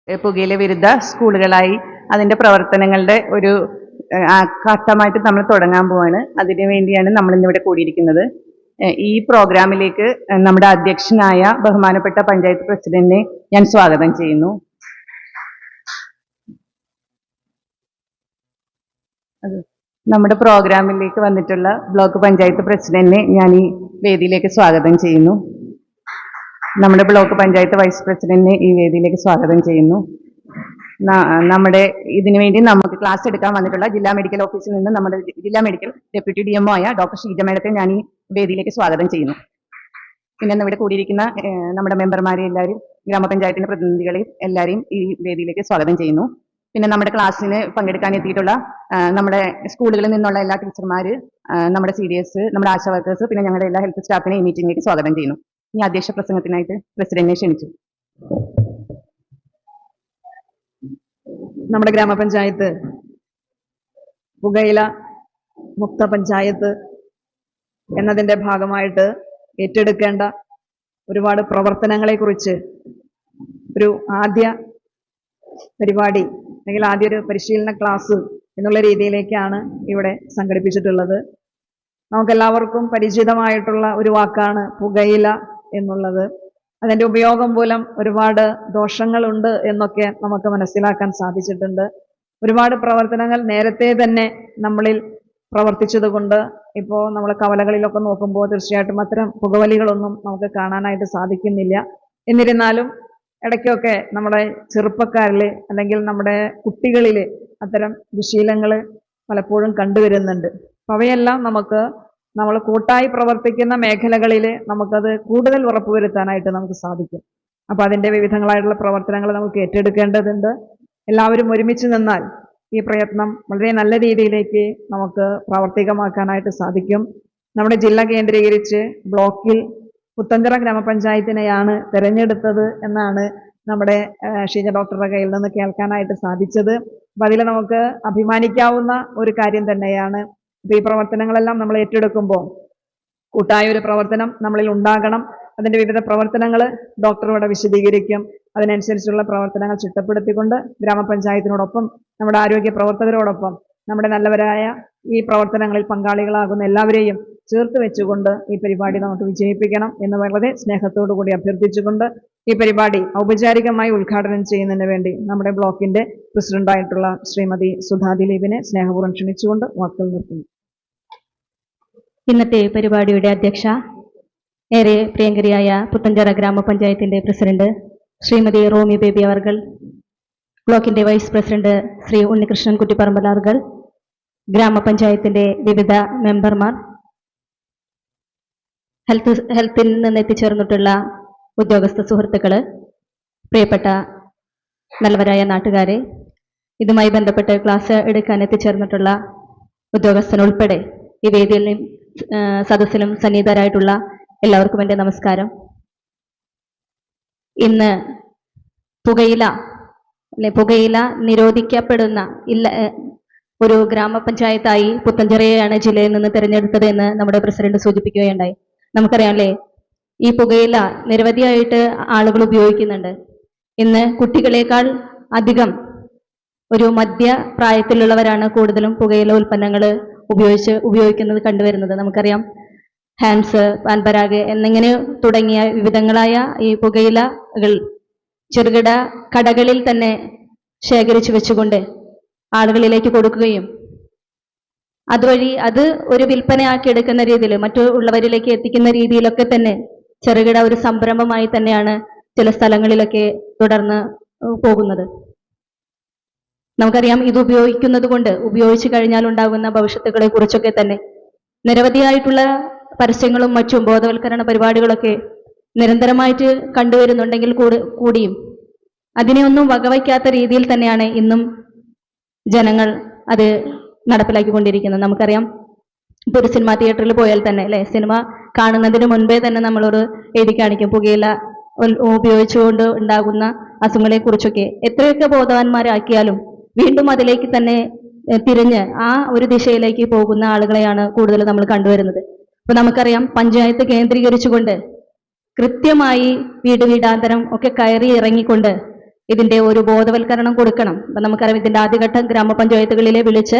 പുകയില വിരുദ്ധ സ്കൂളുകളായി അതിൻ്റെ പ്രവർത്തനങ്ങളുടെ ഒരു ഘട്ടമായിട്ട് നമ്മൾ തുടങ്ങാൻ പോവാണ്. അതിനു വേണ്ടിയാണ് നമ്മൾ ഇന്നിവിടെ കൂടിയിരിക്കുന്നത്. ഈ പ്രോഗ്രാമിലേക്ക് നമ്മുടെ അധ്യക്ഷനായ ബഹുമാനപ്പെട്ട പഞ്ചായത്ത് പ്രസിഡന്റിനെ ഞാൻ സ്വാഗതം ചെയ്യുന്നു. നമ്മുടെ പ്രോഗ്രാമിലേക്ക് വന്നിട്ടുള്ള ബ്ലോക്ക് പഞ്ചായത്ത് പ്രസിഡന്റിനെ ഞാൻ ഈ വേദിയിലേക്ക് സ്വാഗതം ചെയ്യുന്നു. നമ്മുടെ ബ്ലോക്ക് പഞ്ചായത്ത് വൈസ് പ്രസിഡന്റിനെ ഈ വേദിയിലേക്ക് സ്വാഗതം ചെയ്യുന്നു. നമ്മുടെ ഇതിനു വേണ്ടി നമുക്ക് ക്ലാസ് എടുക്കാൻ വന്നിട്ടുള്ള ജില്ലാ മെഡിക്കൽ ഓഫീസിൽ നിന്ന് നമ്മുടെ ജില്ലാ മെഡിക്കൽ ഡെപ്യൂട്ടി DMO ആയ ഡോക്ടർ ഷീജ മേഡത്തെ ഞാൻ ഈ വേദിയിലേക്ക് സ്വാഗതം ചെയ്യുന്നു. പിന്നെ ഇവിടെ കൂടിയിരിക്കുന്ന നമ്മുടെ മെമ്പർമാരെ എല്ലാവരും, ഗ്രാമപഞ്ചായത്തിന്റെ പ്രതിനിധികളെയും എല്ലാവരെയും ഈ വേദിയിലേക്ക് സ്വാഗതം ചെയ്യുന്നു. പിന്നെ നമ്മുടെ ക്ലാസ്സിന് പങ്കെടുക്കാൻ എത്തിയിട്ടുള്ള നമ്മുടെ സ്കൂളുകളിൽ നിന്നുള്ള എല്ലാ ടീച്ചർമാര്, നമ്മുടെ CDS, നമ്മുടെ ആശാ വർക്കേഴ്സ്, പിന്നെ ഞങ്ങളുടെ എല്ലാ ഹെൽത്ത് സ്റ്റാഫിനെ ഈ മീറ്റിംഗിലേക്ക് സ്വാഗതം ചെയ്യുന്നു. ഈ അധ്യക്ഷ പ്രസംഗത്തിനായിട്ട് പ്രസിഡന്റിനെ ക്ഷണിച്ചു. നമ്മുടെ ഗ്രാമപഞ്ചായത്ത് പുകയില മുക്ത പഞ്ചായത്ത് എന്നതിൻ്റെ ഭാഗമായിട്ട് ഏറ്റെടുക്കേണ്ട ഒരുപാട് പ്രവർത്തനങ്ങളെ കുറിച്ച് ഒരു ആദ്യ പരിപാടി അല്ലെങ്കിൽ ആദ്യ ഒരു പരിശീലന ക്ലാസ് എന്നുള്ള രീതിയിലേക്കാണ് ഇവിടെ സംഘടിപ്പിച്ചിട്ടുള്ളത്. നമുക്കെല്ലാവർക്കും പരിചിതമായിട്ടുള്ള ഒരു വാക്കാണ് പുകയില എന്നുള്ളത്. അതിൻ്റെ ഉപയോഗം മൂലം ഒരുപാട് ദോഷങ്ങളുണ്ട് എന്നൊക്കെ നമുക്ക് മനസ്സിലാക്കാൻ സാധിച്ചിട്ടുണ്ട്. ഒരുപാട് പ്രവർത്തനങ്ങൾ നേരത്തെ തന്നെ നമ്മളിൽ പ്രവർത്തിച്ചത് കൊണ്ട് ഇപ്പോൾ നമ്മൾ കവലകളിലൊക്കെ നോക്കുമ്പോൾ തീർച്ചയായിട്ടും അത്തരം പുകവലികളൊന്നും നമുക്ക് കാണാനായിട്ട് സാധിക്കുന്നില്ല. എന്നിരുന്നാലും ഇടയ്ക്കൊക്കെ നമ്മുടെ ചെറുപ്പക്കാരിൽ അല്ലെങ്കിൽ നമ്മുടെ കുട്ടികളിൽ അത്തരം ദുശീലങ്ങൾ പലപ്പോഴും കണ്ടുവരുന്നുണ്ട്. അപ്പം അവയെല്ലാം നമ്മൾ കൂട്ടായി പ്രവർത്തിക്കുന്ന മേഖലകളിൽ നമുക്കത് കൂടുതൽ ഉറപ്പുവരുത്താനായിട്ട് നമുക്ക് സാധിക്കും. അപ്പം അതിൻ്റെ വിവിധങ്ങളായിട്ടുള്ള പ്രവർത്തനങ്ങൾ നമുക്ക് ഏറ്റെടുക്കേണ്ടതുണ്ട്. എല്ലാവരും ഒരുമിച്ച് നിന്നാൽ ഈ പ്രയത്നം വളരെ നല്ല രീതിയിലേക്ക് നമുക്ക് പ്രാവർത്തികമാക്കാനായിട്ട് സാധിക്കും. നമ്മുടെ ജില്ല കേന്ദ്രീകരിച്ച് ബ്ലോക്കിൽ പുത്തഞ്ചിറ ഗ്രാമപഞ്ചായത്തിനെയാണ് തിരഞ്ഞെടുത്തത് എന്നാണ് നമ്മുടെ ഷീജ ഡോക്ടറുടെ കയ്യിൽ നിന്ന് കേൾക്കാനായിട്ട് സാധിച്ചത്. അപ്പം അതിൽ നമുക്ക് അഭിമാനിക്കാവുന്ന ഒരു കാര്യം തന്നെയാണ്. ഈ പ്രവർത്തനങ്ങളെല്ലാം നമ്മൾ ഏറ്റെടുക്കുമ്പോൾ കൂട്ടായ ഒരു പ്രവർത്തനം നമ്മളിൽ ഉണ്ടാകണം. അതിൻ്റെ വിവിധ പ്രവർത്തനങ്ങൾ ഡോക്ടർ ഇവിടെ വിശദീകരിക്കും. അതിനനുസരിച്ചുള്ള പ്രവർത്തനങ്ങൾ ചിട്ടപ്പെടുത്തിക്കൊണ്ട് ഗ്രാമപഞ്ചായത്തിനോടൊപ്പം നമ്മുടെ ആരോഗ്യ പ്രവർത്തകരോടൊപ്പം നമ്മുടെ നല്ലവരായ ഈ പ്രവർത്തനങ്ങളിൽ പങ്കാളികളാകുന്ന എല്ലാവരെയും ചേർത്ത് വെച്ചുകൊണ്ട് ഈ പരിപാടി നമുക്ക് വിജയിപ്പിക്കണം എന്ന് വളരെ സ്നേഹത്തോടു കൂടി അഭ്യർത്ഥിച്ചുകൊണ്ട് ഈ പരിപാടി ഔപചാരികമായി ഉദ്ഘാടനം ചെയ്യുന്നതിന് വേണ്ടി നമ്മുടെ ബ്ലോക്കിന്റെ പ്രസിഡന്റായിട്ടുള്ള ശ്രീമതി സുധാ ദിലീപിനെ സ്നേഹപൂർവ്വം ക്ഷണിച്ചുകൊണ്ട് വാക്കുകൾ നിർത്തുന്നു. ഇന്നത്തെ പരിപാടിയുടെ അധ്യക്ഷ, ഏറെ പ്രിയങ്കരിയായ പുത്തഞ്ചിറ ഗ്രാമപഞ്ചായത്തിന്റെ പ്രസിഡന്റ് ശ്രീമതി റോമി ബേബി അവർകൾ, ബ്ലോക്കിന്റെ വൈസ് പ്രസിഡന്റ് ശ്രീ ഉണ്ണികൃഷ്ണൻ കുട്ടിപ്പറമ്പൽ അവർകൾ, ഗ്രാമപഞ്ചായത്തിന്റെ വിവിധ മെമ്പർമാർ, ഹെൽത്തിൽ നിന്ന് എത്തിച്ചേർന്നിട്ടുള്ള ഉദ്യോഗസ്ഥ സുഹൃത്തുക്കള്, പ്രിയപ്പെട്ട നല്ലവരായ നാട്ടുകാരെ, ഇതുമായി ബന്ധപ്പെട്ട് ക്ലാസ് എടുക്കാൻ എത്തിച്ചേർന്നിട്ടുള്ള ഉദ്യോഗസ്ഥനുൾപ്പെടെ ഈ വേദിയിലും സദസ്സിലും സന്നിഹിതരായിട്ടുള്ള എല്ലാവർക്കും എൻ്റെ നമസ്കാരം. ഇന്ന് പുകയില നിരോധിക്കപ്പെടുന്ന ഒരു ഗ്രാമപഞ്ചായത്തായി പുത്തഞ്ചിറയെയാണ് ജില്ലയിൽ നിന്ന് തിരഞ്ഞെടുത്തത് എന്ന് നമ്മുടെ പ്രസിഡന്റ് സൂചിപ്പിക്കുകയുണ്ടായി. നമുക്കറിയാമല്ലേ, ഈ പുകയില നിരവധിയായിട്ട് ആളുകൾ ഉപയോഗിക്കുന്നുണ്ട്. ഇന്ന് കുട്ടികളെക്കാൾ അധികം ഒരു മധ്യപ്രായത്തിലുള്ളവരാണ് കൂടുതലും പുകയില ഉൽപ്പന്നങ്ങൾ ഉപയോഗിക്കുന്നത് കണ്ടുവരുന്നത്. നമുക്കറിയാം, ഹാൻസ്, പാൻപരാഗ് എന്നിങ്ങനെ തുടങ്ങിയ വിവിധങ്ങളായ ഈ പുകയിലകൾ ചെറുകിട കടകളിൽ തന്നെ ശേഖരിച്ചു വെച്ചുകൊണ്ട് ആളുകളിലേക്ക് കൊടുക്കുകയും അതുവഴി അത് ഒരു വിൽപ്പനയാക്കി എടുക്കുന്ന രീതിയിൽ മറ്റുള്ളവരിലേക്ക് എത്തിക്കുന്ന രീതിയിലൊക്കെ തന്നെ ചെറുകിട ഒരു സംരംഭമായി തന്നെയാണ് ചില സ്ഥലങ്ങളിലൊക്കെ തുടർന്ന് പോകുന്നത്. നമുക്കറിയാം, ഇത് ഉപയോഗിച്ചു കഴിഞ്ഞാൽ ഉണ്ടാകുന്ന ഭവിഷ്യത്തുക്കളെ കുറിച്ചൊക്കെ തന്നെ നിരവധിയായിട്ടുള്ള പരസ്യങ്ങളും മറ്റും ബോധവൽക്കരണ പരിപാടികളൊക്കെ നിരന്തരമായിട്ട് കണ്ടുവരുന്നുണ്ടെങ്കിൽ കൂടിയും അതിനെ ഒന്നും വകവയ്ക്കാത്ത രീതിയിൽ തന്നെയാണ് ഇന്നും ജനങ്ങൾ അത് നടപ്പിലാക്കിക്കൊണ്ടിരിക്കുന്നത്. നമുക്കറിയാം, ഇപ്പോൾ ഒരു സിനിമ തിയേറ്ററിൽ പോയാൽ തന്നെ അല്ലെ, സിനിമ കാണുന്നതിന് മുൻപേ തന്നെ നമ്മളോട് എഴുതി കാണിക്കും പുകയില ഉപയോഗിച്ചുകൊണ്ട് ഉണ്ടാകുന്ന അസുഖങ്ങളെ കുറിച്ചൊക്കെ. എത്രയൊക്കെ ബോധവാന്മാരാക്കിയാലും വീണ്ടും അതിലേക്ക് തന്നെ തിരിഞ്ഞ് ആ ഒരു ദിശയിലേക്ക് പോകുന്ന ആളുകളെയാണ് കൂടുതൽ നമ്മൾ കണ്ടുവരുന്നത്. അപ്പൊ നമുക്കറിയാം, പഞ്ചായത്ത് കേന്ദ്രീകരിച്ചുകൊണ്ട് കൃത്യമായി വീടാന്തരം ഒക്കെ കയറി ഇറങ്ങിക്കൊണ്ട് ഇതിന്റെ ഒരു ബോധവൽക്കരണം കൊടുക്കണം. അപ്പൊ നമുക്കറിയാം ഇതിന്റെ ആദ്യഘട്ടം ഗ്രാമപഞ്ചായത്തുകളിലെ വിളിച്ച്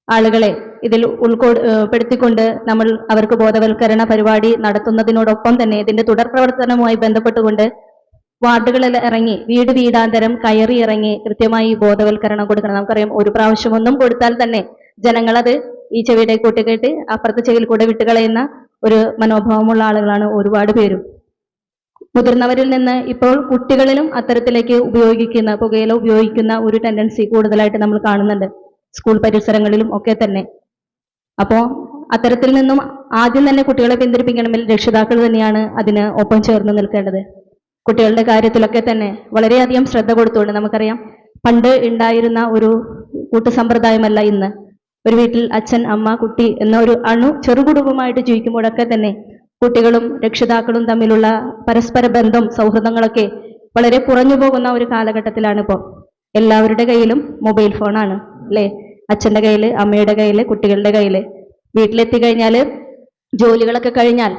ആളുകളെ ഇതിൽ ഉൾപ്പെടുത്തിക്കൊണ്ട് നമ്മൾ അവർക്ക് ബോധവൽക്കരണ പരിപാടി നടത്തുന്നതിനോടൊപ്പം തന്നെ ഇതിന്റെ തുടർ പ്രവർത്തനവുമായി ബന്ധപ്പെട്ടുകൊണ്ട് വാർഡുകളിൽ ഇറങ്ങി വീട് വീടാന്തരം കയറി ഇറങ്ങി കൃത്യമായി ബോധവൽക്കരണം കൊടുക്കണം. നമുക്കറിയാം ഒരു പ്രാവശ്യം ഒന്നും കൊടുത്താൽ തന്നെ ജനങ്ങളത് ഈ ചെവിയുടെ കൂട്ടുകെട്ട് അപ്പുറത്തെ ചെവിയിൽ കൂടെ വിട്ടുകളയുന്ന ഒരു മനോഭാവമുള്ള ആളുകളാണ് ഒരുപാട് പേരും. മുതിർന്നവരിൽ നിന്ന് ഇപ്പോൾ കുട്ടികളിലും അത്തരത്തിലേക്ക് പുകയില ഉപയോഗിക്കുന്ന ഒരു ടെൻഡൻസി കൂടുതലായിട്ട് നമ്മൾ കാണുന്നുണ്ട്, സ്കൂൾ പരിസരങ്ങളിലും ഒക്കെ തന്നെ. അപ്പോൾ അത്തരത്തിൽ നിന്നും ആദ്യം തന്നെ കുട്ടികളെ പിന്തിരിപ്പിക്കണമെങ്കിൽ രക്ഷിതാക്കൾ തന്നെയാണ് അതിന് ഒപ്പം ചേർന്ന് നിൽക്കേണ്ടത്. കുട്ടികളുടെ കാര്യത്തിലൊക്കെ തന്നെ വളരെയധികം ശ്രദ്ധ കൊടുത്തുകൊണ്ട്, നമുക്കറിയാം പണ്ട് ഉണ്ടായിരുന്ന ഒരു കൂട്ടുസമ്പ്രദായമല്ല ഇന്ന്. ഒരു വീട്ടിൽ അച്ഛൻ, അമ്മ, കുട്ടി എന്ന ഒരു ചെറുകുടുംബമായിട്ട് ജീവിക്കുമ്പോഴൊക്കെ തന്നെ കുട്ടികളും രക്ഷിതാക്കളും തമ്മിലുള്ള പരസ്പര ബന്ധം, സൗഹൃദങ്ങളൊക്കെ വളരെ കുറഞ്ഞു പോകുന്ന ഒരു കാലഘട്ടത്തിലാണ് ഇപ്പോൾ. എല്ലാവരുടെ കയ്യിലും മൊബൈൽ ഫോണാണ് അല്ലേ? അച്ഛൻ്റെ കയ്യിൽ, അമ്മയുടെ കയ്യിൽ, കുട്ടികളുടെ കയ്യിൽ. വീട്ടിലെത്തിക്കഴിഞ്ഞാൽ ജോലികളൊക്കെ കഴിഞ്ഞാൽ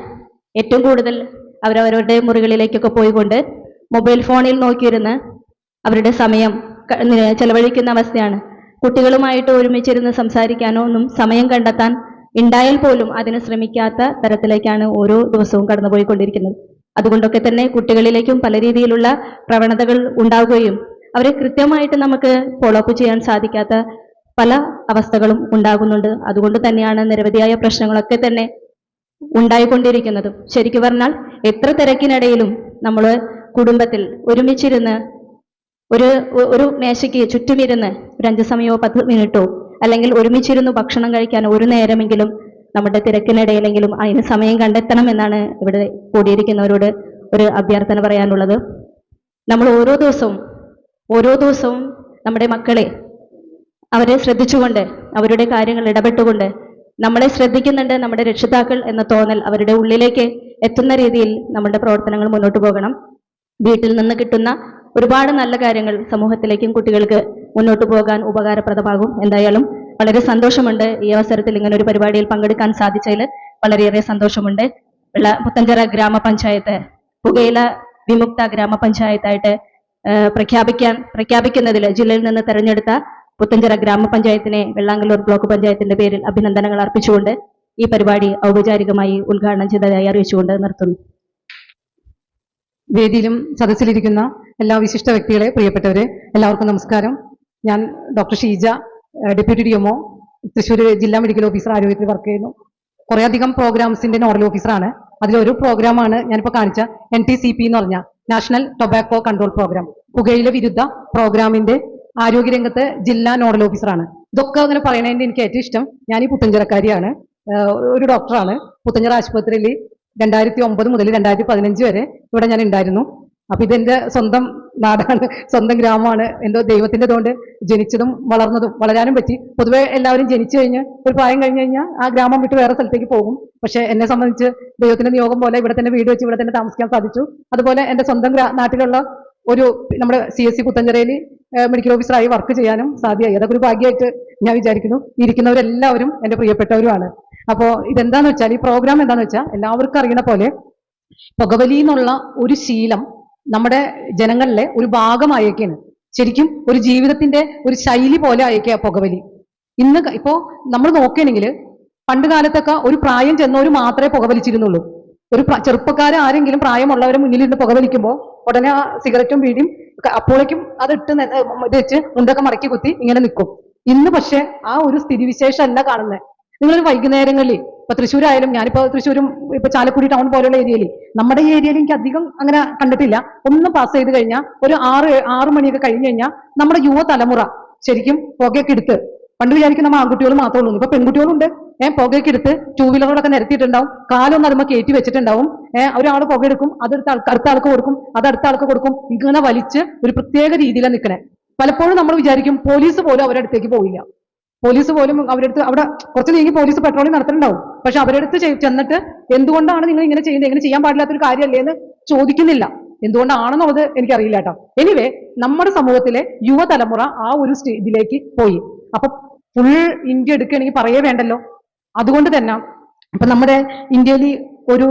ഏറ്റവും കൂടുതൽ അവരവരുടെ മുറികളിലേക്കൊക്കെ പോയിക്കൊണ്ട് മൊബൈൽ ഫോണിൽ നോക്കിയിരുന്ന് അവരുടെ സമയം ചെലവഴിക്കുന്ന അവസ്ഥയാണ്. കുട്ടികളുമായിട്ട് ഒരുമിച്ചിരുന്ന് സംസാരിക്കാനോ ഒന്നും സമയം കണ്ടെത്താൻ ഉണ്ടായാൽ പോലും അതിന് ശ്രമിക്കാത്ത തരത്തിലേക്കാണ് ഓരോ ദിവസവും കടന്നുപോയിക്കൊണ്ടിരിക്കുന്നത്. അതുകൊണ്ടൊക്കെ തന്നെ കുട്ടികളിലേക്കും പല രീതിയിലുള്ള പ്രവണതകൾ ഉണ്ടാവുകയും അവരെ കൃത്യമായിട്ട് നമുക്ക് ഫോളോ അപ്പ് ചെയ്യാൻ സാധിക്കാത്ത പല അവസ്ഥകളും ഉണ്ടാകുന്നുണ്ട്. അതുകൊണ്ട് തന്നെയാണ് നിരവധിയായ പ്രശ്നങ്ങളൊക്കെ തന്നെ ഉണ്ടായിക്കൊണ്ടിരിക്കുന്നതും. ശരിക്കു പറഞ്ഞാൽ എത്ര തിരക്കിനിടയിലും നമ്മൾ കുടുംബത്തിൽ ഒരുമിച്ചിരുന്ന് ഒരു മേശയ്ക്ക് ചുറ്റുമിരുന്ന് ഒരു 5 സമയമോ 10 മിനിറ്റോ അല്ലെങ്കിൽ ഒരുമിച്ചിരുന്ന് ഭക്ഷണം കഴിക്കാൻ ഒരു നേരമെങ്കിലും നമ്മുടെ തിരക്കിനിടയിലെങ്കിലും അതിന് സമയം കണ്ടെത്തണം എന്നാണ് ഇവിടെ കൂടിയിരിക്കുന്നവരോട് ഒരു അഭ്യർത്ഥന പറയാനുള്ളത്. നമ്മൾ ഓരോ ദിവസവും നമ്മുടെ മക്കളെ അവരെ ശ്രദ്ധിച്ചുകൊണ്ട് അവരുടെ കാര്യങ്ങൾ ഇടപെട്ടുകൊണ്ട് നമ്മളെ ശ്രദ്ധിക്കുന്നുണ്ട് നമ്മുടെ രക്ഷിതാക്കൾ എന്ന തോന്നൽ അവരുടെ ഉള്ളിലേക്ക് എത്തുന്ന രീതിയിൽ നമ്മുടെ പ്രവർത്തനങ്ങൾ മുന്നോട്ട് പോകണം. വീട്ടിൽ നിന്ന് കിട്ടുന്ന ഒരുപാട് നല്ല കാര്യങ്ങൾ സമൂഹത്തിലേക്കും കുട്ടികൾക്ക് മുന്നോട്ട് പോകാൻ ഉപകാരപ്രദമാകും. എന്തായാലും വളരെ സന്തോഷമുണ്ട് ഈ അവസരത്തിൽ ഇങ്ങനെ ഒരു പരിപാടിയിൽ പങ്കെടുക്കാൻ സാധിച്ചതിൽ വളരെയേറെ സന്തോഷമുണ്ട്. പുത്തഞ്ചിറ ഗ്രാമപഞ്ചായത്ത് പുകയില വിമുക്ത ഗ്രാമപഞ്ചായത്തായിട്ട് പ്രഖ്യാപിക്കുന്നതിൽ ജില്ലയിൽ നിന്ന് തെരഞ്ഞെടുത്ത പുത്തഞ്ചിറ ഗ്രാമപഞ്ചായത്തിനെ വെള്ളാങ്കല്ലൂർ ബ്ലോക്ക് പഞ്ചായത്തിന്റെ പേരിൽ അഭിനന്ദനങ്ങൾ അർപ്പിച്ചുകൊണ്ട് ഈ പരിപാടി ഔപചാരികമായി ഉദ്ഘാടനം ചെയ്തതായി അറിയിച്ചുകൊണ്ട് നിർത്തുന്നു. വേദിയിലും സദസ്സിലിരിക്കുന്ന എല്ലാ വിശിഷ്ട വ്യക്തികളെ, പ്രിയപ്പെട്ടവരെ, എല്ലാവർക്കും നമസ്കാരം. ഞാൻ doctor Sheeja, deputy DMO, Thrissur ജില്ലാ മെഡിക്കൽ ഓഫീസർ, ആരോഗ്യത്തിൽ വർക്ക് ചെയ്യുന്നു. കുറേയധികം പ്രോഗ്രാംസിന്റെ നോഡൽ ഓഫീസറാണ്. അതിലൊരു പ്രോഗ്രാമാണ് ഞാനിപ്പോൾ കാണിച്ച NTCP എന്ന് പറഞ്ഞ നാഷണൽ ടൊബാക്കോ കൺട്രോൾ പ്രോഗ്രാം, പുകയില വിരുദ്ധ പ്രോഗ്രാമിന്റെ ആരോഗ്യരംഗത്ത് ജില്ലാ നോഡൽ ഓഫീസറാണ്. ഇതൊക്കെ അങ്ങനെ പറയണതിന്റെ എനിക്ക് ഏറ്റവും ഇഷ്ടം, ഞാൻ ഈ പുത്തഞ്ചിറക്കാരിയാണ്, ഒരു ഡോക്ടറാണ്. പുത്തഞ്ചിറ ആശുപത്രിയിൽ 2009 മുതൽ 2015 വരെ ഇവിടെ ഞാൻ ഉണ്ടായിരുന്നു. അപ്പൊ ഇതെന്റെ സ്വന്തം നാടാണ്, സ്വന്തം ഗ്രാമമാണ്. എന്തോ ദൈവത്തിന്റെ കൊണ്ട് ജനിച്ചതും വളർന്നതും വളരാനും പറ്റി. പൊതുവെ എല്ലാവരും ജനിച്ചു കഴിഞ്ഞ് ഒരു പ്രായം കഴിഞ്ഞ് കഴിഞ്ഞാൽ ആ ഗ്രാമം വിട്ട് വേറെ സ്ഥലത്തേക്ക് പോകും. പക്ഷെ എന്നെ സംബന്ധിച്ച് ദൈവത്തിന്റെ നിയോഗം പോലെ ഇവിടെ തന്നെ വീട് വെച്ച് ഇവിടെ തന്നെ താമസിക്കാൻ സാധിച്ചു. അതുപോലെ എന്റെ സ്വന്തം നാട്ടിലുള്ള ഒരു നമ്മുടെ CSC പുത്തഞ്ചിറയിൽ മെഡിക്കൽ ഓഫീസറായി വർക്ക് ചെയ്യാനും സാധ്യമായി. അതൊക്കെ ഒരു ഭാഗ്യമായിട്ട് ഞാൻ വിചാരിക്കുന്നു. ഇരിക്കുന്നവരെല്ലാവരും എന്റെ പ്രിയപ്പെട്ടവരുമാണ്. അപ്പോൾ ഇതെന്താന്ന് വെച്ചാൽ, ഈ പ്രോഗ്രാം എന്താന്ന് വെച്ചാൽ, എല്ലാവർക്കും അറിയുന്ന പോലെ പുകവലി എന്നുള്ള ഒരു ശീലം നമ്മുടെ ജനങ്ങളിലെ ഒരു ഭാഗമായേക്കാണ്. ശരിക്കും ഒരു ജീവിതത്തിന്റെ ഒരു ശൈലി പോലെ ആയേക്കാ പുകവലി. ഇന്ന് ഇപ്പോ നമ്മൾ നോക്കുകയാണെങ്കിൽ പണ്ട് കാലത്തൊക്കെ ഒരു പ്രായം ചെന്നവർ മാത്രമേ പുകവലിച്ചിരുന്നുള്ളൂ. ഒരു ചെറുപ്പക്കാരെ ആരെങ്കിലും പ്രായമുള്ളവരെ മുന്നിലിരുന്ന് പുകവലിക്കുമ്പോൾ ഉടനെ ആ സിഗരറ്റും ബീഡിയും അപ്പോഴേക്കും അത് ഇത് വെച്ച് മുണ്ടൊക്കെ മടക്കി കുത്തി ഇങ്ങനെ നിൽക്കും. ഇന്ന് പക്ഷെ ആ ഒരു സ്ഥിതിവിശേഷം അല്ല കാണുന്നത്. നിങ്ങളൊരു വൈകുന്നേരങ്ങളിൽ ഇപ്പൊ തൃശ്ശൂരായാലും, ഞാനിപ്പോ തൃശ്ശൂരും ഇപ്പൊ ചാലക്കുടി ടൗൺ പോലുള്ള ഏരിയയിൽ, നമ്മുടെ ഈ ഏരിയയിൽ എനിക്ക് അധികം അങ്ങനെ കണ്ടിട്ടില്ല. ഒന്ന് പാസ് ചെയ്ത് കഴിഞ്ഞാൽ ഒരു 6 മണിയൊക്കെ കഴിഞ്ഞ് കഴിഞ്ഞാൽ നമ്മുടെ യുവതലമുറ ശരിക്കും പുകയൊക്കെ എടുത്ത്, പണ്ട് വിചാരിക്കും നമ്മൾ ആൺകുട്ടികൾ മാത്രമേ ഉള്ളൂ, ഇപ്പൊ പെൺകുട്ടികളുണ്ട്. പുകയൊക്കെ എടുത്ത് 2 വീലറുകളൊക്കെ നിരത്തിയിട്ടുണ്ടാവും, കാലൊന്നും അതുമ്പോൾ കയറ്റി വെച്ചിട്ടുണ്ടാവും. ഒരാൾ പുകയെടുക്കും, അതെടുത്ത് അടുത്ത ആൾക്ക് കൊടുക്കും, അത് അടുത്ത ആൾക്ക് കൊടുക്കും. ഇങ്ങനെ വലിച്ച് ഒരു പ്രത്യേക രീതിയിലാണ് നിൽക്കണേ. പലപ്പോഴും നമ്മൾ വിചാരിക്കും പോലീസ് പോലും അവരുടെ അടുത്തേക്ക് പോവില്ല. പോലീസ് പോലും അവരുടെ അടുത്ത്, അവിടെ കുറച്ച് നീങ്ങി പോലീസ് പെട്രോളിംഗ് നടത്തുന്നുണ്ടാവും, പക്ഷെ അവരുടെ അടുത്ത് ചെന്നിട്ട് എന്തുകൊണ്ടാണ് നിങ്ങൾ ഇങ്ങനെ ചെയ്യുന്നത്, ഇങ്ങനെ ചെയ്യാൻ പാടില്ലാത്തൊരു കാര്യമല്ലേ എന്ന് ചോദിക്കുന്നില്ല. എന്തുകൊണ്ടാണെന്നുള്ളത് എനിക്കറിയില്ല കേട്ടോ. എനിവേ, നമ്മുടെ സമൂഹത്തിലെ യുവതലമുറ ആ ഒരു ഇതിലേക്ക് പോയി. അപ്പൊ ഫുൾ ഇന്ത്യ എടുക്കുകയാണെങ്കിൽ പറയേ വേണ്ടല്ലോ. അതുകൊണ്ട് തന്നെ ഇപ്പൊ നമ്മുടെ ഇന്ത്യയിൽ ഒരു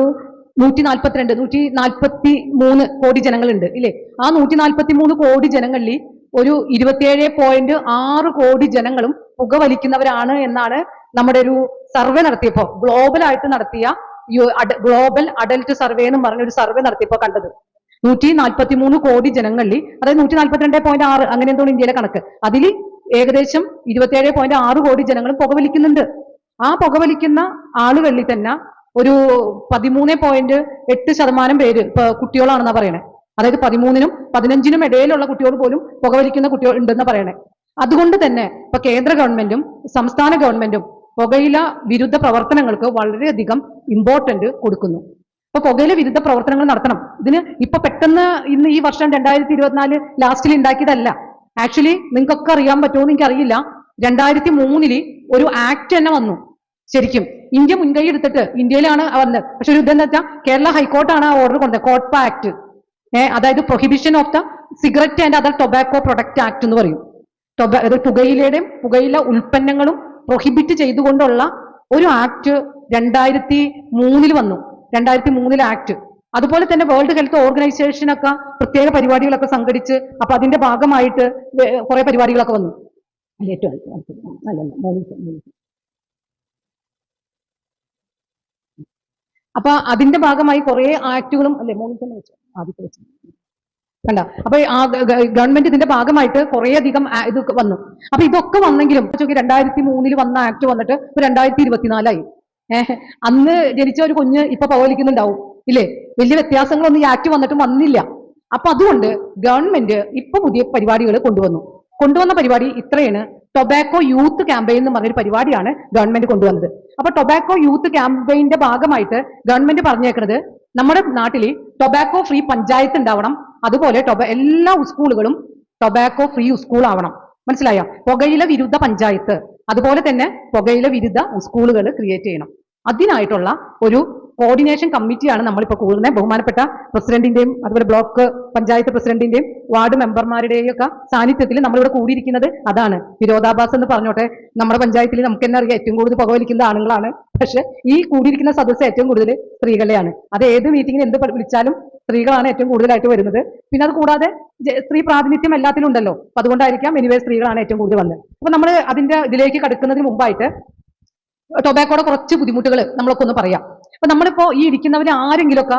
143 കോടി ജനങ്ങളുണ്ട് ഇല്ലേ? ആ 143 കോടി ജനങ്ങളിൽ ഒരു 27.6 കോടി ജനങ്ങളും പുകവലിക്കുന്നവരാണ് എന്നാണ് നമ്മുടെ ഒരു സർവേ നടത്തിയപ്പോ, ഗ്ലോബലായിട്ട് നടത്തിയ ഗ്ലോബൽ അഡൽട്ട് സർവേ എന്ന് പറഞ്ഞ ഒരു സർവേ നടത്തിയപ്പോ കണ്ടത്. 143 കോടി ജനങ്ങളിൽ, അതായത് 142.6 അങ്ങനെ എന്തോ ഇന്ത്യയിലെ കണക്ക്, അതിൽ ഏകദേശം 27.6 കോടി ജനങ്ങളും പുകവലിക്കുന്നുണ്ട്. ആ പുകവലിക്കുന്ന ആളുകളിൽ തന്നെ ഒരു 13.8% പേര് കുട്ടികളാണെന്നാ പറയണേ. അതായത് 13നും 15നും ഇടയിലുള്ള കുട്ടികൾ പോലും പുകവലിക്കുന്ന കുട്ടികൾ ഉണ്ടെന്ന് പറയണേ. അതുകൊണ്ട് തന്നെ ഇപ്പൊ കേന്ദ്ര ഗവൺമെന്റും സംസ്ഥാന ഗവൺമെന്റും പുകയില വിരുദ്ധ പ്രവർത്തനങ്ങൾക്ക് വളരെയധികം ഇമ്പോർട്ടന്റ് കൊടുക്കുന്നു. ഇപ്പൊ പുകയില വിരുദ്ധ പ്രവർത്തനങ്ങൾ നടത്തണം. ഇതിന് ഇപ്പൊ പെട്ടെന്ന് ഇന്ന് ഈ വർഷം 2024 ലാസ്റ്റിൽ ഉണ്ടാക്കിയതല്ല. ആക്ച്വലി നിങ്ങൾക്കൊക്കെ അറിയാൻ പറ്റുമോ എനിക്ക് അറിയില്ല. 2003 ഒരു ആക്ട് തന്നെ വന്നു. ശരിക്കും ഇന്ത്യ മുൻകൈ എടുത്തിട്ട് ഇന്ത്യയിലാണ് വന്നത്. പക്ഷെ ഒരു ഇതെന്താ വെച്ചാൽ കേരള ഹൈക്കോർട്ടാണ് ആ ഓർഡർ കൊണ്ടത്, കോട്ട്പ ആക്ട്. അതായത് prohibition of the cigarette and other tobacco product act എന്ന് പറയും. പുകയിലയുടെയും പുകയില ഉൽപ്പന്നങ്ങളും പ്രൊഹിബിറ്റ് ചെയ്തുകൊണ്ടുള്ള ഒരു ആക്ട് 2003 വന്നു. 2003 ആക്ട്. അതുപോലെ തന്നെ വേൾഡ് ഹെൽത്ത് ഓർഗനൈസേഷനൊക്കെ പ്രത്യേക പരിപാടികളൊക്കെ സംഘടിച്ച് അപ്പൊ അതിന്റെ ഭാഗമായിട്ട് കുറെ പരിപാടികളൊക്കെ വന്നു. അപ്പൊ അതിന്റെ ഭാഗമായി കുറെ ആക്ടുകളും അല്ലെ കണ്ട. അപ്പൊ ആ ഗവൺമെന്റ് ഇതിന്റെ ഭാഗമായിട്ട് കുറെ അധികം ഇത് വന്നു. അപ്പൊ ഇതൊക്കെ വന്നെങ്കിലും 2003 വന്ന ആക്ട് വന്നിട്ട് ഇപ്പൊ 2024 അന്ന് ജനിച്ച ഒരു കുഞ്ഞ് ഇപ്പൊ പുകവലിക്കുന്നുണ്ടാവും ഇല്ലേ? വലിയ വ്യത്യാസങ്ങളൊന്നും ഈ ആക്ട് വന്നിട്ടും വന്നില്ല. അപ്പൊ അതുകൊണ്ട് ഗവൺമെന്റ് ഇപ്പൊ പുതിയ പരിപാടികൾ കൊണ്ടുവന്ന പരിപാടി ഇത്രയാണ്. ടൊബാക്കോ യൂത്ത് ക്യാമ്പയിൻ എന്ന് പറഞ്ഞൊരു പരിപാടിയാണ് ഗവൺമെന്റ് കൊണ്ടുവന്നത്. അപ്പൊ ടൊബാക്കോ യൂത്ത് ക്യാമ്പയിന്റെ ഭാഗമായിട്ട് ഗവൺമെന്റ് പറഞ്ഞേക്കുന്നത് നമ്മുടെ നാട്ടിൽ ടൊബാക്കോ ഫ്രീ പഞ്ചായത്ത് ഉണ്ടാവണം. അതുപോലെ എല്ലാ സ്കൂളുകളും ടൊബാക്കോ ഫ്രീ സ്കൂൾ ആവണം. മനസ്സിലായോ? പുകയില വിരുദ്ധ പഞ്ചായത്ത്, അതുപോലെ തന്നെ പുകയില വിരുദ്ധ സ്കൂളുകൾ ക്രിയേറ്റ് ചെയ്യണം. അതിനായിട്ടുള്ള ഒരു കോർഡിനേഷൻ കമ്മിറ്റിയാണ് നമ്മളിപ്പോൾ കൂടുന്നത്. ബഹുമാനപ്പെട്ട പ്രസിഡന്റിന്റെയും അതുപോലെ ബ്ലോക്ക് പഞ്ചായത്ത് പ്രസിഡന്റിന്റെയും വാർഡ് മെമ്പർമാരുടെയും ഒക്കെ സാന്നിധ്യത്തിൽ നമ്മളിവിടെ കൂടിയിരിക്കുന്നത് അതാണ്. വിരോധാഭാസം എന്ന് പറഞ്ഞോട്ടെ, നമ്മുടെ പഞ്ചായത്തിൽ നമുക്ക് തന്നെ അറിയാം ഏറ്റവും കൂടുതൽ പുകവലിക്കുന്ന ആണുങ്ങളാണ്. പക്ഷെ ഈ കൂടിയിരിക്കുന്ന സദസ്സ് ഏറ്റവും കൂടുതൽ സ്ത്രീകളെയാണ്. അത് ഏത് മീറ്റിങ്ങിന് എന്ത് വിളിച്ചാലും സ്ത്രീകളാണ് ഏറ്റവും കൂടുതലായിട്ട് വരുന്നത്. പിന്നെ അത് കൂടാതെ സ്ത്രീ പ്രാതിനിധ്യം എല്ലാത്തിലും ഉണ്ടല്ലോ. അപ്പൊ അതുകൊണ്ടായിരിക്കാം എനിവേ സ്ത്രീകളാണ് ഏറ്റവും കൂടുതൽ വന്നത്. അപ്പൊ നമ്മൾ അതിന്റെ ഇതിലേക്ക് കടക്കുന്നതിന് മുമ്പായിട്ട് ടൊബാക്കോയുടെ കുറച്ച് ബുദ്ധിമുട്ടുകൾ നമ്മളൊക്കെ ഒന്ന് പറയാം. അപ്പൊ നമ്മളിപ്പോ ഈ ഇരിക്കുന്നവര് ആരെങ്കിലുമൊക്കെ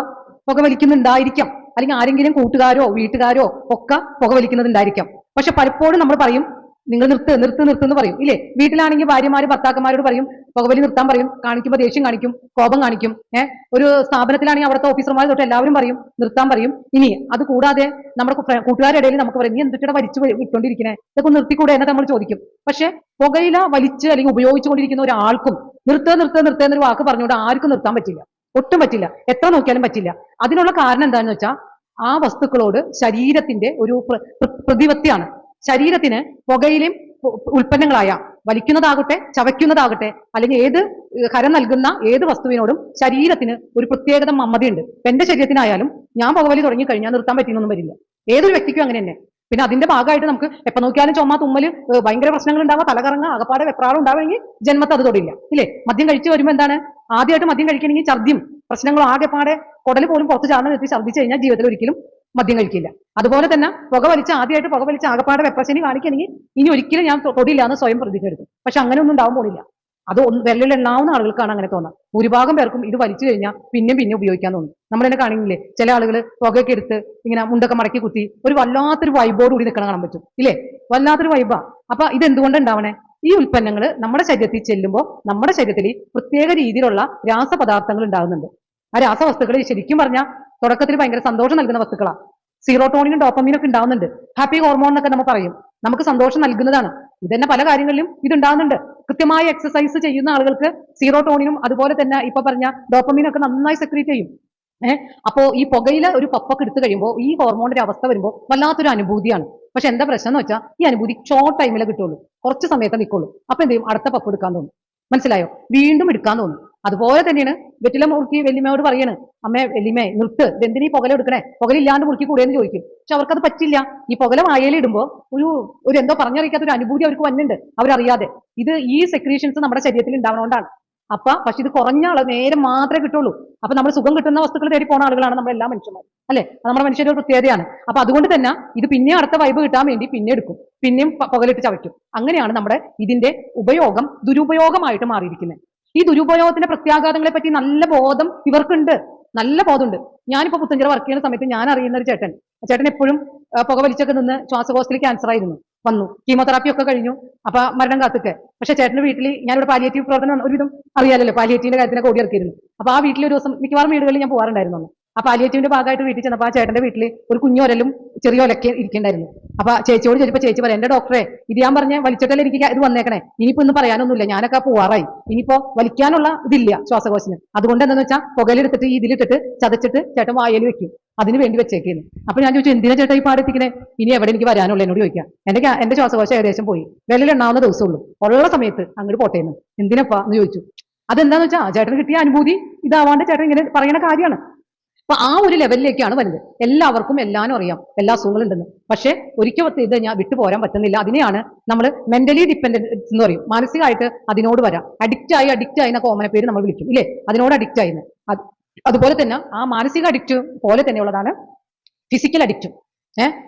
പുകവലിക്കുന്നുണ്ടായിരിക്കാം, അല്ലെങ്കിൽ ആരെങ്കിലും കൂട്ടുകാരോ വീട്ടുകാരോ ഒക്കെ പുകവലിക്കുന്നുണ്ടായിരിക്കാം. പക്ഷെ പലപ്പോഴും നമ്മൾ പറയും നിങ്ങൾ നിർത്ത് പറയും ഇല്ലേ? വീട്ടിലാണെങ്കിൽ ഭാര്യമാര് ഭർത്താക്കന്മാരോട് പറയും പുകവലി നിർത്താൻ പറയും. കാണിക്കുമ്പോൾ ദേഷ്യം കാണിക്കും, കോപം കാണിക്കും. ഒരു സ്ഥാപനത്തിലാണെങ്കിൽ അവിടുത്തെ ഓഫീസർമാർ തൊട്ട് എല്ലാവരും പറയും നിർത്താൻ പറയും. ഇനി അത് കൂടാതെ നമ്മുടെ കൂട്ടുകാരുടെ ഇടയിൽ നമുക്ക് പറയും നീ എന്തിട്ടാ വലിച്ചു വിട്ടോണ്ടിരിക്കണേ, ഇതൊക്കെ നിർത്തിക്കൂടെ എന്നൊക്കെ നമ്മൾ ചോദിക്കും. പക്ഷെ പുകയില വലിച്ച് അല്ലെങ്കിൽ ഉപയോഗിച്ചുകൊണ്ടിരിക്കുന്ന ഒരാൾക്കും നിർത്തുക എന്നൊരു വാക്ക് പറഞ്ഞുകൊണ്ട് ആർക്കും നിർത്താൻ പറ്റില്ല, ഒട്ടും പറ്റില്ല, എത്ര നോക്കിയാലും പറ്റില്ല. അതിനുള്ള കാരണം എന്താണെന്ന് വെച്ചാൽ ആ വസ്തുക്കളോട് ശരീരത്തിന്റെ ഒരു പ്രതിപത്തിയാണ്. ശരീരത്തിന് പുകയിലും ഉൽപ്പന്നങ്ങളായ വലിക്കുന്നതാകട്ടെ ചവയ്ക്കുന്നതാകട്ടെ അല്ലെങ്കിൽ ഏത് ഹരം നൽകുന്ന ഏത് വസ്തുവിനോടും ശരീരത്തിന് ഒരു പ്രത്യേകത മമതയുണ്ട്. എന്റെ ശരീരത്തിനായാലും ഞാൻ പുകവലി തുടങ്ങി കഴിഞ്ഞാൽ നിർത്താൻ പറ്റിയെന്നൊന്നും വരില്ല. ഏതൊരു വ്യക്തിക്കും അങ്ങനെ തന്നെ. പിന്നെ അതിന്റെ ഭാഗമായിട്ട് നമുക്ക് എപ്പോൾ നോക്കിയാലും ചുമ തുമ്മല് ഭയങ്കര പ്രശ്നങ്ങൾ ഉണ്ടാവുക, തലകറങ്ങ അകപ്പാടെ വെപ്രാളം ഉണ്ടാവുമെങ്കിൽ ജന്മത്തെ അത് തൊടില്ല ഇല്ലേ? മദ്യം കഴിച്ചു വരുമ്പോൾ എന്താണ് ആദ്യമായിട്ട് മദ്യം കഴിക്കണമെങ്കിൽ ഛർദ്യം പ്രശ്നങ്ങളും ആകെപ്പാടെ കുടൽ പോലും പുറത്ത് ചാർന്ന് നിർത്തി ഛർദ്ദിച്ചു കഴിഞ്ഞാൽ ജീവിതത്തിൽ ഒരിക്കലും മദ്യം കഴിക്കില്ല. അതുപോലെ തന്നെ ആദ്യമായിട്ട് പുകവലിച്ച് ആകപ്പാടെ വെപ്രശനി കാണിക്കണമെങ്കിൽ ഇനി ഒരിക്കലും ഞാൻ തൊടില്ല എന്ന് സ്വയം പ്രതിജ്ഞയെടുക്കും. പക്ഷെ അങ്ങനെ ഒന്നും ഉണ്ടാവാൻ പോണില്ല. അത് വെള്ളിലെണ്ണാവുന്ന ആളുകൾക്കാണ് അങ്ങനെ തോന്നുന്നത്. ഭൂരിഭാഗം പേർക്കും ഇത് വലിച്ചു കഴിഞ്ഞാൽ പിന്നെ ഉപയോഗിക്കാൻ തോന്നും. നമ്മൾ തന്നെ കാണില്ലേ ചില ആളുകൾ പുകയൊക്കെ എടുത്ത് ഇങ്ങനെ മുണ്ടൊക്കെ മടക്കി കുത്തി ഒരു വല്ലാത്തൊരു വൈബോട് കൂടി നിൽക്കണം കാണാൻ പറ്റും ഇല്ലേ? വല്ലാത്തൊരു വൈബാ. അപ്പൊ ഇത് എന്തുകൊണ്ട് ഉണ്ടാവണേ? ഈ ഉൽപ്പന്നങ്ങൾ നമ്മുടെ ശരീരത്തിൽ ചെല്ലുമ്പോൾ നമ്മുടെ ശരീരത്തിൽ പ്രത്യേക രീതിയിലുള്ള രാസപദാർത്ഥങ്ങൾ ഉണ്ടാകുന്നുണ്ട്. ആ രാസവസ്തുക്കൾ ശരിക്കും പറഞ്ഞാൽ തുടക്കത്തിൽ ഭയങ്കര സന്തോഷം നൽകുന്ന വസ്തുക്കളാണ്. സീറോട്ടോണിനും ഡോപ്പമീനും ഒക്കെ ഉണ്ടാവുന്നുണ്ട്. ഹാപ്പി ഹോർമോൺ എന്നൊക്കെ നമ്മൾ പറയും. നമുക്ക് സന്തോഷം നൽകുന്നതാണ്. ഇതന്നെ പല കാര്യങ്ങളിലും ഇതുണ്ടാകുന്നുണ്ട്. കൃത്യമായി എക്സസൈസ് ചെയ്യുന്ന ആളുകൾക്ക് സീറോട്ടോണിനും അതുപോലെ തന്നെ ഇപ്പൊ പറഞ്ഞ ഡോപ്പമീനും ഒക്കെ നന്നായി സെക്രീറ്റ് ചെയ്യും. അപ്പോ ഈ പുകയില ഒരു പപ്പൊക്കെ എടുത്തു കഴിയുമ്പോൾ ഈ ഹോർമോണിന്റെ അവസ്ഥ വരുമ്പോൾ വല്ലാത്തൊരു അനുഭൂതിയാണ്. പക്ഷെ എന്താ പ്രശ്നം എന്ന് വെച്ചാൽ ഈ അനുഭൂതി ഷോർട്ട് ടൈമിലേ കിട്ടുള്ളൂ, കുറച്ച് സമയത്ത് നിൽക്കുള്ളൂ. അപ്പൊ എന്ത് ചെയ്യും? അടുത്ത പപ്പ് എടുക്കാൻ തോന്നും. മനസ്സിലായോ? വീണ്ടും എടുക്കാൻ തോന്നും. അതുപോലെ തന്നെയാണ് വെറ്റില മുറുക്കി വെല്ലിമയോട് പറയാണ് അമ്മേ വെല്ലിമേ നിർത്ത്, ഇതെന്തിനീ പുകല എടുക്കണേ, പുകലില്ലാണ്ട് മുറുക്കി കൂടെയെന്ന് ചോദിക്കും. പക്ഷെ അവർക്കത് പറ്റില്ല. ഈ പുകല വായലിടുമ്പോൾ ഒരു എന്തോ പറഞ്ഞറിയിക്കാത്ത ഒരു അനുഭൂതി അവർക്ക് വന്നിട്ടുണ്ട് അവരറിയാതെ. ഈ സെക്രീഷൻസ് നമ്മുടെ ശരീരത്തിൽ ഉണ്ടാവണോണ്ടാണ്. പക്ഷെ ഇത് കുറഞ്ഞ നേരം മാത്രമേ കിട്ടുള്ളൂ. അപ്പൊ നമ്മൾ സുഖം കിട്ടുന്ന വസ്തുക്കൾ തേടി പോകുന്ന ആളുകളാണ് നമ്മൾ എല്ലാ മനുഷ്യന്മാർ, അല്ലെ? അത് നമ്മുടെ മനുഷ്യരുടെ ഒരു പ്രത്യേകതയാണ്. അപ്പൊ അതുകൊണ്ട് തന്നെ ഇത് പിന്നെ അടുത്ത വൈബ് കിട്ടാൻ വേണ്ടി പിന്നെ എടുക്കും, പിന്നെയും പുകലിട്ട് ചവയ്ക്കും. അങ്ങനെയാണ് നമ്മുടെ ഇതിന്റെ ഉപയോഗം ദുരുപയോഗമായിട്ട് മാറിയിരിക്കുന്നത്. ഈ ദുരുപയോഗത്തിന്റെ പ്രത്യാഘാതങ്ങളെ പറ്റി നല്ല ബോധം ഇവർക്കുണ്ട്, നല്ല ബോധമുണ്ട്. ഞാനിപ്പോ പുത്തഞ്ചിറ വർക്ക് ചെയ്യുന്ന സമയത്ത് ഞാൻ അറിയുന്ന ഒരു ചേട്ടൻ എപ്പോഴും പുക വലിച്ചൊക്കെ നിന്ന് ശ്വാസകോശത്തിൽ ക്യാൻസർ ആയിരുന്നു, വന്നു, കീമോതെറാപ്പി ഒക്കെ കഴിഞ്ഞു, അപ്പൊ മരണം കാത്തുക്കെ. പക്ഷെ ചേട്ടന്റെ വീട്ടിൽ ഞാനിവിടെ പാലിയേറ്റീവ് പ്രവർത്തനം ഒരുവിധം അറിയാലല്ലോ, പാലിയേറ്റീവിന്റെ കാര്യത്തിനൊക്കെ ഓടി ഇറക്കിയിരുന്നു. അപ്പൊ ആ വീട്ടിൽ ഒരു ദിവസം മിക്കവാറും വീടുകളിൽ ഞാൻ പോകാറുണ്ടായിരുന്നു. ആ പാലിയേറ്റീവിന്റെ ഭാഗമായിട്ട് വീട്ടിൽ ചെന്നപ്പോൾ ആ ചേട്ടന്റെ വീട്ടിൽ ഒരു കുഞ്ഞൊരലും ചെറിയ ഒലക്കെ ഇരിക്കണ്ടായിരുന്നു. അപ്പൊ ചേച്ചിയോട് ചോദിച്ചപ്പോൾ ചേച്ചി പറയാം, എന്റെ ഡോക്ടറെ ഇത് ഞാൻ പറഞ്ഞ വലിച്ചിട്ടല്ലേ എനിക്ക് ഇത് വന്നേക്കണേ, ഇനിയിപ്പോ ഒന്നും പറയാനൊന്നുമില്ല, ഞാനൊക്കെ പോവാറായി, ഇനിയിപ്പോ വലിക്കാനുള്ള ഇതില്ല ശ്വാസകോശത്തിന്, അതുകൊണ്ട് എന്താന്ന് വെച്ചാൽ പുകയിലെടുത്തിട്ട് ഇതിലിട്ടിട്ട് ചതച്ചിട്ട് ചേട്ടൻ വായയിൽ വെക്കും, അതിന് വേണ്ടി വെച്ചേക്കുന്നു. അപ്പൊ ഞാൻ ചോദിച്ചു, എന്തിനാ ചേട്ടാ ഈ പാടെത്തിക്കണേ? ഇനി എവിടെ എനിക്ക് വരാനുള്ള എന്നോട് ചോദിക്കാം. എന്റെ ശ്വാസകോശം ഏകദേശം പോയി, വിരലുണ്ടാവുന്ന ദിവസമുള്ളൂ, ഉള്ള സമയത്ത് അങ്ങോട്ട് പോട്ടേന്ന്, എന്തിനപ്പാ എന്ന് ചോദിച്ചു. അതെന്താന്ന് വെച്ചാൽ ചേട്ടന് കിട്ടിയ അനുഭൂതി ഇതാവാണ്ട് ചേട്ടൻ ഇങ്ങനെ പറയുന്ന കാര്യമാണ്. അപ്പൊ ആ ഒരു ലെവലിലേക്കാണ് വരുന്നത്. എല്ലാവർക്കും എല്ലാനും അറിയാം എല്ലാ അസുഖങ്ങളും ഉണ്ടെന്ന്, പക്ഷെ ഒരിക്കൽ ഇത് ഞാൻ വിട്ടുപോരാൻ പറ്റുന്നില്ല. അതിനെയാണ് നമ്മൾ മെന്റലി ഡിപ്പെൻഡൻസ് എന്ന് പറയും, മാനസികമായിട്ട് അതിനോട് വരാം. അഡിക്റ്റ് ആയി എന്ന കോമന പേര് നമ്മൾ വിളിക്കും, ഇല്ലേ? അതിനോട് അഡിക്റ്റ് ആയിന്ന്. അതുപോലെ തന്നെ ആ മാനസിക അഡിക്റ്റ് പോലെ തന്നെയുള്ളതാണ് ഫിസിക്കൽ അഡിക്റ്റും.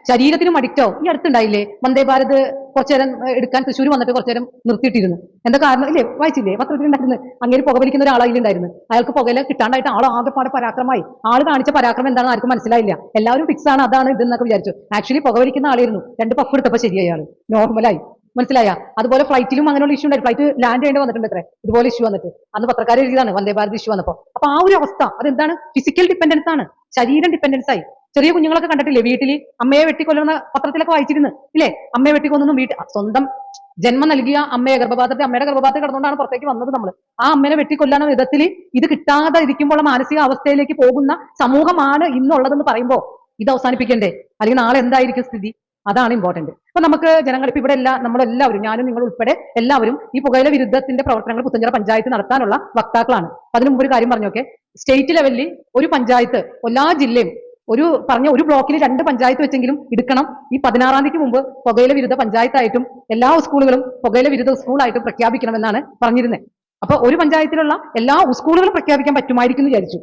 ശരീരത്തിനും അഡിക്റ്റ് ആവും. ഈ അടുത്തുണ്ടായില്ലേ വന്ദേ ഭാരത് കുറച്ചു നേരം എടുക്കാൻ തൃശ്ശൂർ വന്നിട്ട് കുറച്ചു നേരം നിർത്തിയിട്ടിരുന്നു. എന്താ കാരണം? ഇല്ലേ, വായിച്ചില്ലേ പത്രത്തിലുണ്ടായിരുന്നു, അങ്ങനെ പുകവലിക്കുന്ന ഒരാളായിലുണ്ടായിരുന്നു. അയാൾക്ക് പുകയില കിട്ടാണ്ടായിട്ട് ആൾ ആകെപ്പാട് പരാക്രമമായി. ആൾ കാണിച്ച പരാക്രമം എന്താണെന്ന് ആർക്കും മനസ്സിലായില്ല. എല്ലാവരും ഫിക്സ് ആണ്, അതാണ് ഇതെന്നൊക്കെ വിചാരിച്ചു. ആക്ച്വലി പുകവലിക്കുന്ന ആളായിരുന്നു. 2 പഫ് എടുത്തപ്പോൾ ശരിയായി, ആള് നോർമലായി. മനസ്സിലായ? അതുപോലെ ഫ്ലൈറ്റിലും അങ്ങനെയുള്ള ഇഷ്യൂ ഉണ്ടായി. ഫ്ലൈറ്റ് ലാൻഡ് ചെയ്യേണ്ടി വന്നിട്ടുണ്ട് അത്രേ, ഇതുപോലെ ഇഷ്യൂ വന്നിട്ട്. അന്ന് പത്രക്കാരെ എഴുതിയതാണ് വന്ദേ ഭാരത് ഇഷ്യൂ വന്നപ്പോൾ. അപ്പൊ ആ ഒരു അവസ്ഥ അതെന്താണ്? ഫിസിക്കൽ ഡിപ്പെൻഡൻസ് ആണ്, ശരീരം ഡിപ്പെൻഡൻസ് ആയി. ചെറിയ കുഞ്ഞുങ്ങളൊക്കെ കണ്ടിട്ടില്ലേ വീട്ടിൽ അമ്മയെ വെട്ടിക്കൊല്ലുന്ന പത്രത്തിലൊക്കെ വായിച്ചിരുന്നു, ഇല്ലേ? അമ്മയെ വെട്ടിക്കൊന്നു സ്വന്തം ജന്മം നൽകിയ അമ്മയുടെ ഗർഭപാത്രത്തിൽ കിടന്നുകൊണ്ടാണ് പുറത്തേക്ക് വന്നത് നമ്മൾ. ആ അമ്മയെ വെട്ടിക്കൊല്ലാന്ന വിധത്തിൽ ഇത് കിട്ടാതെ ഇരിക്കുമ്പോൾ മാനസിക അവസ്ഥയിലേക്ക് പോകുന്ന സമൂഹമാണ് ഇന്നുള്ളതെന്ന് പറയുമ്പോൾ ഇത് അവസാനിപ്പിക്കണ്ടേ? അല്ലെങ്കിൽ നാളെ എന്തായിരിക്കും സ്ഥിതി? അതാണ് ഇമ്പോർട്ടന്റ്. അപ്പൊ നമുക്ക് ജനങ്ങൾ ഇപ്പൊ ഇവിടെ നമ്മളെല്ലാവരും, ഞാനും നിങ്ങൾ ഉൾപ്പെടെ എല്ലാവരും ഈ പുകയില വിരുദ്ധത്തിന്റെ പ്രവർത്തനങ്ങൾ പുത്തഞ്ചിറ പഞ്ചായത്ത് നടത്താനുള്ള വക്താക്കളാണ്. അപ്പൊ അതിന് മുമ്പ് ഒരു കാര്യം പറഞ്ഞോക്കെ, സ്റ്റേറ്റ് ലെവലിൽ ഒരു പഞ്ചായത്ത്, എല്ലാ ജില്ലയും ഒരു ബ്ലോക്കിൽ 2 പഞ്ചായത്ത് വെച്ചെങ്കിലും എടുക്കണം. ഈ 16-ാം തീയതിക്ക് മുമ്പ് പുകയില വിരുദ്ധ പഞ്ചായത്തായിട്ടും എല്ലാ സ്കൂളുകളും പുകയില വിരുദ്ധ സ്കൂളായിട്ടും പ്രഖ്യാപിക്കണമെന്നാണ് പറഞ്ഞിരുന്നത്. അപ്പൊ ഒരു പഞ്ചായത്തിലുള്ള എല്ലാ സ്കൂളുകളും പ്രഖ്യാപിക്കാൻ പറ്റുമായിരിക്കും എന്ന് വിചാരിച്ചു.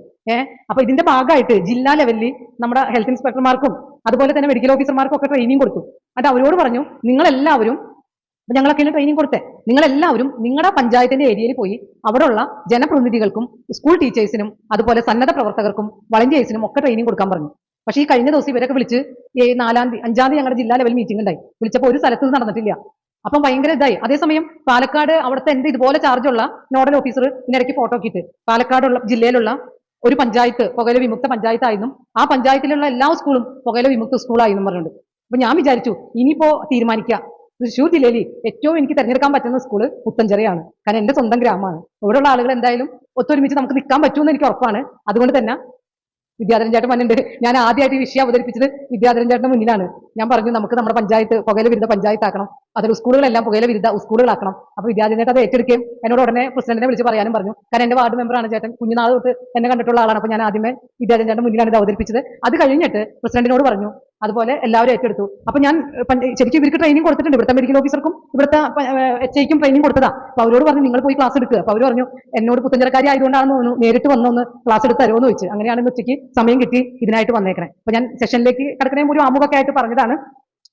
അപ്പൊ ഇതിന്റെ ഭാഗമായിട്ട് ജില്ലാ ലെവലിൽ നമ്മുടെ ഹെൽത്ത് ഇൻസ്പെക്ടർമാർക്കും അതുപോലെ തന്നെ മെഡിക്കൽ ഓഫീസർമാർക്കും ഒക്കെ ട്രെയിനിങ് കൊടുത്തു. അത് അവരോട് പറഞ്ഞു, നിങ്ങളെല്ലാവരും, ഞങ്ങളൊക്കെ ട്രെയിനിങ് കൊടുത്തേ, നിങ്ങളെല്ലാവരും നിങ്ങളുടെ പഞ്ചായത്തിന്റെ ഏരിയയിൽ പോയി അവിടെയുള്ള ജനപ്രതിനിധികൾക്കും സ്കൂൾ ടീച്ചേഴ്സിനും അതുപോലെ സന്നദ്ധ പ്രവർത്തകർക്കും വളണ്ടിയേഴ്സിനും ഒക്കെ ട്രെയിനിങ് കൊടുക്കാൻ പറഞ്ഞു. പക്ഷേ ഈ കഴിഞ്ഞ ദിവസം ഇവരൊക്കെ വിളിച്ച് 5-ാം തീയതി ഞങ്ങളുടെ ജില്ലാ ലെവൽ മീറ്റിംഗ് ഉണ്ടായി. വിളിച്ചപ്പോൾ ഒരു സ്ഥലത്ത് നടന്നിട്ടില്ല. അപ്പം ഭയങ്കര ഇതായി. അതേസമയം പാലക്കാട് അവിടുത്തെ എന്റെ ഇതുപോലെ ചാർജുള്ള നോഡൽ ഓഫീസർ ഇതിനിടയ്ക്ക് ഫോട്ടോ ഒക്കെ ഇട്ട് പാലക്കാടുള്ള ജില്ലയിലുള്ള ഒരു പഞ്ചായത്ത് പുകയില വിമുക്ത പഞ്ചായത്തായിരുന്നു, ആ പഞ്ചായത്തിലുള്ള എല്ലാ സ്കൂളും പുകയില വിമുക്ത സ്കൂളായിരുന്നു പറഞ്ഞിട്ടുണ്ട്. അപ്പൊ ഞാൻ വിചാരിച്ചു ഇനിയിപ്പോ തീരുമാനിക്കുക, തൃശ്ശൂർ ജില്ലയിൽ ഏറ്റവും എനിക്ക് തിരഞ്ഞെടുക്കാൻ പറ്റുന്ന സ്കൂള് പുത്തഞ്ചിറയാണ്. കാരണം എന്റെ സ്വന്തം ഗ്രാമമാണ്. ഇവിടെയുള്ള ആളുകൾ എന്തായാലും ഒത്തൊരുമിച്ച് നമുക്ക് നിൽക്കാൻ പറ്റുമെന്ന് എനിക്ക് ഉറപ്പാണ്. അതുകൊണ്ട് തന്നെ വിദ്യാധരൻ ചേട്ടൻ വന്നിട്ടുണ്ട്. ഞാൻ ആദ്യമായിട്ട് ഈ വിഷയം അവതരിപ്പിച്ചത് വിദ്യാധരൻ ചേട്ടന്റെ മുന്നിലാണ്. ഞാൻ പറഞ്ഞു നമുക്ക് നമ്മുടെ പഞ്ചായത്ത് പുകയില വിരുദ്ധ പഞ്ചായത്താക്കണം, അതിൽ സ്കൂളുകളെല്ലാം പുകയില വിരുദ്ധ സ്കൂളുകളാക്കണം. അപ്പൊ വിദ്യാധരൻ ചേട്ടൻ അത് ഏറ്റെടുക്കുകയും എന്നോട് ഉടനെ പ്രസിഡന്റിനെ വിളിച്ച് പറയാനും പറഞ്ഞു. കാരണം എന്റെ വാർഡ് മെമ്പറാണ് ചേട്ടൻ, കുഞ്ഞുനാൾ തൊട്ട് എന്നെ കണ്ടിട്ടുള്ള ആളാണ്. അപ്പൊ ഞാൻ ആദ്യമേ വിദ്യാധരൻ ചേട്ടൻ മുന്നിലാണ് ഇത് അവതരിപ്പിച്ചത്. അത് കഴിഞ്ഞിട്ട് പ്രസിഡന്റിനോട് പറഞ്ഞു, അതുപോലെ എല്ലാവരും ഏറ്റെടുത്തു. അപ്പൊ ഞാൻ ശരിക്കും ഇവർക്ക് ട്രെയിനിങ് കൊടുത്തിട്ടുണ്ട്, ഇവിടുത്തെ മെഡിക്കൽ ഓഫീസർക്കും ഇവിടുത്തെ HIക്കും ട്രെയിനിങ് കൊടുത്തതാ. അപ്പൊ അവരോട് പറഞ്ഞു നിങ്ങൾ പോയി ക്ലാസ് എടുക്കുക. അപ്പൊ അവർ പറഞ്ഞു എന്നോട് പുത്തഞ്ചിറക്കാരി ആയതുകൊണ്ടാണെന്ന് തോന്നുന്നു നേരിട്ട് വന്നൊന്ന് ക്ലാസ് എടുത്ത് തരുമോ എന്ന് ചോദിച്ചു. അങ്ങനെയാണ് ഉച്ചയ്ക്ക് സമയം കിട്ടി ഇതിനായിട്ട് വന്നേക്കണേ. അപ്പൊ ഞാൻ സെഷനിലേക്ക് കിടക്കണേ ഒരു ആമുഖമൊക്കെ ആയിട്ട് പറഞ്ഞതാണ്.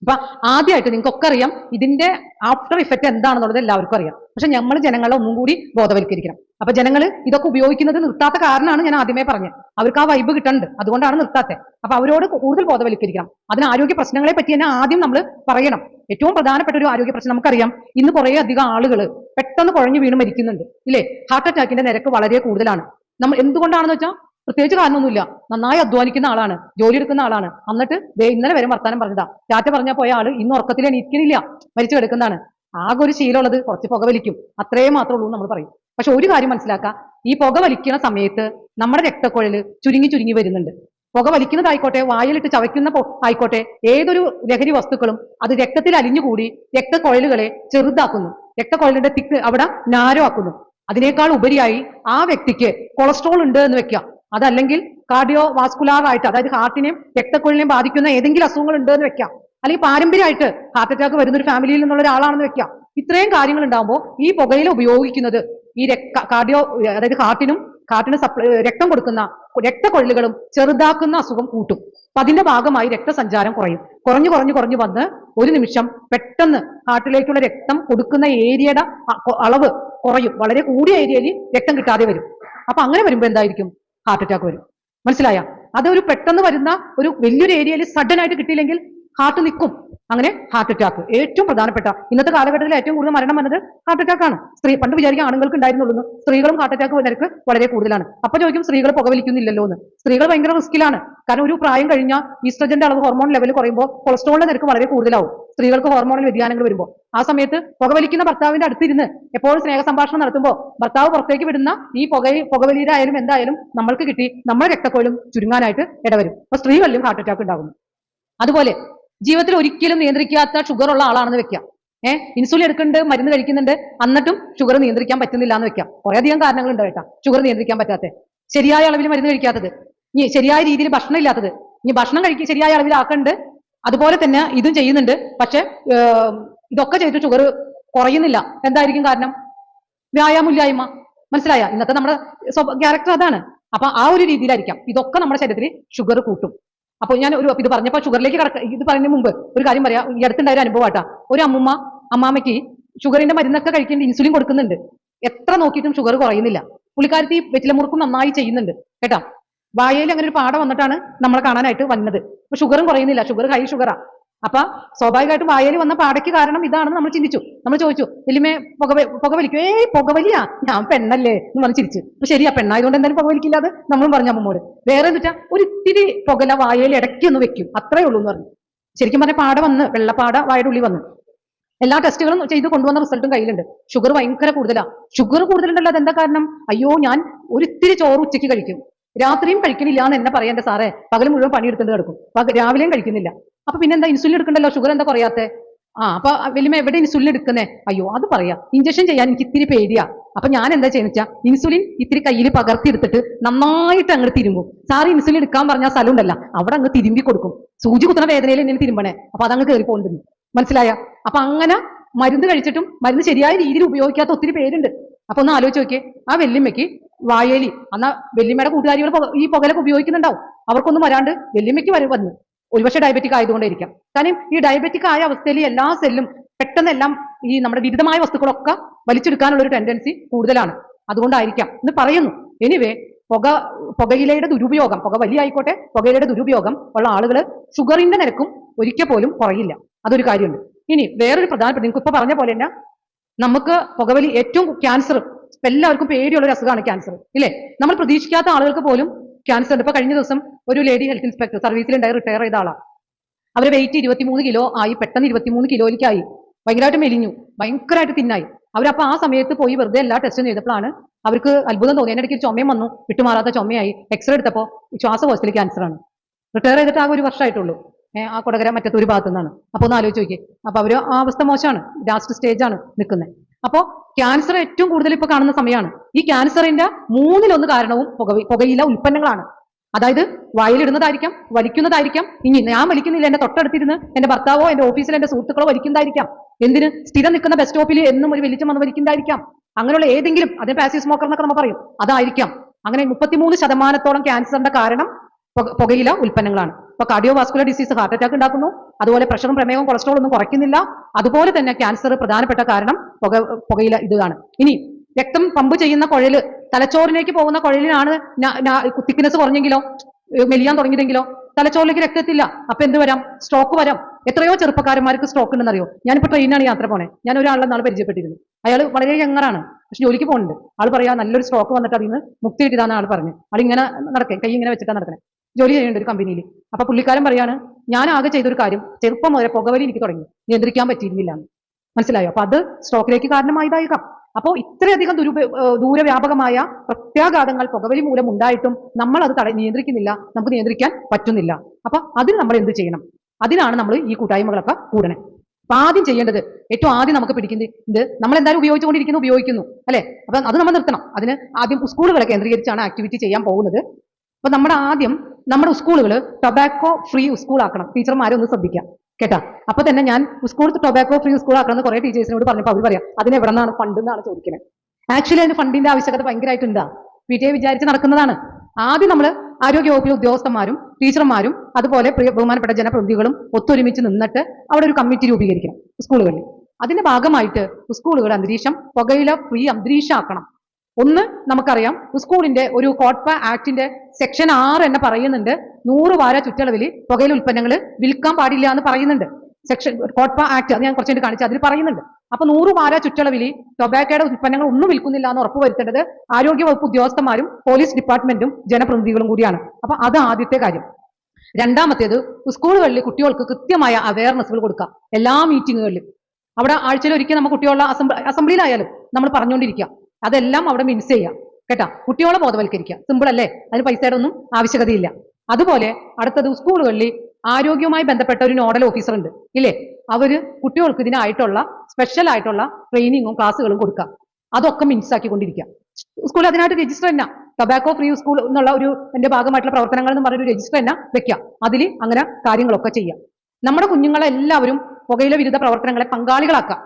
അപ്പൊ ആദ്യമായിട്ട് നിങ്ങൾക്കൊക്കെ അറിയാം ഇതിന്റെ ആഫ്റ്റർ ഇഫക്റ്റ് എന്താണെന്നുള്ളത് എല്ലാവർക്കും അറിയാം. പക്ഷെ നമ്മൾ ജനങ്ങളെ ഒന്നും കൂടി ബോധവൽക്കരിക്കണം. അപ്പൊ ജനങ്ങൾ ഇതൊക്കെ ഉപയോഗിക്കുന്നത് നിർത്താത്ത കാരണമാണ് ഞാൻ ആദ്യമേ പറഞ്ഞത്. അവർക്ക് ആ വൈബ് കിട്ടുന്നുണ്ട്, അതുകൊണ്ടാണ് നിർത്താത്തത്. അപ്പൊ അവരോട് കൂടുതൽ ബോധവൽക്കരിക്കണം. അതിന് ആരോഗ്യ പ്രശ്നങ്ങളെ പറ്റി തന്നെ ആദ്യം നമ്മൾ പറയണം. ഏറ്റവും പ്രധാനപ്പെട്ട ഒരു ആരോഗ്യ പ്രശ്നം നമുക്കറിയാം, ഇന്ന് കുറെ അധികം ആളുകൾ പെട്ടെന്ന് കുഴഞ്ഞു വീണ് മരിക്കുന്നുണ്ട്, ഇല്ലേ? ഹാർട്ട് അറ്റാക്കിന്റെ നിരക്ക് വളരെ കൂടുതലാണ്. നമ്മൾ എന്തുകൊണ്ടാണെന്ന് വെച്ചാൽ പ്രത്യേകിച്ച് കാരണമൊന്നുമില്ല, നന്നായി അധ്വാനിക്കുന്ന ആളാണ്, ജോലി എടുക്കുന്ന ആളാണ്. എന്നിട്ട് ഇന്നലെ വരെ വർത്താനം പറഞ്ഞതാ, ടാറ്റ പറഞ്ഞാൽ പോയ ആള് ഇന്ന് ഉറക്കത്തിൽ എണീക്കണില്ല, മരിച്ചു കിടക്കുന്നതാണ്. ആകെ ഒരു ശീലമുള്ളത് കുറച്ച് പുക വലിക്കും, അത്രേ മാത്രമേ ഉള്ളൂ നമ്മൾ പറയും. പക്ഷെ ഒരു കാര്യം മനസ്സിലാക്കാം, ഈ പുക വലിക്കുന്ന സമയത്ത് നമ്മുടെ രക്തക്കുഴല് ചുരുങ്ങി വരുന്നുണ്ട്. പുക വലിക്കുന്നതായിക്കോട്ടെ, വായിലിട്ട് ചവയ്ക്കുന്ന ആയിക്കോട്ടെ, ഏതൊരു ലഹരി വസ്തുക്കളും അത് രക്തത്തിൽ അലിഞ്ഞുകൂടി രക്തക്കുഴലുകളെ ചെറുതാക്കുന്നു, രക്തക്കുഴലിന്റെ തിക്ക് അവിടെ നാരോ ആക്കുന്നു. അതിനേക്കാൾ ഉപരിയായി ആ വ്യക്തിക്ക് കൊളസ്ട്രോൾ ഉണ്ട് എന്ന് വെക്കാം, അതല്ലെങ്കിൽ കാർഡിയോ വാസ്കുലാർ ആയിട്ട്, അതായത് ഹാർട്ടിനെയും രക്തക്കുഴലിനെയും ബാധിക്കുന്ന ഏതെങ്കിലും അസുഖങ്ങൾ ഉണ്ട് എന്ന് വെക്കാം, അല്ലെങ്കിൽ പാരമ്പര്യമായിട്ട് ഹാർട്ട് അറ്റാക്ക് വരുന്ന ഒരു ഫാമിലിയിൽ നിന്നുള്ള ഒരാളാണെന്ന് വെക്കാം. ഇത്രയും കാര്യങ്ങൾ ഉണ്ടാകുമ്പോൾ ഈ പുകയില ഉപയോഗിക്കുന്നത് ഈ കാർഡിയോ, അതായത് ഹാർട്ടിന് രക്തം കൊടുക്കുന്ന രക്തക്കൊഴലുകളും ചെറുതാക്കുന്ന അസുഖം കൂട്ടും. അപ്പൊ അതിന്റെ ഭാഗമായി രക്തസഞ്ചാരം കുറഞ്ഞു വന്ന് ഒരു നിമിഷം പെട്ടെന്ന് ഹാർട്ടിലേക്കുള്ള രക്തം കൊടുക്കുന്ന ഏരിയയുടെ അളവ് കുറയും. വളരെ കൂടിയ ഏരിയയിൽ രക്തം കിട്ടാതെ വരും. അപ്പൊ അങ്ങനെ വരുമ്പോൾ എന്തായിരിക്കും? ഹാർട്ട് അറ്റാക്ക് വരും. മനസ്സിലായ? അതൊരു പെട്ടെന്ന് വരുന്ന ഒരു വലിയൊരു ഏരിയയിൽ സഡൻ ആയിട്ട് കിട്ടിയില്ലെങ്കിൽ ഹാർട്ട് നിൽക്കും. അങ്ങനെ ഹാർട്ട് അറ്റാക്ക് ഏറ്റവും പ്രധാനപ്പെട്ട, ഇന്നത്തെ കാലഘട്ടത്തിൽ ഏറ്റവും കൂടുതൽ മരണം വന്നത് ഹാർട്ട് അറ്റാക്ക് ആണ്. പണ്ട് വിചാരിക്കും ആണുങ്ങൾക്ക് ഉണ്ടായിരുന്നുള്ളൂ, സ്ത്രീകളും ഹാർട്ട് അറ്റാക്ക് നിരക്ക് വളരെ കൂടുതലാണ്. അപ്പൊ ചോദിക്കും സ്ത്രീകൾ പുകവലിക്കുന്നില്ലല്ലോ എന്ന്. സ്ത്രീകൾ ഭയങ്കര റിസ്കിലാണ്. കാരണം ഒരു പ്രായം കഴിഞ്ഞാൽ ഈസ്ട്രജന്റെ അളവ്, ഹോർമോൺ ലെവൽ കുറയുമ്പോൾ കൊളസ്ട്രോളിന്റെ നിരക്ക് വളരെ കൂടുതലാവും സ്ത്രീകൾക്ക് ഹോർമോണൽ വ്യതിയാനങ്ങൾ വരുമ്പോൾ. ആ സമയത്ത് പുകവലിക്കുന്ന ഭർത്താവിന്റെ അടുത്തിരുന്ന് എപ്പോഴും സ്നേഹ സംഭാഷണം നടത്തുമ്പോൾ ഭർത്താവ് പുറത്തേക്ക് വിടുന്ന ഈ പുകവലിയിലായാലും എന്തായാലും നമ്മൾക്ക് കിട്ടി നമ്മുടെ രക്തക്കൊഴലും ചുരുങ്ങാനായിട്ട് ഇടവരും. അപ്പൊ സ്ത്രീകളിലും ഹാർട്ട് അറ്റാക്ക് ഉണ്ടാകുന്നു. അതുപോലെ ജീവിതത്തിൽ ഒരിക്കലും നിയന്ത്രിക്കാത്ത ഷുഗർ ഉള്ള ആളാണെന്ന് വെക്കാം. ഇൻസുലിൻ എടുക്കുന്നുണ്ട്, മരുന്ന് കഴിക്കുന്നുണ്ട്, എന്നിട്ടും ഷുഗർ നിയന്ത്രിക്കാൻ പറ്റുന്നില്ല എന്ന് വെക്കാം. കുറേയധികം കാരണങ്ങളുണ്ട് കേട്ടോ ഷുഗർ നിയന്ത്രിക്കാൻ പറ്റാത്ത. ശരിയായ അളവിൽ മരുന്ന് കഴിക്കാത്തത്, ഇനി ശരിയായ രീതിയിൽ ഭക്ഷണം ഇല്ലാത്തത്, ഇനി ഭക്ഷണം ശരിയായ അളവിൽ ആക്കുന്നുണ്ട്, അതുപോലെ തന്നെ ഇതും ചെയ്യുന്നുണ്ട്. പക്ഷെ ഇതൊക്കെ ചെയ്തിട്ട് ഷുഗർ കുറയുന്നില്ല. എന്തായിരിക്കും കാരണം? വ്യായാമില്ലായ്മ. മനസ്സിലായ? ഇന്നത്തെ നമ്മുടെ ക്യാരക്ടർ അതാണ്. അപ്പൊ ആ ഒരു രീതിയിലായിരിക്കാം ഇതൊക്കെ നമ്മുടെ ശരീരത്തിൽ ഷുഗർ കൂട്ടും. അപ്പോൾ ഞാൻ ഇത് പറഞ്ഞപ്പോൾ ഷുഗറിലേക്ക് ഇത് പറയുന്നതിന് മുമ്പ് ഒരു കാര്യം പറയാം. ഈ അടുത്തുണ്ടായ ഒരു അനുഭവമാട്ടാ. ഒരു അമ്മാമ്മയ്ക്ക് ഷുഗറിന്റെ മരുന്നൊക്കെ കഴിക്കേണ്ട ഇൻസുലിൻ കൊടുക്കുന്നുണ്ട്. എത്ര നോക്കിയിട്ടും ഷുഗർ കുറയുന്നില്ല. പുള്ളിക്കാരത്തി വെറ്റിലമുറുക്കും നന്നായി ചെയ്യുന്നുണ്ട് കേട്ടാ. വായയിൽ അങ്ങനെ ഒരു പാട വന്നിട്ടാണ് നമ്മളെ കാണാനായിട്ട് വന്നത്. അപ്പൊ ഷുഗറും കുറയുന്നില്ല, ഷുഗർ ഹൈ ഷുഗറാ. അപ്പൊ സ്വാഭാവികമായിട്ടും വായയിൽ വന്ന പാടയ്ക്ക് കാരണം ഇതാണെന്ന് നമ്മൾ ചിന്തിച്ചു. നമ്മൾ ചോദിച്ചു, വലിയമേ പുകവലിക്കും? പുകവലിയാ, ഞാൻ പെണ്ണല്ലേ എന്ന് പറഞ്ഞ് ചിരിച്ചു. അപ്പൊ ശരിയാ, പെണ്ണായതുകൊണ്ട് എന്തായാലും പുകവലിക്കില്ലാതെ നമ്മളും പറഞ്ഞു അമ്മമ്മോട്. വേറെ എന്നിട്ടാ ഒരു ഇത്തിരി പുകല വായയിൽ ഇടയ്ക്ക് ഒന്ന് വെക്കും, അത്രേ ഉള്ളൂ എന്ന് പറഞ്ഞു. ശരിക്കും പറഞ്ഞ പാട വന്ന്, വെള്ളപ്പാട വായുടെ ഉള്ളിൽ വന്ന്. എല്ലാ ടെസ്റ്റുകളും ചെയ്ത് കൊണ്ടുവന്ന റിസൾട്ടും കയ്യിലുണ്ട്. ഷുഗർ ഭയങ്കര കൂടുതലാ. ഷുഗർ കൂടുതലുണ്ടല്ലോ, അതെന്താ കാരണം? അയ്യോ, ഞാൻ ഒരിത്തിരി ചോറ് ഉച്ചയ്ക്ക് കഴിക്കും, രാത്രിയും കഴിക്കണില്ല എന്ന് എന്നെ പറയാൻ സാറേ. പകൽ മുഴുവൻ പണിയെടുത്തിട്ട് കിടക്കും, രാവിലെയും കഴിക്കുന്നില്ല. അപ്പൊ പിന്നെ എന്താ ഇൻസുലിൻ എടുക്കണ്ടല്ലോ, ഷുഗർ എന്താ കുറയാത്തെ? അപ്പൊ വലിയ എവിടെ ഇൻസുലിൻ എടുക്കുന്നേ? അയ്യോ അത് പറയാ, ഇഞ്ചക്ഷൻ ചെയ്യാൻ എനിക്ക് ഇത്തിരി പേടിയാ. അപ്പൊ ഞാൻ എന്താ ചെയ്യുന്ന വെച്ചാൽ ഇൻസുലിൻ ഇത്തിരി കയ്യിൽ പകർത്തി എടുത്തിട്ട് നന്നായിട്ട് അങ്ങോട്ട് തിരുമ്പും. സാറ് ഇൻസുലിൻ എടുക്കാൻ പറഞ്ഞാൽ സ്ഥലം ഉണ്ടല്ല, അവിടെ അങ്ങ് തിരുമ്പി കൊടുക്കും. സൂചി കുത്തുന്ന വേദനയിൽ എന്നെ തിരുമ്പണേ, അപ്പൊ അതങ്ങ് കയറി പോകുന്നുണ്ട്. മനസ്സിലായ? അപ്പൊ അങ്ങനെ മരുന്ന് കഴിച്ചിട്ടും മരുന്ന് ശരിയായ രീതിയിൽ ഉപയോഗിക്കാത്ത ഒത്തിരി പേരുണ്ട്. അപ്പൊ ഒന്ന് ആലോചിച്ച് നോക്കിയേ, ആ വെല്ലിമ്മയ്ക്ക് വായേലി, എന്നാ വെല്ലിമ്മയുടെ കൂട്ടുകാരികൾ ഈ പുകലൊക്കെ ഉപയോഗിക്കുന്നുണ്ടാവും, അവർക്കൊന്നും വരാണ്ട് വെല്ലിമ്മയ്ക്ക് വന്നു. ഒരുപക്ഷെ ഡയബറ്റിക് ആയതുകൊണ്ടായിരിക്കാം. കാരണം ഈ ഡയബറ്റിക് ആയ അവസ്ഥയിൽ എല്ലാ സെല്ലും പെട്ടെന്ന് എല്ലാം ഈ നമ്മുടെ വിരുദ്ധമായ വസ്തുക്കളൊക്കെ വലിച്ചെടുക്കാനുള്ള ഒരു ടെൻഡൻസി കൂടുതലാണ്. അതുകൊണ്ടായിരിക്കാം എന്ന് പറയുന്നു. എനിവേ, പുകയിലയുടെ ദുരുപയോഗം, പുക വലിയായിക്കോട്ടെ, പുകയിലയുടെ ദുരുപയോഗം ഉള്ള ആളുകൾ ഷുഗറിന്റെ നിരക്കും ഒരിക്കൽ പോലും കുറയില്ല. അതൊരു കാര്യമുണ്ട്. ഇനി വേറൊരു പ്രധാനപ്പെട്ട, നിങ്ങൾക്ക് ഇപ്പൊ പറഞ്ഞ പോലെ തന്നെ നമുക്ക് പുകവലി ഏറ്റവും ക്യാൻസർ, എല്ലാവർക്കും പേടിയുള്ള ഒരു അസുഖമാണ് ക്യാൻസർ, ഇല്ലേ? നമ്മൾ പ്രതീക്ഷിക്കാത്ത ആളുകൾക്ക് പോലും ക്യാൻസർ ഉണ്ട്. ഇപ്പൊ കഴിഞ്ഞ ദിവസം ഒരു ലേഡി ഹെൽത്ത് ഇൻസ്പെക്ടർ സർവീസിലുണ്ടായി, റിട്ടയർ ചെയ്ത ആളാണ്. അവർ വെയിറ്റ് 23 കിലോ ആയി, പെട്ടെന്ന് 23 കിലോയിലേക്കായി, ഭയങ്കരമായിട്ട് മെലിഞ്ഞു, ഭയങ്കരമായിട്ട് തിന്നായി. അവരപ്പോൾ ആ സമയത്ത് പോയി വെറുതെ എല്ലാ ടെസ്റ്റും ചെയ്തപ്പോഴാണ് അവർക്ക് അത്ഭുതം തോന്നി. അതിനിടയ്ക്ക് ഒരു ചുമയും വന്നു, വിട്ടുമാറാത്ത ചുമയായി. എക്സ്റേ എടുത്തപ്പോൾ ശ്വാസകോശത്തിൽ ക്യാൻസർ ആണ്. റിട്ടയർ ചെയ്തിട്ട് ആകെ ഒരു വർഷമായിട്ടുള്ളൂ. ആ കൊടകര മറ്റത്തൊരു ഭാഗത്തു നിന്നാണ്. അപ്പൊ ഒന്ന് ആലോചിച്ച് നോക്കി. അപ്പൊ അവർ ആ അവസ്ഥ മോശമാണ്, ലാസ്റ്റ് സ്റ്റേജ് ആണ് നിൽക്കുന്നത്. അപ്പോൾ ക്യാൻസർ ഏറ്റവും കൂടുതൽ ഇപ്പൊ കാണുന്ന സമയമാണ്. ഈ ക്യാൻസറിന്റെ 1/3 കാരണവും പുകയില ഉൽപ്പന്നങ്ങളാണ്. അതായത് വായിലിടുന്നതായിരിക്കാം, വലിക്കുന്നതായിരിക്കാം. ഇനി ഞാൻ വലിക്കുന്നില്ല, എന്റെ തൊട്ടടുത്തിരുന്ന് എന്റെ ഭർത്താവോ എന്റെ ഓഫീസിൽ എന്റെ സുഹൃത്തുക്കളോ വലിക്കുന്നതായിരിക്കാം. എന്തിന്? സ്ഥിരം നിൽക്കുന്ന ബസ് സ്റ്റോപ്പിൽ എന്നും ഒരു വെളിച്ചം വന്ന് വലിക്കുന്നതായിരിക്കാം. അങ്ങനെയുള്ള ഏതെങ്കിലും, അതിന് പാസീവ് സ്മോക്കർ എന്നൊക്കെ നമ്മൾ പറയും, അതായിരിക്കാം. അങ്ങനെ 33% ക്യാൻസറിന്റെ കാരണം പുകയില ഉൽപ്പന്നങ്ങളാണ്. ഇപ്പൊ കാർഡിയോവാസ്കുലർ ഡിസീസ്, ഹാർട്ട് അറ്റാക്ക് ഉണ്ടാക്കുന്നു. അതുപോലെ പ്രഷറും പ്രമേഹവും കൊളസ്ട്രോൾ ഒന്നും കുറയ്ക്കുന്നില്ല. അതുപോലെ തന്നെ ക്യാൻസർ പ്രധാനപ്പെട്ട കാരണം പുകയില ഇതാണ്. ഇനി രക്തം പമ്പ് ചെയ്യുന്ന കുഴല്, തലച്ചോറിലേക്ക് പോകുന്ന കുഴലിനാണ് തിക്നെസ് കുറഞ്ഞെങ്കിലോ, മെലിയാൻ തുടങ്ങിയതെങ്കിലോ തലച്ചോറിലേക്ക് രക്തത്തില്ല. അപ്പൊ എന്ത് വരാം? സ്ട്രോക്ക് വരാം. എത്രയോ ചെറുപ്പക്കാരന്മാർക്ക് സ്ട്രോക്ക് ഉണ്ടെന്നറിയോ? ഞാനിപ്പോ ട്രെയിനാണ് യാത്ര പോണേ. ഞാൻ ഒരാളെ നാളെ പരിചയപ്പെട്ടിരുന്നു. അയാൾ വളരെ യങ്ങറാണ്, പക്ഷെ ജോലിക്ക് പോകുന്നുണ്ട്. ആൾ പറയാ നല്ലൊരു സ്ട്രോക്ക് വന്നിട്ട് അതിൽ നിന്ന് മുക്തി കിട്ടിയതാണ് ആൾ പറഞ്ഞു. ആളിങ്ങനെ നടക്കേ, കൈ ഇങ്ങനെ വെച്ചിട്ടാണ് നടക്കണേ, ജോലി ചെയ്യുന്നുണ്ട് ഒരു കമ്പനിയിൽ. അപ്പൊ പുള്ളിക്കാരൻ പറയാണ്, ഞാൻ ആകെ ചെയ്തൊരു കാര്യം, ചെറുപ്പം മുതലേ പുകവലി എനിക്ക് തുടങ്ങി, നിയന്ത്രിക്കാൻ പറ്റിയിരുന്നില്ല. മനസ്സിലായോ? അപ്പൊ അത് സ്ട്രോക്കിലേക്ക് കാരണമായതായിരിക്കാം. അപ്പോൾ ഇത്രയധികം ദൂരവ്യാപകമായ പ്രത്യാഘാതങ്ങൾ പുകവലി മൂലം ഉണ്ടായിട്ടും നമ്മൾ അത് നിയന്ത്രിക്കുന്നില്ല, നമുക്ക് നിയന്ത്രിക്കാൻ പറ്റുന്നില്ല. അപ്പൊ അതിന് നമ്മൾ എന്ത് ചെയ്യണം? അതിനാണ് നമ്മൾ ഈ കൂട്ടായ്മകളൊക്കെ കൂടണേ. അപ്പൊ ആദ്യം ചെയ്യേണ്ടത്, ഏറ്റവും ആദ്യം നമുക്ക് പിടിക്കുന്നത്, നമ്മൾ എന്തായാലും ഉപയോഗിക്കുന്നു അല്ലെ? അപ്പൊ അത് നമ്മൾ നിർത്തണം. അതിന് ആദ്യം സ്കൂളുകളെ കേന്ദ്രീകരിച്ചാണ് ആക്ടിവിറ്റി ചെയ്യാൻ പോകുന്നത്. അപ്പൊ നമ്മുടെ സ്കൂളുകൾ ടൊബാക്കോ ഫ്രീ സ്കൂൾ ആക്കണം. ടീച്ചർമാരെ ഒന്ന് ശ്രദ്ധിക്കാം കേട്ടാ. അപ്പൊ തന്നെ ഞാൻ സ്കൂൾ ടൊബാക്കോ ഫ്രീ സ്കൂൾ ആക്കണം എന്ന് കുറെ ടീച്ചേഴ്സിനോട് പറഞ്ഞപ്പോൾ അവർ പറയാം, അതിന് എവിടെ നിന്നാണ് ഫണ്ട് എന്നാണ് ചോദിക്കുന്നത്. ആക്ച്വലി അതിന് ഫണ്ടിന്റെ ആവശ്യകത ഭയങ്കരമായിട്ടുണ്ട്. PTA വിചാരിച്ച് നടക്കുന്നതാണ്. ആദ്യം നമ്മൾ ആരോഗ്യവകുപ്പിലെ ഉദ്യോഗസ്ഥന്മാരും ടീച്ചർമാരും അതുപോലെ ബഹുമാനപ്പെട്ട ജനപ്രതിനിധികളും ഒത്തൊരുമിച്ച് നിന്നിട്ട് അവിടെ ഒരു കമ്മിറ്റി രൂപീകരിക്കണം സ്കൂളുകളിൽ. അതിന്റെ ഭാഗമായിട്ട് സ്കൂളുകളുടെ അന്തരീക്ഷം പുകയില ഫ്രീ അന്തരീക്ഷമാക്കണം. ഒന്ന് നമുക്കറിയാം, സ്കൂളിന്റെ ഒരു കോട്ട്പ ആക്ടിന്റെ സെക്ഷൻ 6 എന്ന് പറയുന്നുണ്ട്, 100 വാര ചുറ്റളവിൽ പുകയില ഉൽപ്പന്നങ്ങൾ വിൽക്കാൻ പാടില്ല എന്ന് പറയുന്നുണ്ട്. സെക്ഷൻ കോട്ട്പ ആക്ട് അത് ഞാൻ കുറച്ചുകൂടി കാണിച്ചു, അതിൽ പറയുന്നുണ്ട്. അപ്പൊ 100 വാര ചുറ്റളവിൽ ടൊബാക്കോയുടെ ഉൽപ്പന്നങ്ങൾ ഒന്നും വിൽക്കുന്നില്ല എന്ന് ഉറപ്പുവരുത്തേണ്ടത് ആരോഗ്യവകുപ്പ് ഉദ്യോഗസ്ഥന്മാരും പോലീസ് ഡിപ്പാർട്ട്മെന്റും ജനപ്രതിനിധികളും കൂടിയാണ്. അപ്പൊ അത് ആദ്യത്തെ കാര്യം. രണ്ടാമത്തേത്, സ്കൂളുകളിൽ കുട്ടികൾക്ക് കൃത്യമായ അവയർനെസ്സുകൾ കൊടുക്കുക. എല്ലാ മീറ്റിങ്ങുകളിലും അവിടെ ആഴ്ചയിൽ ഒരിക്കൽ നമ്മൾ കുട്ടികളുടെ അസംബ്ലിയിലായാലും നമ്മൾ പറഞ്ഞുകൊണ്ടിരിക്കുക. അതെല്ലാം അവിടെ മിൻസ് ചെയ്യുക കേട്ടാ. കുട്ടികളെ ബോധവൽക്കരിക്കുക. സിമ്പിൾ അല്ലേ? അതിന് പൈസയുടെ ഒന്നും ആവശ്യകതയില്ല. അതുപോലെ അടുത്തത്, സ്കൂളുകളിൽ ആരോഗ്യവുമായി ബന്ധപ്പെട്ട ഒരു നോഡൽ ഓഫീസർ ഉണ്ട് ഇല്ലേ? അവര് കുട്ടികൾക്ക് ഇതിനായിട്ടുള്ള സ്പെഷ്യൽ ആയിട്ടുള്ള ട്രെയിനിങ്ങും ക്ലാസ്സുകളും കൊടുക്കുക. അതൊക്കെ മിൻസാക്കിക്കൊണ്ടിരിക്കുക. സ്കൂൾ അതിനായിട്ട് രജിസ്റ്റർ തന്നെ, ടൊബാക്കോ ഫ്രീ സ്കൂൾ എന്നുള്ള ഒരു എന്റെ ഭാഗമായിട്ടുള്ള പ്രവർത്തനങ്ങൾ എന്ന് പറഞ്ഞൊരു രജിസ്റ്റർ തന്നെ വെക്കുക. അതിൽ അങ്ങനെ കാര്യങ്ങളൊക്കെ ചെയ്യാം. നമ്മുടെ കുഞ്ഞുങ്ങളെ എല്ലാവരും പുകയില വിരുദ്ധ പ്രവർത്തനങ്ങളെ പങ്കാളികളാക്കുക.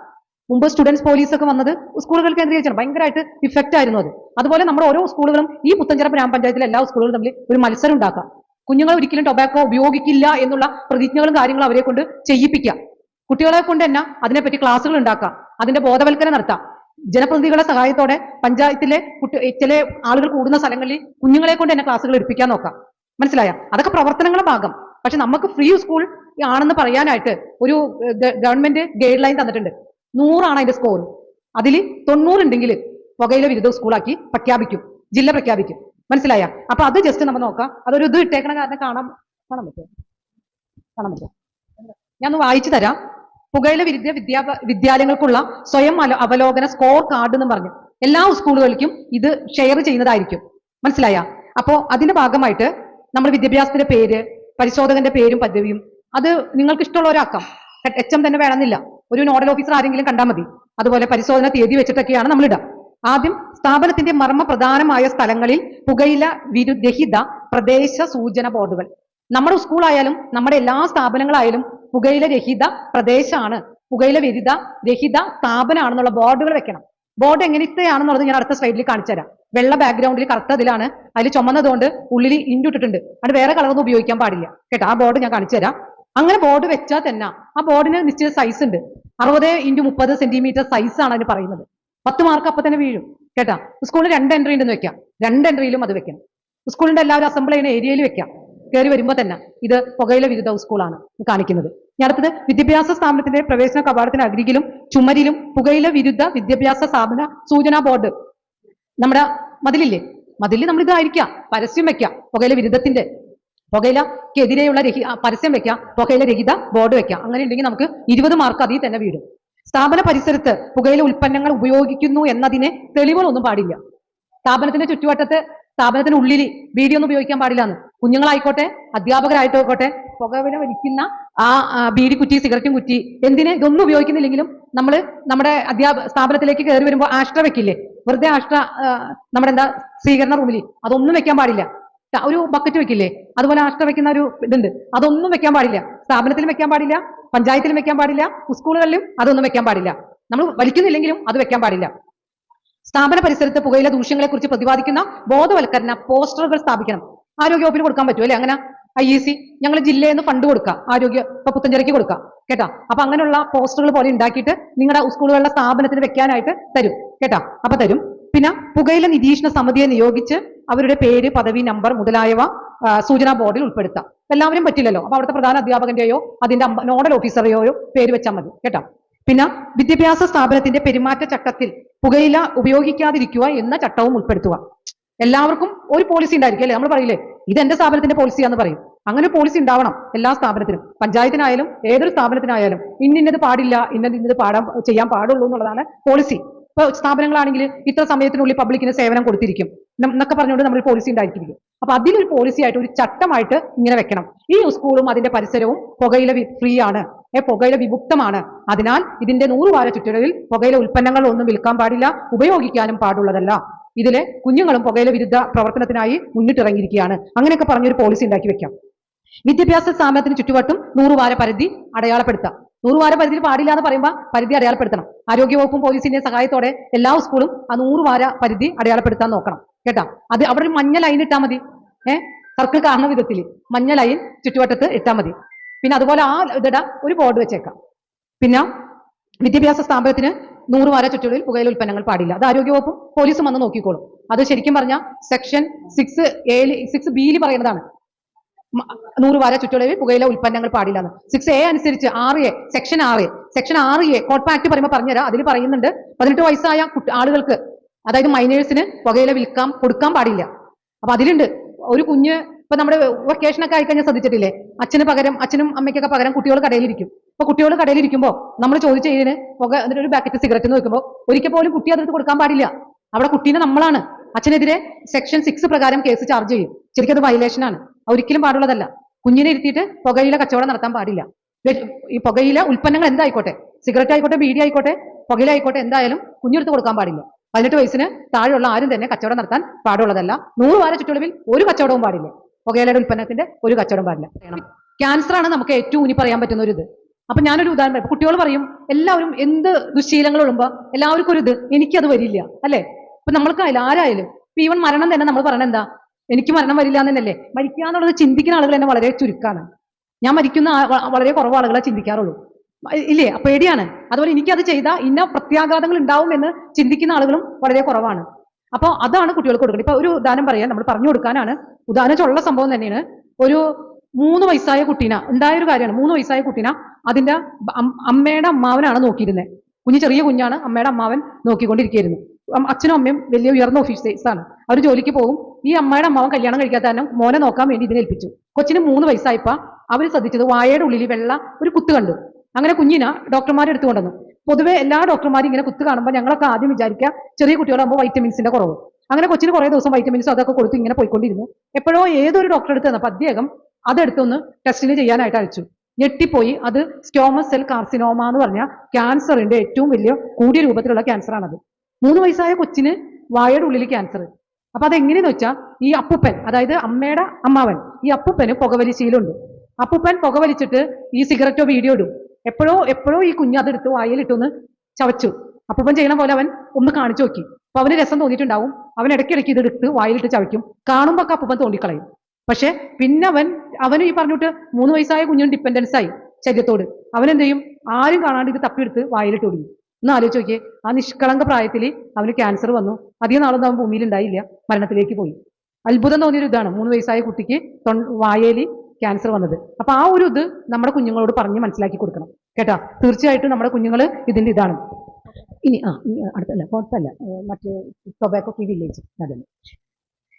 മുമ്പ് സ്റ്റുഡൻസ് പോലീസ് ഒക്കെ വന്നത് സ്കൂളുകൾ കേന്ദ്രീകരിച്ചാണ്. ഭയങ്കരമായിട്ട് ഇഫക്റ്റ് ആയിരുന്നു അത്. അതുപോലെ നമ്മുടെ ഓരോ സ്കൂളുകളും ഈ പുത്തഞ്ചിറ ഗ്രാമപഞ്ചായത്തിലെ എല്ലാ സ്കൂളുകളും തമ്മിൽ ഒരു മത്സരം ഉണ്ടാക്കാം. കുഞ്ഞുങ്ങൾ ഒരിക്കലും ടൊബാക്കോ ഉപയോഗിക്കില്ല എന്നുള്ള പ്രതിജ്ഞകളും കാര്യങ്ങളും അവരെ കൊണ്ട് ചെയ്യിപ്പിക്കുക. കുട്ടികളെ കൊണ്ട് തന്നെ അതിനെപ്പറ്റി ക്ലാസ്സുകൾ ഉണ്ടാക്കാം, അതിന്റെ ബോധവൽക്കരണം നടത്താം. ജനപ്രതിനിധികളുടെ സഹായത്തോടെ പഞ്ചായത്തിലെ ചില ആളുകൾ കൂടുന്ന സ്ഥലങ്ങളിൽ കുഞ്ഞുങ്ങളെ കൊണ്ട് തന്നെ ക്ലാസ്സുകൾ എടുപ്പിക്കാൻ നോക്കാം. മനസ്സിലായ? അതൊക്കെ പ്രവർത്തനങ്ങളുടെ ഭാഗം. പക്ഷെ നമുക്ക് ഫ്രീ സ്കൂൾ ആണെന്ന് പറയാനായിട്ട് ഒരു ഗവൺമെന്റ് ഗൈഡ് ലൈൻ തന്നിട്ടുണ്ട്. 100 അതിന്റെ സ്കോർ. അതിൽ 90 ഉണ്ടെങ്കിൽ പുകയില വിരുദ്ധ സ്കൂളാക്കി പ്രഖ്യാപിക്കും, ജില്ല പ്രഖ്യാപിക്കും. മനസ്സിലായ? അപ്പൊ അത് ജസ്റ്റ് നമ്മൾ നോക്കാം. അതൊരു ഇത് ഇട്ടേക്കണ കാരണം കാണാൻ പറ്റും. ഞാൻ ഒന്ന് വായിച്ചു തരാം. പുകയില വിരുദ്ധ വിദ്യാലയങ്ങൾക്കുള്ള സ്വയം അവലോകന സ്കോർ കാർഡ് എന്ന് പറഞ്ഞു എല്ലാ സ്കൂളുകൾക്കും ഇത് ഷെയർ ചെയ്യുന്നതായിരിക്കും. മനസ്സിലായ? അപ്പോ അതിന്റെ ഭാഗമായിട്ട് നമ്മൾ വിദ്യാഭ്യാസത്തിന്റെ പേര്, പരിശോധകന്റെ പേരും പദവിയും അത് നിങ്ങൾക്ക് ഇഷ്ടമുള്ളവരാക്കാം. HM തന്നെ വേണമെന്നില്ല, ഒരു നോഡൽ ഓഫീസർ ആരെങ്കിലും കണ്ടാൽ മതി. അതുപോലെ പരിശോധന തീയതി വെച്ചിട്ടൊക്കെയാണ് നമ്മൾ ഇടുക. ആദ്യം സ്ഥാപനത്തിന്റെ മർമ്മപ്രധാനമായ സ്ഥലങ്ങളിൽ പുകയില രഹിത പ്രദേശ സൂചന ബോർഡുകൾ. നമ്മുടെ സ്കൂളായാലും നമ്മുടെ എല്ലാ സ്ഥാപനങ്ങളായാലും പുകയില രഹിത പ്രദേശമാണ്, പുകയില രഹിത സ്ഥാപനമാണെന്നുള്ള ബോർഡുകൾ വെക്കണം. ബോർഡ് എങ്ങനത്തെയാണെന്നുള്ളത് ഞാൻ അടുത്ത സ്ലൈഡിൽ കാണിച്ചു തരാം. വെള്ള ബാക്ക്ഗ്രൗണ്ടിൽ കറുത്ത അതിലാണ്, അതിൽ ചുമന്നതുകൊണ്ട് ഉള്ളിൽ ഇൻഡിട്ടിട്ടുണ്ട്. അത് വേറെ കളറൊന്നും ഉപയോഗിക്കാൻ പാടില്ല കേട്ടോ. ആ ബോർഡ് ഞാൻ കാണിച്ചു തരാം. അങ്ങനെ ബോർഡ് വെച്ചാൽ തന്നെ ആ ബോർഡിന് നിശ്ചിത സൈസ് ഉണ്ട്. 60 × 30 സെന്റിമീറ്റർ സൈസാണ് അതിന് പറയുന്നത്. 10 മാർക്ക് അപ്പൊ തന്നെ വീഴും കേട്ടാ. സ്കൂളിൽ 2 എൻട്രി ഉണ്ടെന്ന് വെക്കാം, 2 എൻട്രിയിലും അത് വെക്കണം. സ്കൂളിന്റെ എല്ലാവരും അസംബിൾ ചെയ്യുന്ന ഏരിയയിൽ വെക്കാം. കയറി വരുമ്പോൾ തന്നെ ഇത് പുകയില വിരുദ്ധ സ്കൂളാണ് കാണിക്കുന്നത്. അടുത്തത്, വിദ്യാഭ്യാസ സ്ഥാപനത്തിന്റെ പ്രവേശന കവാടത്തിന് അരികിലും ചുമരിലും പുകയില വിരുദ്ധ വിദ്യാഭ്യാസ സ്ഥാപന സൂചനാ ബോർഡ്. നമ്മുടെ മതിലില്ലേ, മതിലിൽ നമ്മൾ ഇതായിരിക്കാം പരസ്യം വെക്കാം. പുകയിലക്കെതിരെയുള്ള പരസ്യം വെക്കാം, പുകയില രഹിത ബോർഡ് വെക്കാം. അങ്ങനെ ഉണ്ടെങ്കിൽ നമുക്ക് 20 മാർക്ക് അതിൽ തന്നെ വീഴും. സ്ഥാപന പരിസരത്ത് പുകയില ഉൽപ്പന്നങ്ങൾ ഉപയോഗിക്കുന്നു എന്നതിന് തെളിവുകളൊന്നും പാടില്ല. സ്ഥാപനത്തിന്റെ ചുറ്റുവട്ടത്ത്, സ്ഥാപനത്തിന് ഉള്ളിൽ വീഡിയോ ഒന്നും ഉപയോഗിക്കാൻ പാടില്ല എന്ന്. കുഞ്ഞുങ്ങളായിക്കോട്ടെ അധ്യാപകരായിക്കോട്ടെ പുകയില വലിക്കുന്ന ആ ബീഡി കുറ്റി, സിഗരറ്റും കുറ്റി, എന്തിന് ഇതൊന്നും ഉപയോഗിക്കുന്നില്ലെങ്കിലും നമ്മൾ നമ്മുടെ സ്ഥാപനത്തിലേക്ക് കയറി വരുമ്പോൾ ആഷ്ട്ര വെക്കില്ലേ, വെറുതെ ആഷ്ട്ര നമ്മുടെ സ്വീകരണ റൂമിൽ അതൊന്നും വെക്കാൻ പാടില്ല. ഒരു ബക്കറ്റ് വെക്കില്ലേ, അതുപോലെ ആഷ്ട്ര വെക്കുന്ന ഒരു ഇതുണ്ട്, അതൊന്നും വെക്കാൻ പാടില്ല. സ്ഥാപനത്തിലും വെക്കാൻ പാടില്ല, പഞ്ചായത്തിലും വെക്കാൻ പാടില്ല, സ്കൂളുകളിലും അതൊന്നും വെക്കാൻ പാടില്ല. നമ്മൾ വലിക്കുന്നില്ലെങ്കിലും അത് വെക്കാൻ പാടില്ല. സ്ഥാപന പരിസരത്ത് പുകയില ദൂഷ്യങ്ങളെ കുറിച്ച് പ്രതിപാദിക്കുന്ന ബോധവൽക്കരണ പോസ്റ്ററുകൾ സ്ഥാപിക്കണം. ആരോഗ്യവകുപ്പിന് കൊടുക്കാൻ പറ്റുമോ അല്ലെ? അങ്ങനെ IEC ഞങ്ങൾ ജില്ലയിൽ നിന്ന് ഫണ്ട് കൊടുക്കാം, ഇപ്പൊ പുത്തഞ്ചിറയ്ക്ക് കൊടുക്കാം കേട്ടാ. അപ്പൊ അങ്ങനെയുള്ള പോസ്റ്ററുകൾ പോലെ ഉണ്ടാക്കിയിട്ട് നിങ്ങളുടെ സ്കൂളുകളുടെ സ്ഥാപനത്തിന് വെക്കാനായിട്ട് തരും കേട്ടാ. അപ്പൊ തരും. പിന്നെ പുകയില നിരീക്ഷണ സമിതിയെ നിയോഗിച്ച് അവരുടെ പേര്, പദവി, നമ്പർ മുതലായവ സൂചനാ ബോർഡിൽ ഉൾപ്പെടുത്താം. എല്ലാവരും പറ്റില്ലല്ലോ. അപ്പൊ അവിടുത്തെ പ്രധാന അധ്യാപകന്റെയോ അതിന്റെ നോഡൽ ഓഫീസറെയോ പേര് വെച്ചാൽ മതി കേട്ടോ. പിന്നെ വിദ്യാഭ്യാസ സ്ഥാപനത്തിന്റെ പെരുമാറ്റ ചട്ടത്തിൽ പുകയില ഉപയോഗിക്കാതിരിക്കുക എന്ന ചട്ടവും ഉൾപ്പെടുത്തുക. എല്ലാവർക്കും ഒരു പോളിസി ഉണ്ടായിരിക്കും അല്ലെ? നമ്മൾ പറയില്ലേ ഇത് എന്റെ സ്ഥാപനത്തിന്റെ പോളിസിയാന്ന് പറയും. അങ്ങനെ പോളിസി ഉണ്ടാവണം എല്ലാ സ്ഥാപനത്തിനും, പഞ്ചായത്തിനായാലും ഏതൊരു സ്ഥാപനത്തിനായാലും. ഇന്നത് പാടില്ല, ഇന്നത് ചെയ്യാൻ പാടുള്ളൂ എന്നുള്ളതാണ് പോളിസി. ഇപ്പൊ സ്ഥാപനങ്ങളാണെങ്കിൽ ഇത്ര സമയത്തിനുള്ളിൽ പബ്ലിക്കിന് സേവനം കൊടുത്തിരിക്കും എന്നൊക്കെ പറഞ്ഞുകൊണ്ട് നമ്മൾ പോളിസി ഉണ്ടായിരിക്കും. അപ്പൊ അതിലൊരു പോളിസി ആയിട്ട്, ഒരു ചട്ടമായിട്ട് ഇങ്ങനെ വെക്കണം. ഈ സ്കൂളും അതിന്റെ പരിസരവും പുകയില ഫ്രീ ആണ്, പുകയില വിമുക്തമാണ്. അതിനാൽ ഇതിന്റെ 100 വാര ചുറ്റളവിൽ പുകയില ഉൽപ്പന്നങ്ങൾ ഒന്നും വിൽക്കാൻ പാടില്ല, ഉപയോഗിക്കാനും പാടുള്ളതല്ല. ഇതിലെ കുഞ്ഞുങ്ങളും പുകയില വിരുദ്ധ പ്രവർത്തനത്തിനായി മുന്നിട്ടിറങ്ങിയിരിക്കുകയാണ്. അങ്ങനെയൊക്കെ പറഞ്ഞൊരു പോളിസി ഉണ്ടാക്കി വെക്കാം. വിദ്യാഭ്യാസ സ്ഥാപനത്തിന് ചുറ്റുവട്ടും 100 വാര പരിധി അടയാളപ്പെടുത്താം. 100 വാര പരിധിയിൽ പാടില്ല എന്ന് പറയുമ്പോൾ പരിധി അടയാളപ്പെടുത്തണം. ആരോഗ്യവകുപ്പും പോലീസിന്റെ സഹായത്തോടെ എല്ലാ സ്കൂളും ആ 100 വാര പരിധി അടയാളപ്പെടുത്താൻ നോക്കണം കേട്ടാ. അത് അവിടെ ഒരു മഞ്ഞ ലൈൻ ഇട്ടാൽ മതി. സർക്കിൾ കാണുന്ന വിധത്തിൽ മഞ്ഞ ലൈൻ ചുറ്റുവട്ടത്ത് ഇട്ടാൽ മതി. പിന്നെ അതുപോലെ ആ ഇതിടാ ഒരു ബോർഡ് വെച്ചേക്കാം. പിന്നെ വിദ്യാഭ്യാസ സ്ഥാപനത്തിന് 100 വാര ചുറ്റളവിൽ പുകയില ഉൽപ്പന്നങ്ങൾ പാടില്ല. അത് ആരോഗ്യവകുപ്പും പോലീസും വന്ന് നോക്കിക്കോളും. അത് ശരിക്കും പറഞ്ഞാൽ സെക്ഷൻ 6B പറയുന്നതാണ് 100 വാര ചുറ്റളവിൽ പുകയില ഉൽപ്പന്നങ്ങൾ പാടില്ല എന്ന്. 6A അനുസരിച്ച് 6A section 6A coat act പറയുമ്പോൾ പറഞ്ഞുതരാം. അതിൽ പറയുന്നുണ്ട് 18 വയസ്സായ ആളുകൾക്ക്, അതായത് മൈനേഴ്സിന് പുകയില കൊടുക്കാൻ പാടില്ല. അപ്പൊ അതിലുണ്ട് ഒരു കുഞ്ഞ്, ഇപ്പൊ നമ്മുടെ വെക്കേഷനൊക്കെ ആയിക്കഴിഞ്ഞാൽ ശ്രദ്ധിച്ചിട്ടില്ലേ, അച്ഛനും അമ്മയ്ക്കൊക്കെ പകരം കുട്ടികൾ കടയിലിരിക്കും. അപ്പൊ കുട്ടികൾ കടയിലിരിക്കുമ്പോൾ നമ്മൾ ചോദിച്ചു ഇതിന് എന്നിട്ട് ഒരു പാക്കറ്റ് സിഗരറ്റ് എന്ന് വെക്കുമ്പോൾ ഒരിക്കൽ പോലും കുട്ടി അതെടുത്ത് കൊടുക്കാൻ പാടില്ല. അവിടെ കുട്ടീനെ നമ്മളാണ് അച്ഛനെതിരെ സെക്ഷൻ 6 പ്രകാരം കേസ് ചാർജ് ചെയ്യും. ശരിക്കും അത് വയലേഷൻ ആണ്, ഒരിക്കലും പാടുള്ളതല്ല. കുഞ്ഞിനെ ഇരുത്തിയിട്ട് പുകയില കച്ചവടം നടത്താൻ പാടില്ല. ഈ പുകയില ഉൽപ്പന്നങ്ങൾ എന്തായിക്കോട്ടെ, സിഗരറ്റ് ആയിക്കോട്ടെ, ബീഡി ആയിക്കോട്ടെ, പുകയില ആയിക്കോട്ടെ, എന്തായാലും കുഞ്ഞെടുത്ത് കൊടുക്കാൻ പാടില്ല. 18 വയസ്സിന് താഴെയുള്ള ആരും തന്നെ കച്ചവടം നടത്താൻ പാടുള്ളതല്ല. 100 വാര ചുറ്റളവിൽ ഒരു കച്ചവടവും പാടില്ല. പുകയിലയുടെ ഉൽപ്പന്നത്തിന്റെ ഒരു കച്ചവടം പാടില്ല. ക്യാൻസർ ആണ് നമുക്ക് ഏറ്റവും ഊന്നി പറയാൻ പറ്റുന്ന ഒരു ഇത്. അപ്പൊ ഞാനൊരു ഉദാഹരണം, കുട്ടികൾ പറയും എല്ലാവരും എന്ത് ദുശ്ശീലങ്ങൾ ഉള്ളുമ്പോ എല്ലാവർക്കും ഒരു ഇത്, എനിക്കത് വരില്ല അല്ലെ. ഇപ്പൊ നമ്മൾക്കായാലും ആരായാലും ഈവൻ മരണം തന്നെ നമ്മൾ പറയണ എന്താ, എനിക്ക് മരണം വരില്ല എന്ന് തന്നെയല്ലേ. മരിക്കാന്നുള്ളത് ചിന്തിക്കുന്ന ആളുകൾ തന്നെ വളരെ ചുരുക്കാണ്. ഞാൻ മരിക്കുന്ന വളരെ കുറവ് ആളുകളെ ചിന്തിക്കാറുള്ളൂ ഇല്ലേ, പേടിയാണ്. അതുപോലെ എനിക്കത് ചെയ്താൽ ഇന്ന പ്രത്യാഘാതങ്ങൾ ഉണ്ടാവും എന്ന് ചിന്തിക്കുന്ന ആളുകളും വളരെ കുറവാണ്. അപ്പോൾ അതാണ് കുട്ടികൾക്ക് കൊടുക്കുന്നത്. ഇപ്പൊ ഒരു ഉദാഹരണം പറയാൻ നമ്മൾ പറഞ്ഞു കൊടുക്കാനാണ്. ഉദാഹരണം ഉള്ള സംഭവം തന്നെയാണ്. ഒരു 3 വയസ്സായ കുട്ടീന ഉണ്ടായൊരു കാര്യമാണ്. 3 വയസ്സായ കുട്ടീന അതിന്റെ അമ്മയുടെ അമ്മാവനാണ് നോക്കിയിരുന്നത്. ചെറിയ കുഞ്ഞാണ്, അമ്മയുടെ അമ്മാവൻ നോക്കിക്കൊണ്ടിരിക്കുകയായിരുന്നു. അച്ഛനും അമ്മയും വലിയ ഉയർന്ന ഓഫീസേഴ്സാണ്. അവർ ജോലിക്ക് പോകും. ഈ അമ്മയുടെ അമ്മാവൻ കല്യാണം കഴിക്കാത്ത കാരണം മോനെ നോക്കാൻ വേണ്ടി ഇതിനെ ഏൽപ്പിച്ചു. കൊച്ചിന് 3 വയസ്സായപ്പോ അവർ ശ്രദ്ധിച്ചത് വായയുടെ ഉള്ളിൽ വെള്ള ഒരു കുത്ത് കണ്ടു. അങ്ങനെ കുഞ്ഞിനെ ഡോക്ടർമാരെ എടുത്തു കൊണ്ടുവന്നു. പൊതുവെ എല്ലാ ഡോക്ടർമാരും ഇങ്ങനെ കുത്ത് കാണുമ്പോൾ ഞങ്ങളൊക്കെ ആദ്യം വിചാരിക്കുക ചെറിയ കുട്ടികളാകുമ്പോൾ വൈറ്റമിൻസിന്റെ കുറവ്. അങ്ങനെ കൊച്ചിന് കുറേ ദിവസം വൈറ്റമിൻസും അതൊക്കെ കൊടുത്ത് ഇങ്ങനെ പോയിക്കൊണ്ടിരുന്നു. എപ്പോഴോ ഏതൊരു ഡോക്ടറെ അടുത്ത് തന്നപ്പോൾ അദ്ദേഹം അതെടുത്തൊന്ന് ടെസ്റ്റിന് ചെയ്യാനായിട്ട് അയച്ചു. ഞെട്ടിപ്പോയി. അത് സ്ക്വാമസ് സെൽ കാർസിനോമ എന്ന് പറഞ്ഞ ക്യാൻസറിന്റെ ഏറ്റവും വലിയ കൂടിയ രൂപത്തിലുള്ള ക്യാൻസറാണത്. 3 വയസ്സായ കൊച്ചിന് വായയുടെ ഉള്ളിൽ ക്യാൻസർ. അപ്പൊ അതെങ്ങനെയെന്ന് വെച്ചാൽ ഈ അപ്പൂപ്പൻ, അതായത് അമ്മയുടെ അമ്മാവൻ, ഈ അപ്പൂപ്പന് പുകവലിശീലുണ്ട്. അപ്പൂപ്പൻ പുകവലിച്ചിട്ട് ഈ സിഗരറ്റോ വീഡിയോ ഇടും. എപ്പോഴോ ഈ കുഞ്ഞ് അതെടുത്ത് വായിലിട്ടൊന്ന് ചവച്ചു. അപ്പൂപ്പൻ ചെയ്യണ പോലെ അവൻ ഒന്ന് കാണിച്ചു നോക്കി. അപ്പൊ അവന് രസം തോന്നിയിട്ടുണ്ടാവും. അവൻ ഇടയ്ക്കിടയ്ക്ക് ഇതെടുത്ത് വായിലിട്ട് ചവയ്ക്കും. കാണുമ്പോ ഒക്കെ അപ്പൂപ്പൻ തോണ്ടിക്കളയും. പക്ഷെ പിന്നെ അവന് ഈ പറഞ്ഞിട്ട് 3 വയസ്സായ കുഞ്ഞിന് ഡിപ്പെൻഡൻസ് ആയി ശരീരത്തോട്. അവനെന്ത് ചെയ്യും, ആരും കാണാണ്ട് ഇത് തപ്പിയെടുത്ത് വായിലിട്ട് ഒടുങ്ങി. ഒന്ന് ആലോചിച്ച് നോക്കിയേ, ആ നിഷ്കളങ്ക പ്രായത്തിൽ അവന് ക്യാൻസർ വന്നു. അധികം നാളൊന്നും അവൻ ഭൂമിയിൽ ഉണ്ടായില്ല, മരണത്തിലേക്ക് പോയി. അത്ഭുതം തോന്നിയൊരു ഇതാണ് 3 വയസ്സായ കുട്ടിക്ക് വായയിൽ ക്യാൻസർ വന്നത്. അപ്പൊ ആ ഒരു ഇത് നമ്മുടെ കുഞ്ഞുങ്ങളോട് പറഞ്ഞ് മനസ്സിലാക്കി കൊടുക്കണം കേട്ടാ. തീർച്ചയായിട്ടും നമ്മുടെ കുഞ്ഞുങ്ങൾ ഇതിന്റെ ഇതാണ്. ഇനി അടുത്തല്ല പുറത്തല്ല, മറ്റേ ടൊബാക്കോ ഫ്രീ വില്ലേജ്. അതന്നെ,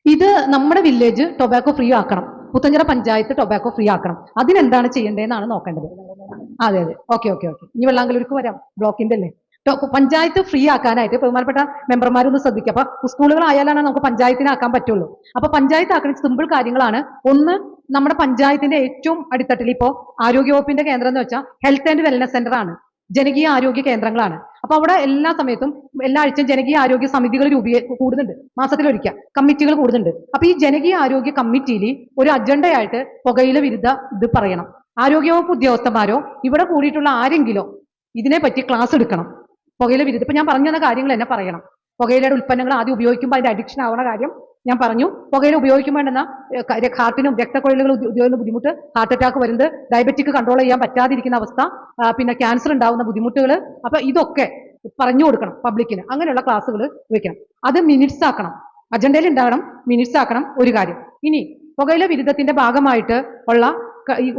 ഇത് നമ്മുടെ വില്ലേജ് ടൊബാക്കോ ഫ്രീ ആക്കണം. പുത്തഞ്ചിറ പഞ്ചായത്ത് ടൊബാക്കോ ഫ്രീ ആക്കണം. അതിനെന്താണ് ചെയ്യേണ്ടതെന്നാണ് നോക്കേണ്ടത്. അതെ, ഓക്കെ. ഇനി വെള്ളാങ്കലൂർക്ക് വരാം, ബ്ലോക്കിന്റെ അല്ലേ. പഞ്ചായത്ത് ഫ്രീ ആക്കാനായിട്ട് ബഹുമാനപ്പെട്ട മെമ്പർമാരൊന്ന് ശ്രദ്ധിക്കുക. അപ്പൊ സ്കൂളുകളായാലാണ് നമുക്ക് പഞ്ചായത്തിനാക്കാൻ പറ്റുള്ളൂ. അപ്പൊ പഞ്ചായത്ത് ആക്കുന്ന സിമ്പിൾ കാര്യങ്ങളാണ്. ഒന്ന്, നമ്മുടെ പഞ്ചായത്തിന്റെ ഏറ്റവും അടിത്തട്ടിൽ ഇപ്പോ ആരോഗ്യവകുപ്പിന്റെ കേന്ദ്രം എന്ന് വെച്ചാൽ ഹെൽത്ത് ആൻഡ് വെൽനസ് സെന്റർ ആണ്, ജനകീയ ആരോഗ്യ കേന്ദ്രങ്ങളാണ്. അപ്പൊ അവിടെ എല്ലാ സമയത്തും എല്ലാ ആഴ്ചയും ജനകീയ ആരോഗ്യ സമിതികൾ കൂടുന്നുണ്ട്. മാസത്തിലൊരിക്കൽ കമ്മിറ്റികൾ കൂടുന്നുണ്ട്. അപ്പൊ ഈ ജനകീയ ആരോഗ്യ കമ്മിറ്റിയിൽ ഒരു അജണ്ടയായിട്ട് പുകയില വിരുദ്ധ ഇത് പറയണം. ആരോഗ്യവകുപ്പ് ഉദ്യോഗസ്ഥന്മാരോ ഇവിടെ കൂടിയിട്ടുള്ള ആരെങ്കിലോ ഇതിനെപ്പറ്റി ക്ലാസ് എടുക്കണം. പുകയില വിരുദ്ധ ഇപ്പൊ ഞാൻ പറഞ്ഞു തന്ന കാര്യങ്ങൾ തന്നെ പറയണം. പുകയിലയുടെ ഉൽപ്പന്നങ്ങൾ ആദ്യം ഉപയോഗിക്കുമ്പോൾ അതിന്റെ അഡിക്ഷൻ ആവുന്ന കാര്യം ഞാൻ പറഞ്ഞു. പുകയില ഉപയോഗിക്കുമ്പോൾ വേണ്ടുന്ന ഹാർട്ടിനും രക്തക്കൊഴലുകൾ ഉപയോഗിക്കുന്ന ബുദ്ധിമുട്ട്, ഹാർട്ട് അറ്റാക്ക് വരുന്നത്, ഡയബറ്റിക് കൺട്രോൾ ചെയ്യാൻ പറ്റാതിരിക്കുന്ന അവസ്ഥ, പിന്നെ ക്യാൻസർ ഉണ്ടാവുന്ന ബുദ്ധിമുട്ടുകൾ. അപ്പൊ ഇതൊക്കെ പറഞ്ഞു കൊടുക്കണം പബ്ലിക്കിന്. അങ്ങനെയുള്ള ക്ലാസ്സുകൾ വെക്കണം. അത് മിനിറ്റ്സ് ആക്കണം, അജണ്ടയിൽ ഉണ്ടാകണം, മിനിറ്റ്സ് ആക്കണം. ഒരു കാര്യം. ഇനി പുകയില വിരുദ്ധത്തിന്റെ ഭാഗമായിട്ട് ഉള്ള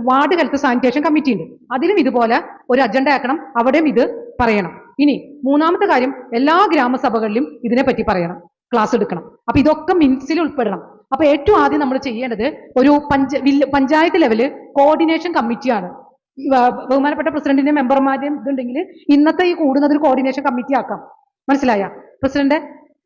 വാർഡ് ഹെൽത്ത് സാനിറ്റേഷൻ കമ്മിറ്റി ഉണ്ട്. അതിലും ഇതുപോലെ ഒരു അജണ്ട ആക്കണം, അവിടെയും ഇത് പറയണം. ഇനി മൂന്നാമത്തെ കാര്യം, എല്ലാ ഗ്രാമസഭകളിലും ഇതിനെപ്പറ്റി പറയണം, ക്ലാസ് എടുക്കണം. അപ്പൊ ഇതൊക്കെ മിനിറ്റ്സിൽ ഉൾപ്പെടണം. അപ്പൊ ഏറ്റവും ആദ്യം നമ്മൾ ചെയ്യേണ്ടത് ഒരു പഞ്ചായത്ത് ലെവല് കോർഡിനേഷൻ കമ്മിറ്റിയാണ്. ബഹുമാനപ്പെട്ട പ്രസിഡന്റിന്റെ മെമ്പർമാരുടെയും ഇതുണ്ടെങ്കിൽ ഇന്നത്തെ ഈ കൂടുന്നത് ഒരു കോർഡിനേഷൻ കമ്മിറ്റി ആക്കാം. മനസ്സിലായ പ്രസിഡന്റ്?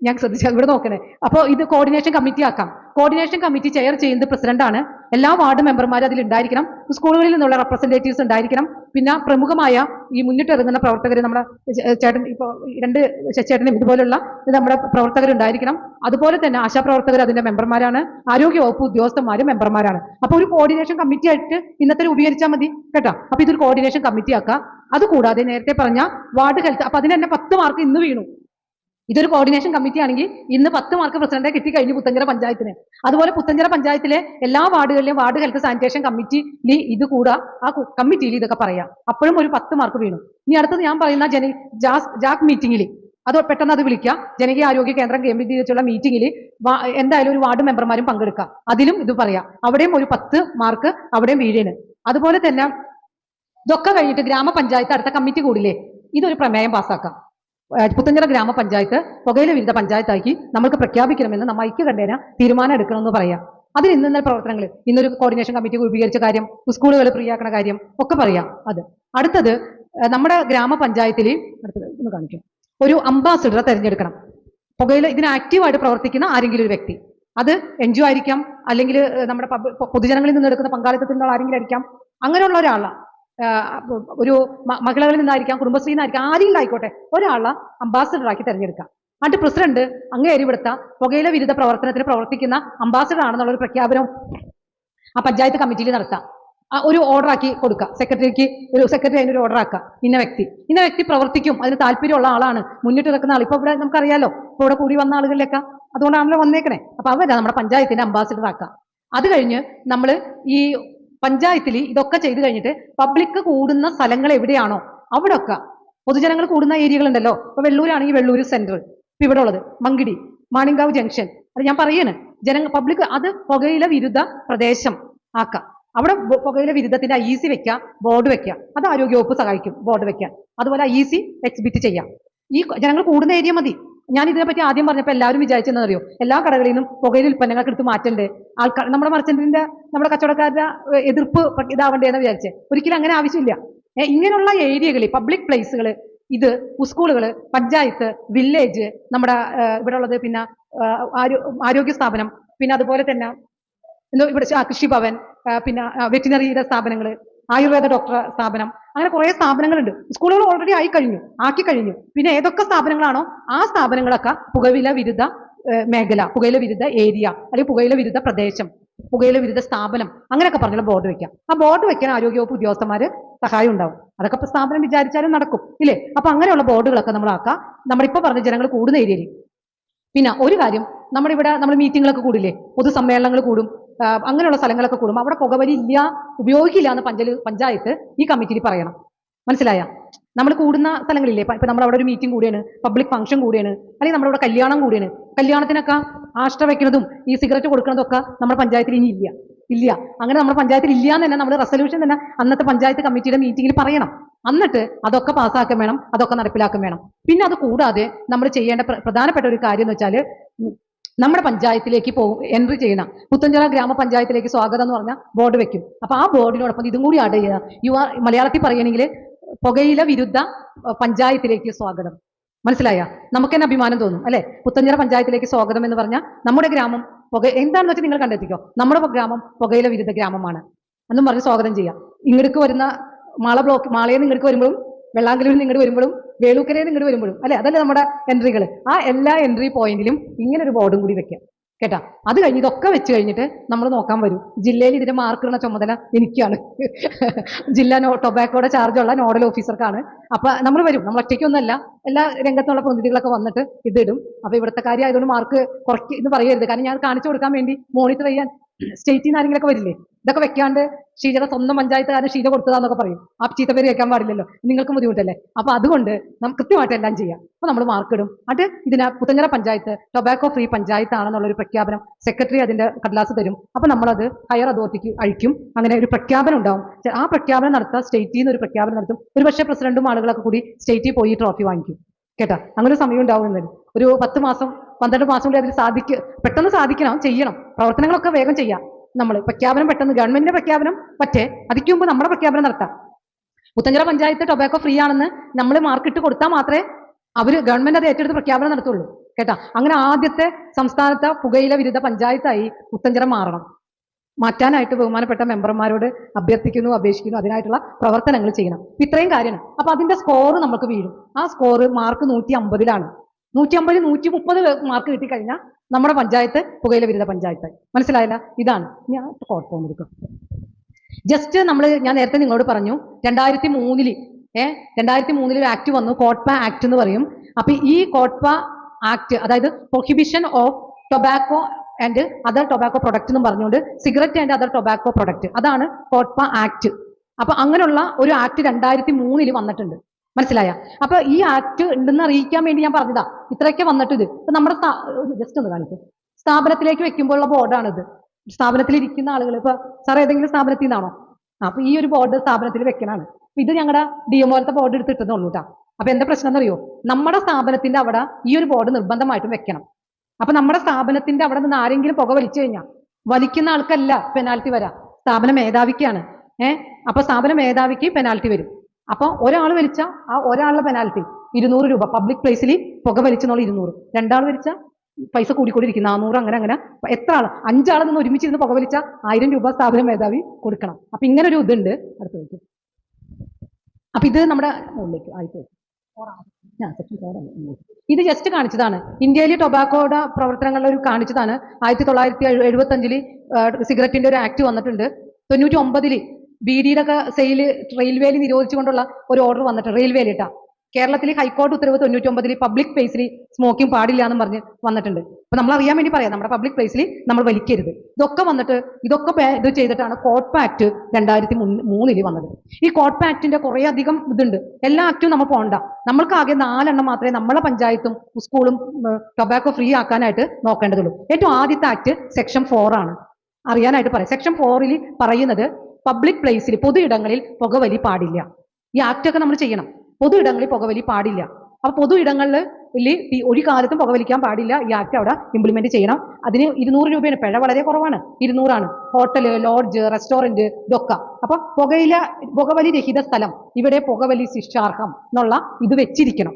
ഞാൻ ശ്രദ്ധിച്ചാൽ ഇവിടെ നോക്കണേ. അപ്പോൾ ഇത് കോർഡിനേഷൻ കമ്മിറ്റി ആക്കാം. കോർഡിനേഷൻ കമ്മിറ്റി ചെയർ ചെയ്യുന്നത് പ്രസിഡന്റാണ്. എല്ലാ വാർഡ് മെമ്പർമാരും അതിൽ ഉണ്ടായിരിക്കണം. സ്കൂളുകളിൽ നിന്നുള്ള റെപ്രസെന്റേറ്റീവ്സ് ഉണ്ടായിരിക്കണം. പിന്നെ പ്രമുഖമായ ഈ മുന്നിട്ടിറങ്ങുന്ന പ്രവർത്തകർ, നമ്മുടെ ചേട്ടൻ ഇപ്പോൾ 2 ചേട്ടനും ഇതുപോലുള്ള നമ്മുടെ പ്രവർത്തകരുണ്ടായിരിക്കണം. അതുപോലെ തന്നെ ആശാപ്രവർത്തകർ അതിന്റെ മെമ്പർമാരാണ്. ആരോഗ്യവകുപ്പ് ഉദ്യോഗസ്ഥന്മാരും മെമ്പർമാരാണ്. അപ്പോൾ ഒരു കോർഡിനേഷൻ കമ്മിറ്റി ആയിട്ട് ഇന്നത്തെ രൂപീകരിച്ചാൽ മതി കേട്ടോ. അപ്പൊ ഇതൊരു കോർഡിനേഷൻ കമ്മിറ്റി ആക്കാം. അതുകൂടാതെ നേരത്തെ പറഞ്ഞ വാർഡ് ഹെൽത്ത്, അപ്പൊ അതിന് തന്നെ 10 മാർക്ക് ഇന്ന് വീണു. ഇതൊരു കോർഡിനേഷൻ കമ്മിറ്റി ആണെങ്കിൽ ഇന്ന് 10 മാർക്ക് പ്രസിഡന്റെ കിട്ടിക്കഴിഞ്ഞു പുത്തഞ്ചിറ പഞ്ചായത്തിന്. അതുപോലെ പുത്തഞ്ചിറ പഞ്ചായത്തിലെ എല്ലാ വാർഡുകളിലെയും വാർഡ് ഹെൽത്ത് സാനിറ്റേഷൻ കമ്മിറ്റിയിൽ ഇത് കൂടാ, ആ കമ്മിറ്റിയിൽ ഇതൊക്കെ പറയാം. അപ്പോഴും ഒരു 10 മാർക്ക് വീണു. ഇനി അടുത്തത് ഞാൻ പറയുന്ന ജാക്ക് മീറ്റിംഗിൽ അത് പെട്ടെന്ന് അത് വിളിക്കുക. ജനകീയ ആരോഗ്യ കേന്ദ്രം കേന്ദ്രീകരിച്ചുള്ള മീറ്റിംഗിൽ എന്തായാലും ഒരു വാർഡ് മെമ്പർമാരും പങ്കെടുക്കാം. അതിലും ഇത് പറയാം. അവിടെയും ഒരു 10 മാർക്ക് അവിടെയും വീഴേന്. അതുപോലെ തന്നെ ഇതൊക്കെ കഴിഞ്ഞിട്ട് ഗ്രാമപഞ്ചായത്ത് അടുത്ത കമ്മിറ്റി കൂടില്ലേ, ഇതൊരു പ്രമേയം പാസ്സാക്കാം. പുത്തഞ്ചിറ ഗ്രാമപഞ്ചായത്ത് പുകയില വിരുദ്ധ പഞ്ചായത്താക്കി നമുക്ക് പ്രഖ്യാപിക്കണമെന്ന് നമ്മൾ ഐക്യകണ്ഠേന തീരുമാനം എടുക്കണമെന്ന് പറയാം. അതിന് ഇന്നത്തെ പ്രവർത്തനങ്ങൾ, ഇന്നൊരു കോർഡിനേഷൻ കമ്മിറ്റി രൂപീകരിച്ച കാര്യം, സ്കൂളുകൾ ഫ്രീ ആക്കുന്ന കാര്യം ഒക്കെ പറയാം. അത് അടുത്തത് നമ്മുടെ ഗ്രാമപഞ്ചായത്തിൽ അടുത്തത് ഒന്ന് കാണിക്കാം. ഒരു അംബാസിഡറെ തെരഞ്ഞെടുക്കണം. പുകയില ഇതിന് ആക്റ്റീവായിട്ട് പ്രവർത്തിക്കുന്ന ആരെങ്കിലും ഒരു വ്യക്തി, അത് NGO ആയിരിക്കാം, അല്ലെങ്കിൽ നമ്മുടെ പൊതുജനങ്ങളിൽ നിന്ന് എടുക്കുന്ന പങ്കാളിത്തത്തിൽ നിന്നുള്ള ആരെങ്കിലും ആയിരിക്കാം. അങ്ങനെയുള്ള ഒരാളാണ്, ഒരു മഹിളകളിൽ നിന്നായിരിക്കാം, കുടുംബശ്രീയിൽ നിന്നായിരിക്കാം, ആരെങ്കിലും ആയിക്കോട്ടെ, ഒരാളെ അംബാസിഡറാക്കി തെരഞ്ഞെടുക്കാം. എന്നിട്ട് പ്രസിഡന്റ് അങ്ങേരി ഇവിടുത്ത പുകയില വിരുദ്ധ പ്രവർത്തനത്തിന് പ്രവർത്തിക്കുന്ന അംബാസിഡർ ആണെന്നുള്ള ഒരു പ്രഖ്യാപനം ആ പഞ്ചായത്ത് കമ്മിറ്റിയിൽ നടത്താം. ഒരു ഓർഡർ ആക്കി കൊടുക്കുക. സെക്രട്ടറി അതിനൊരു ഓർഡർ ആക്കുക. ഇന്ന വ്യക്തി പ്രവർത്തിക്കും, അതിന് താല്പര്യമുള്ള ആളാണ്, മുന്നിട്ട് നിൽക്കുന്ന ആൾ. ഇപ്പൊ ഇവിടെ നമുക്കറിയാലോ, ഇപ്പൊ ഇവിടെ കൂടി വന്ന ആളുകളിലൊക്കെ അതുകൊണ്ടാണല്ലോ വന്നേക്കണേ. അപ്പൊ അവരാ നമ്മുടെ പഞ്ചായത്തിന്റെ അംബാസിഡർ ആക്കാം. അത് കഴിഞ്ഞ് നമ്മൾ ഈ പഞ്ചായത്തിൽ ഇതൊക്കെ ചെയ്ത് കഴിഞ്ഞിട്ട് പബ്ലിക് കൂടുന്ന സ്ഥലങ്ങൾ എവിടെയാണോ അവിടെ ഒക്കെ, പൊതുജനങ്ങൾ കൂടുന്ന ഏരിയകളുണ്ടല്ലോ, ഇപ്പൊ വെള്ളൂരാണെങ്കിൽ വെള്ളൂർ സെന്റർ, ഇപ്പൊ ഇവിടെ ഉള്ളത് മങ്കിടി, മാണിങ്കാവ് ജംഗ്ഷൻ, അത് ഞാൻ പറയാണ്, പബ്ലിക് അത് പുകയില വിരുദ്ധ പ്രദേശം ആക്കാം. അവിടെ പുകയില വിരുദ്ധത്തിന്റെ IEC വെക്കാം, ബോർഡ് വെക്കാം. അത് ആരോഗ്യവകുപ്പ് സഹായിക്കും ബോർഡ് വെക്കാൻ. അതുപോലെ IEC എക്സിബിറ്റ് ചെയ്യാം. ഈ ജനങ്ങൾ കൂടുന്ന ഏരിയ മതി. ഞാൻ ഇതിനെപ്പറ്റി ആദ്യം പറഞ്ഞപ്പോൾ എല്ലാവരും വിചാരിച്ചെന്ന് അറിയോ, എല്ലാ കടകളിൽ നിന്നും പുകയില ഉൽപ്പന്നങ്ങൾക്ക് എടുത്ത് മാറ്റണ്ടേ, ആൾക്കാർ നമ്മുടെ മർച്ചന്റിന്റെ നമ്മുടെ കച്ചവടക്കാരുടെ എതിർപ്പ് ഇതാവണ്ടേന്ന് വിചാരിച്ചേ. ഒരിക്കലും അങ്ങനെ ആവശ്യമില്ല. ഇങ്ങനെയുള്ള ഏരിയകളിൽ പബ്ലിക് പ്ലേസുകൾ, ഇത് സ്കൂളുകൾ, പഞ്ചായത്ത്, വില്ലേജ്, നമ്മുടെ ഇവിടെ ഉള്ളത്, പിന്നെ ആരോഗ്യ സ്ഥാപനം, പിന്നെ അതുപോലെ തന്നെ ഇവിടെ കൃഷിഭവൻ, പിന്നെ വെറ്റിനറിയുടെ സ്ഥാപനങ്ങൾ, ആയുർവേദ ഡോക്ടർ സ്ഥാപനം, അങ്ങനെ കുറെ സ്ഥാപനങ്ങളുണ്ട്. സ്കൂളുകൾ ഓൾറെഡി ആക്കി കഴിഞ്ഞു. പിന്നെ ഏതൊക്കെ സ്ഥാപനങ്ങളാണോ ആ സ്ഥാപനങ്ങളൊക്കെ പുകയില വിരുദ്ധ മേഖല, പുകയില വിരുദ്ധ ഏരിയ, അല്ലെങ്കിൽ പുകയില വിരുദ്ധ പ്രദേശം, പുകയില വിരുദ്ധ സ്ഥാപനം, അങ്ങനെയൊക്കെ പറഞ്ഞുള്ള ബോർഡ് വെക്കാം. ആ ബോർഡ് വെക്കാൻ ആരോഗ്യവകുപ്പ് ഉദ്യോഗസ്ഥന്മാര് സഹായം ഉണ്ടാവും. അതൊക്കെ ഇപ്പൊ സ്ഥാപനം വിചാരിച്ചാലും നടക്കും ഇല്ലേ. അപ്പൊ അങ്ങനെയുള്ള ബോർഡുകളൊക്കെ നമ്മൾ ആക്കാം, നമ്മളിപ്പോ പറഞ്ഞ ജനങ്ങൾ കൂടുന്ന ഏരിയയിൽ. പിന്നെ ഒരു കാര്യം, നമ്മുടെ ഇവിടെ നമ്മൾ മീറ്റിങ്ങുകളൊക്കെ കൂടില്ലേ, പൊതുസമ്മേളനങ്ങൾ കൂടും, അങ്ങനെയുള്ള സ്ഥലങ്ങളൊക്കെ കൂടും. അവിടെ പുകവലി ഉപയോഗിക്കില്ല എന്ന് പഞ്ചായത്ത് ഈ കമ്മിറ്റിയിൽ പറയണം. മനസ്സിലായ? നമ്മൾ കൂടുന്ന സ്ഥലങ്ങളില്ലേ, ഇപ്പൊ നമ്മൾ അവിടെ ഒരു മീറ്റിംഗ് കൂടിയാണ്, പബ്ലിക് ഫംഗ്ഷൻ കൂടിയാണ്, അല്ലെങ്കിൽ നമ്മുടെ ഇവിടെ കല്യാണം കൂടിയാണ്, കല്യാണത്തിനൊക്കെ ആഷ്ട വെക്കുന്നതും ഈ സിഗരറ്റ് കൊടുക്കുന്നതും ഒക്കെ നമ്മുടെ പഞ്ചായത്തിൽ ഇനി ഇല്ല. അങ്ങനെ നമ്മുടെ പഞ്ചായത്തിൽ ഇല്ല എന്ന് തന്നെ നമ്മൾ റെസൊല്യൂഷൻ തന്നെ അന്നത്തെ പഞ്ചായത്ത് കമ്മിറ്റിയുടെ മീറ്റിംഗിൽ പറയണം. എന്നിട്ട് അതൊക്കെ പാസ്സാക്കാൻ വേണം, അതൊക്കെ നടപ്പിലാക്കാൻ വേണം. പിന്നെ അത് കൂടാതെ നമ്മൾ ചെയ്യേണ്ട പ്രധാനപ്പെട്ട ഒരു കാര്യം എന്ന് വെച്ചാൽ, നമ്മുടെ പഞ്ചായത്തിലേക്ക് എൻട്രി ചെയ്യണം. പുത്തഞ്ചിറ ഗ്രാമപഞ്ചായത്തിലേക്ക് സ്വാഗതം എന്ന് പറഞ്ഞാൽ ബോർഡ് വെക്കും. അപ്പൊ ആ ബോർഡിനോടൊപ്പം ഇതും കൂടി ആഡ് ചെയ്യുക. മലയാളത്തിൽ പറയുകയാണെങ്കിൽ പുകയില വിരുദ്ധ പഞ്ചായത്തിലേക്ക് സ്വാഗതം. മനസ്സിലായ? നമുക്ക് തന്നെ അഭിമാനം തോന്നും അല്ലെ, പുത്തഞ്ചിറ പഞ്ചായത്തിലേക്ക് സ്വാഗതം എന്ന് പറഞ്ഞാൽ നമ്മുടെ ഗ്രാമം എന്താണെന്ന് വെച്ചാൽ നിങ്ങൾ കണ്ടെത്തിക്കോ, നമ്മുടെ ഗ്രാമം പുകയില വിരുദ്ധ ഗ്രാമമാണ് എന്നും പറഞ്ഞ് സ്വാഗതം ചെയ്യാം. ഇങ്ങോട്ട് വരുന്ന മാളയിൽ നിന്ന് ഇങ്ങോട്ട് വരുമ്പോഴും, വെള്ളാങ്കലിൽ നിന്ന് ഇങ്ങോട്ട് വരുമ്പോഴും, വേളൂക്കരയിൽ നിന്ന് ഇങ്ങോട്ട് വരുമ്പോഴും അല്ലെ, അതല്ലേ നമ്മുടെ എൻട്രികൾ. ആ എല്ലാ എൻട്രി പോയിന്റിലും ഇങ്ങനെ ഒരു ബോർഡും കൂടി വെക്കാം കേട്ടാ. അത് കഴിഞ്ഞ് ഇതൊക്കെ വെച്ച് കഴിഞ്ഞിട്ട് നമ്മൾ നോക്കാൻ വരും. ജില്ലയിൽ ഇതിന്റെ മാർക്കുള്ള ചുമതല എനിക്കാണ്. ജില്ലാ ടൊബാക്കോയുടെ ചാർജുള്ള നോഡൽ ഓഫീസർക്കാണ്. അപ്പൊ നമ്മൾ വരും, നമ്മൾ ഒറ്റയ്ക്കൊന്നുമല്ല, എല്ലാ രംഗത്തുള്ള പ്രതിനിധികളൊക്കെ വന്നിട്ട് ഇതിടും. അപ്പൊ ഇവിടുത്തെ കാര്യം ആയതുകൊണ്ട് മാർക്ക് കുറയ്ക്ക് എന്ന് പറയരുത്. കാരണം ഞാൻ കാണിച്ചു കൊടുക്കാൻ വേണ്ടി മോണിറ്റർ ചെയ്യാൻ സ്റ്റേറ്റിൽ നിന്ന് ആരെങ്കിലൊക്കെ വരില്ലേ, ഇതൊക്കെ വെക്കാണ്ട് ഷീജയുടെ സ്വന്തം പഞ്ചായത്തുകാരൻ ഷീജ കൊടുത്തതാന്നൊക്കെ പറയും. ആ ചീത്ത പേര് കേൾക്കാൻ പാടില്ലല്ലോ, നിങ്ങൾക്കും ബുദ്ധിമുട്ടല്ലേ. അപ്പൊ അതുകൊണ്ട് നമുക്ക് കൃത്യമായിട്ട് എല്ലാം ചെയ്യാം. അപ്പൊ നമ്മൾ മാർക്കിടും. അത് പുത്തഞ്ചിറ പഞ്ചായത്ത് ടൊബാക്കോ ഫ്രീ പഞ്ചായത്ത് ആണെന്നുള്ളൊരു പ്രഖ്യാപനം സെക്രട്ടറി അതിന്റെ കടലാസ് തരും. അപ്പൊ നമ്മളത് ഹയർ അതോറിറ്റിക്ക് അയക്കും. അങ്ങനെ ഒരു പ്രഖ്യാപനം ഉണ്ടാവും. ആ പ്രഖ്യാപനം നടത്താൻ സ്റ്റേറ്റിൽ നിന്ന് ഒരു പ്രഖ്യാപനം നടത്തും. ഒരു പക്ഷേ പ്രസിഡന്റും ആളുകളൊക്കെ കൂടി സ്റ്റേറ്റിൽ പോയി ട്രോഫി വാങ്ങിക്കും കേട്ടാ. അങ്ങനെ ഒരു സമയം ഉണ്ടാവും. ഒരു 10 മാസം 12 മാസം കൂടി അതിൽ പെട്ടെന്ന് ചെയ്യണം. പ്രവർത്തനങ്ങളൊക്കെ വേഗം ചെയ്യാം. നമ്മൾ പ്രഖ്യാപനം പെട്ടെന്ന്, ഗവൺമെന്റിന്റെ പ്രഖ്യാപനം അതിക്ക് മുമ്പ് നമ്മുടെ പ്രഖ്യാപനം നടത്താം. പുത്തഞ്ചിറ പഞ്ചായത്ത് ടൊബാക്കോ ഫ്രീ ആണെന്ന് നമ്മൾ മാർക്കിട്ട് കൊടുത്താൽ മാത്രമേ ഗവൺമെന്റ് അത് ഏറ്റെടുത്ത് പ്രഖ്യാപനം നടത്തുള്ളൂ കേട്ടാ. അങ്ങനെ ആദ്യത്തെ സംസ്ഥാനത്തെ പുകയില വിരുദ്ധ പഞ്ചായത്തായി പുത്തഞ്ചിറ മാറ്റാനായിട്ട് ബഹുമാനപ്പെട്ട മെമ്പർമാരോട് അഭ്യർത്ഥിക്കുന്നു, അപേക്ഷിക്കുന്നു. അതിനായിട്ടുള്ള പ്രവർത്തനങ്ങൾ ചെയ്യണം. ഇത്രയും കാര്യമാണ്. അപ്പൊ അതിന്റെ സ്കോർ നമുക്ക് വീഴും. ആ സ്കോർ മാർക്ക് 150-ലാണ്. 150, 130 മാർക്ക് കിട്ടിക്കഴിഞ്ഞാൽ നമ്മുടെ പഞ്ചായത്ത് പുകയില വിരുദ്ധ പഞ്ചായത്തായി. മനസ്സിലായില്ല? ഇതാണ്. ഞാൻ കുഴപ്പമൊന്നും എടുക്കും. ജസ്റ്റ് ഞാൻ നേരത്തെ നിങ്ങളോട് പറഞ്ഞു 2003 2003 ആക്ട് വന്നു, കോട്ട്പ ആക്ട് എന്ന് പറയും. അപ്പൊ ഈ കോട്ട്പ ആക്ട്, അതായത് prohibition of tobacco and other tobacco product എന്ന് പറഞ്ഞുകൊണ്ട് cigarette and other tobacco product, അതാണ് കോട്ട്പ ആക്ട്. അപ്പൊ അങ്ങനെയുള്ള ഒരു ആക്ട് 2003 വന്നിട്ടുണ്ട്. മനസ്സിലായ? അപ്പൊ ഈ ആക്ട് ഉണ്ടെന്ന് അറിയിക്കാൻ വേണ്ടി ഞാൻ പറഞ്ഞതാ. ഇത്രയൊക്കെ വന്നിട്ട് ഇത് ഇപ്പൊ നമ്മുടെ ജസ്റ്റ് ഒന്ന് കാണിക്കും. സ്ഥാപനത്തിലേക്ക് വെക്കുമ്പോഴുള്ള ബോർഡാണിത്. സ്ഥാപനത്തിൽ ഇരിക്കുന്ന ആളുകൾ, ഇപ്പൊ സാർ ഏതെങ്കിലും സ്ഥാപനത്തിൽ നിന്നാണോ? അപ്പൊ ഈ ഒരു ബോർഡ് സ്ഥാപനത്തിൽ വെക്കണാണ്. ഇത് ഞങ്ങളുടെ DMOലത്തെ ബോർഡ് എടുത്തിട്ടുള്ളൂ കേട്ടോ. അപ്പൊ എന്താ പ്രശ്നം എന്നറിയോ? നമ്മുടെ സ്ഥാപനത്തിന്റെ അവിടെ ഈ ഒരു ബോർഡ് നിർബന്ധമായിട്ടും വെക്കണം. അപ്പൊ നമ്മുടെ സ്ഥാപനത്തിന്റെ അവിടെ നിന്ന് ആരെങ്കിലും പുക വലിച്ചു കഴിഞ്ഞാൽ വലിക്കുന്ന ആൾക്കല്ല പെനാൽറ്റി വരാം, സ്ഥാപന മേധാവിക്കാണ്. അപ്പൊ സ്ഥാപന മേധാവിക്ക് പെനാൽറ്റി വരും. അപ്പൊ ഒരാൾ വലിച്ച ആ ഒരാളുടെ പെനാൽറ്റി 200 രൂപ. പബ്ലിക് പ്ലേസിൽ പുക വലിച്ചെന്നുള്ള 200. 2 ആൾ വലിച്ച പൈസ കൂടിക്കൊണ്ടിരിക്കും, 400. അങ്ങനെ എത്ര ആൾ, 5 ആൾ നിന്ന് ഒരുമിച്ചിരുന്ന് പുക വലിച്ച 1000 രൂപ സ്ഥാപന മേധാവി കൊടുക്കണം. അപ്പൊ ഇങ്ങനെ ഒരു ഇതുണ്ട്. അടുത്ത് വെക്കും. അപ്പൊ ഇത് നമ്മുടെ മുകളിലേക്ക് ആയിപ്പോയി. ഇത് ജസ്റ്റ് കാണിച്ചതാണ്. ഇന്ത്യയിൽ ടൊബാക്കോയുടെ പ്രവർത്തനങ്ങളുടെ ഒരു കാണിച്ചതാണ്. 1975 സിഗരറ്റിന്റെ ഒരു ആക്ട് വന്നിട്ടുണ്ട്. 99 ബീഡിയുടെ ഒക്കെ സെയില് റെയിൽവേയിൽ നിരോധിച്ചുകൊണ്ടുള്ള ഒരു ഓർഡർ വന്നിട്ടുണ്ട്. റെയിൽവേയിൽ ഇട്ടാ കേരളത്തിൽ ഹൈക്കോടതി ഉത്തരവ് 99 പബ്ലിക് പ്ലേസിൽ സ്മോക്കിംഗ് പാടില്ല എന്ന് പറഞ്ഞ് വന്നിട്ടുണ്ട്. അപ്പൊ നമ്മൾ അറിയാൻ വേണ്ടി പറയാം, നമ്മുടെ പബ്ലിക് പ്ലേസിൽ നമ്മൾ വലിക്കരുത്. ഇതൊക്കെ വന്നിട്ട് ഇത് ചെയ്തിട്ടാണ് കോട്ട്പ ആക്ട് 2003 വന്നത്. ഈ കോട്ട്പ ആക്ടിന്റെ കുറെ അധികം ഇതുണ്ട്. എല്ലാ ആക്ടും നമ്മൾ പോകണ്ട. നമ്മൾക്ക് ആകെ 4 എണ്ണം മാത്രമേ നമ്മളെ പഞ്ചായത്തും സ്കൂളും ടൊബാക്കോ ഫ്രീ ആക്കാനായിട്ട് നോക്കേണ്ടതുള്ളൂ. ഏറ്റവും ആദ്യത്തെ ആക്ട് സെക്ഷൻ 4 ആണ്. അറിയാനായിട്ട് പറയാം. സെക്ഷൻ 4 പറയുന്നത് പബ്ലിക് പ്ലേസിൽ, പൊതു ഇടങ്ങളിൽ പുകവലി പാടില്ല. ഈ ആക്ടൊക്കെ നമ്മൾ ചെയ്യണം. പൊതു ഇടങ്ങളിൽ പുകവലി പാടില്ല. അപ്പൊ പൊതു ഇടങ്ങളിൽ ഒരു കാലത്തും പുകവലിക്കാൻ പാടില്ല. ഈ ആക്ട് അവിടെ ഇംപ്ലിമെന്റ് ചെയ്യണം. അതിന് 200 രൂപയാണ് പിഴ. വളരെ കുറവാണ്, 200 ആണ്. ഹോട്ടല്, ലോഡ്ജ്, റെസ്റ്റോറന്റ് ഇതൊക്കെ. അപ്പൊ പുകവലി രഹിത സ്ഥലം, ഇവിടെ പുകവലി ശിക്ഷാർഹം എന്നുള്ള ഇത് വെച്ചിരിക്കണം.